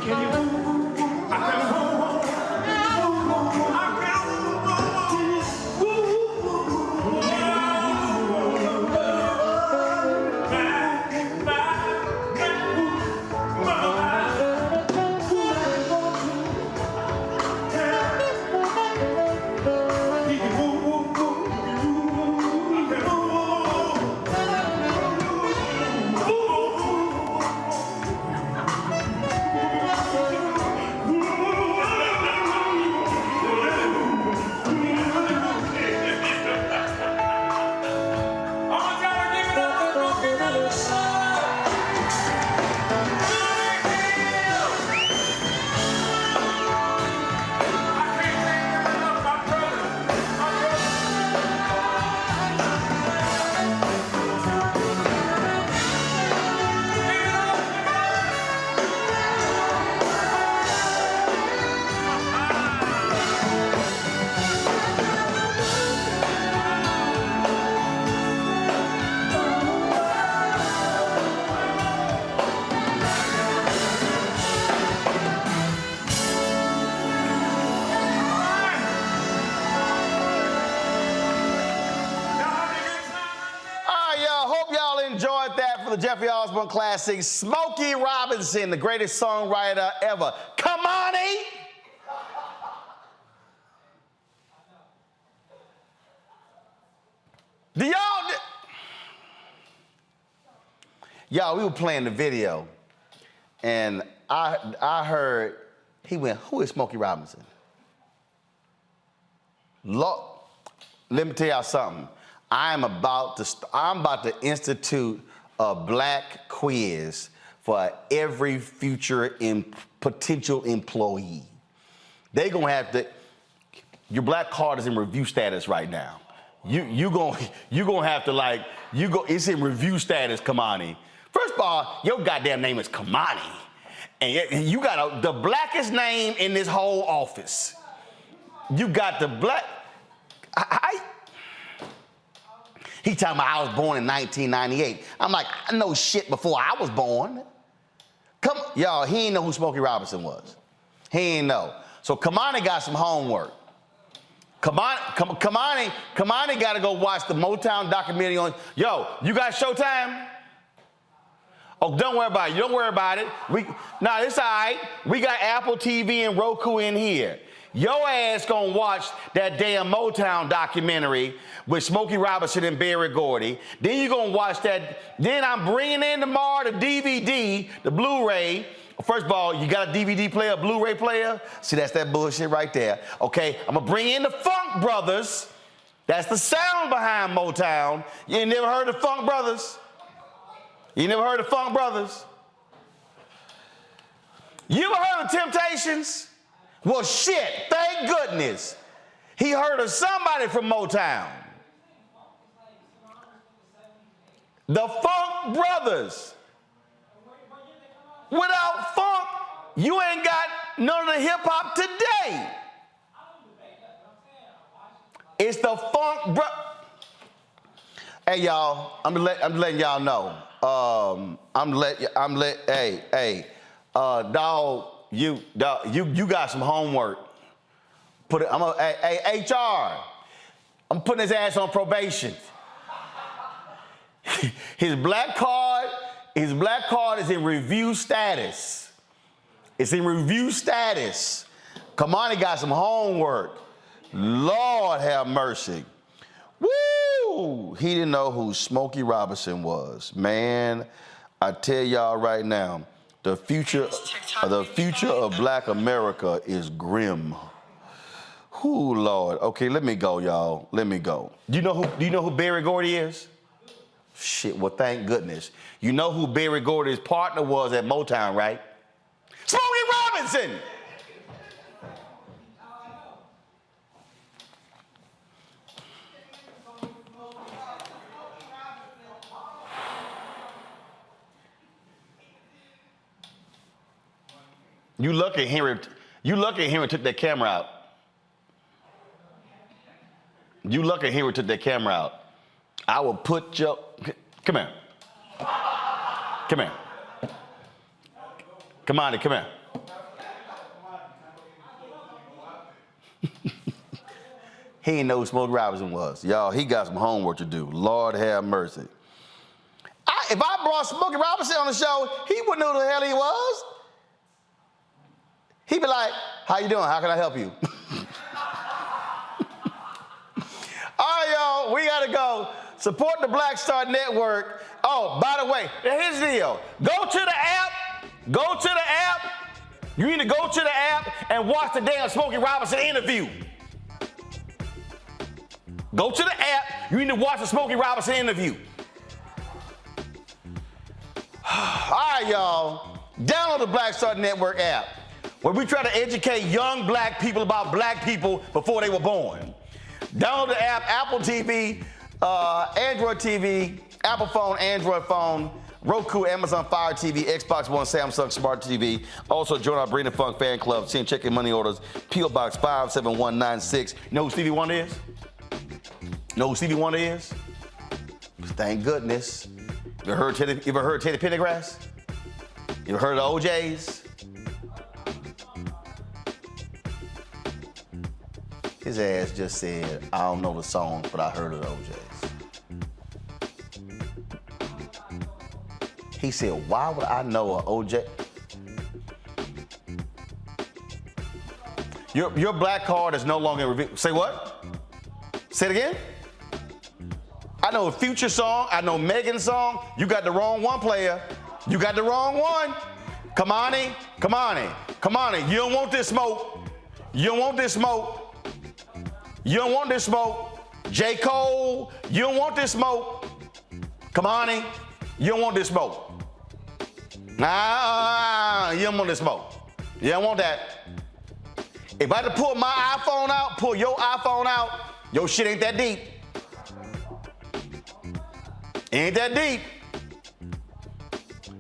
Can you move? I can move. The Jeffery Osborne classic, Smokey Robinson, the greatest songwriter ever. Come on, E! Do y'all, we were playing the video, and I heard, he went, who is Smokey Robinson? Let me tell y'all something. I'm about to institute a black quiz for every future potential employee. They gonna have to. Your black card is in review status right now. You gonna have to it's in review status, Kamani. First of all, your goddamn name is Kamani, and you got the blackest name in this whole office. You got the black. He talking about I was born in 1998. I'm like, I know shit before I was born. Y'all, he ain't know who Smokey Robinson was. He ain't know. So Kamani got some homework. Kamani got to go watch the Motown documentary on. Yo, you got Showtime? Oh, don't worry about it. You don't worry about it. It's all right. We got Apple TV and Roku in here. Your ass gonna watch that damn Motown documentary with Smokey Robinson and Berry Gordy. Then you gonna watch that. Then I'm bringing in tomorrow the DVD, the Blu-ray. First of all, you got a DVD player, a Blu-ray player? See, that's that bullshit right there. Okay, I'm gonna bring in the Funk Brothers. That's the sound behind Motown. You ain't never heard of Funk Brothers? You never heard of Funk Brothers? You ever heard of Temptations? Well, shit, thank goodness. He heard of somebody from Motown. The Funk Brothers. Without funk, you ain't got none of the hip hop today. It's the Funk Hey, y'all, I'm letting y'all know. You got some homework. HR, I'm putting his ass on probation. His black card is in review status. It's in review status. Kamani got some homework. Lord have mercy. Woo! He didn't know who Smokey Robinson was. Man, I tell y'all right now, the future of black America is grim. Ooh, Lord. Okay, let me go, y'all. Let me go. Do you know who Berry Gordy is? Shit, well, thank goodness. You know who Berry Gordy's partner was at Motown, right? Smokey Robinson! You lucky Henry took that camera out. You lucky Henry took that camera out. I will put your... Come here. Come here. Come on, come here. He didn't know who Smokey Robinson was. Y'all, he got some homework to do. Lord have mercy. If I brought Smokey Robinson on the show, he wouldn't know who the hell he was. He'd be like, how you doing? How can I help you? All right, y'all, we gotta go. Support the Black Star Network. Oh, by the way, here's the deal. Go to the app. Go to the app. You need to go to the app and watch the damn Smokey Robinson interview. Go to the app. You need to watch the Smokey Robinson interview. All right, y'all. Download the Black Star Network app, where we try to educate young black people about black people before they were born. Download the app, Apple TV, Android TV, Apple phone, Android phone, Roku, Amazon Fire TV, Xbox One, Samsung Smart TV. Also join our Bring the Funk fan club, send check and money orders, P.O. Box 57196. You know who Stevie Wonder is? Know who Stevie Wonder is? Thank goodness. You ever heard Teddy Pendergrass? You ever heard of the OJs? His ass just said, I don't know the song, but I heard of the OJs. He said, why would I know an OJ? Your black card is no longer revealed. Say what? Say it again? I know a Future song. I know Megan's song. You got the wrong one, player. You got the wrong one. Come on in. Come on in. Come on in. You don't want this smoke. You don't want this smoke. You don't want this smoke. J. Cole, you don't want this smoke. Come on in. You don't want this smoke. Nah, you don't want this smoke. You don't want that. If I had to pull my iPhone out, pull your iPhone out, your shit ain't that deep. Ain't that deep.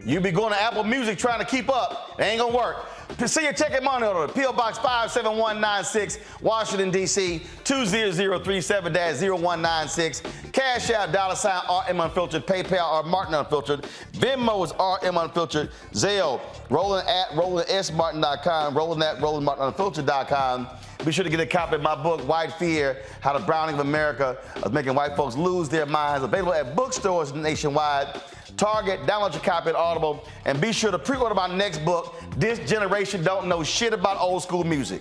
You be going to Apple Music trying to keep up. It ain't gonna work. See your check and money order. P.O. Box 57196, Washington, D.C. 20037-0196. Cash out, $ RM Unfiltered. PayPal, R Martin Unfiltered. Venmo is RM Unfiltered. Zelle, rolling@rollingsmartin.com, rolling@rollingmartinunfiltered.com. Be sure to get a copy of my book, White Fear, How the Browning of America is Making White Folks Lose Their Minds. Available at bookstores nationwide. Target, download your copy at Audible, and be sure to pre-order my next book, This Generation Don't Know Shit About Old School Music.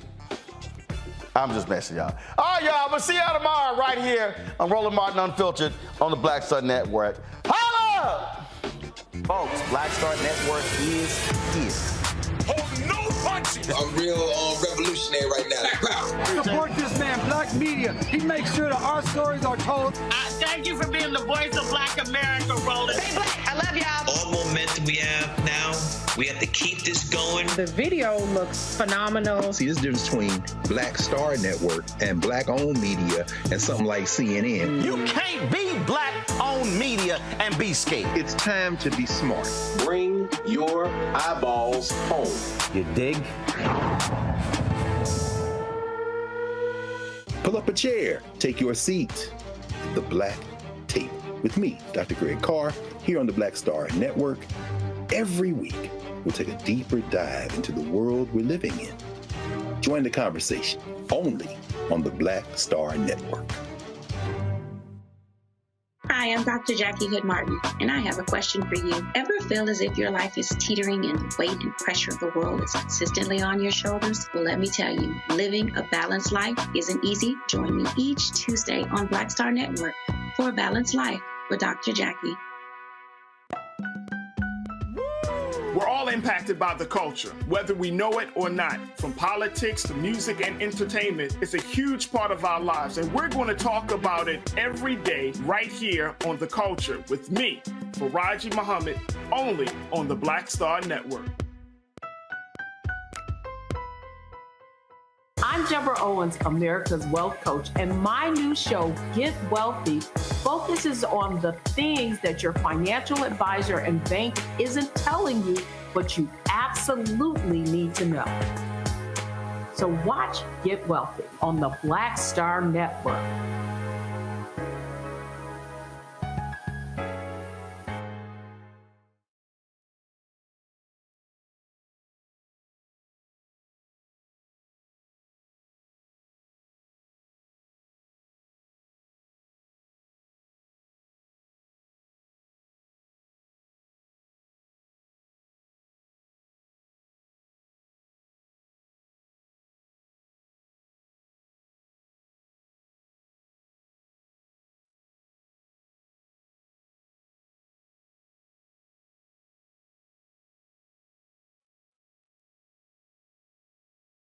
I'm just messing, y'all. All right, y'all, we'll see y'all tomorrow right here on Roland Martin Unfiltered on the Black Star Network. Holla! Folks, Black Star Network is here. Oh, no punches! I'm real revolutionary right now. Support this man, Black Media. He makes sure that our stories are told. Thank you for being the voice of Black America, Roland. Stay black. I love y'all. All momentum we have now, we have to keep this going. The video looks phenomenal. See, there's a difference between Black Star Network and black-owned media and something like CNN. You can't be black-owned media and be scared. It's time to be smart. Bring your eyeballs home. You dig? Pull up a chair. Take your seat. The Black Tape with me, Dr. Greg Carr, here on the Black Star Network. Every week, we'll take a deeper dive into the world we're living in. Join the conversation only on the Black Star Network. Hi, I'm Dr. Jackie Hood Martin, and I have a question for you. Ever feel as if your life is teetering and the weight and pressure of the world is consistently on your shoulders? Well, let me tell you, living a balanced life isn't easy. Join me each Tuesday on Black Star Network for A Balanced Life with Dr. Jackie. We're all impacted by the culture, whether we know it or not. From politics to music and entertainment, it's a huge part of our lives, and we're going to talk about it every day right here on The Culture with me, Faraji Muhammad, only on the Black Star Network. I'm Deborah Owens, America's Wealth Coach, and my new show, Get Wealthy, focuses on the things that your financial advisor and bank isn't telling you what you absolutely need to know. So watch Get Wealthy on the Black Star Network.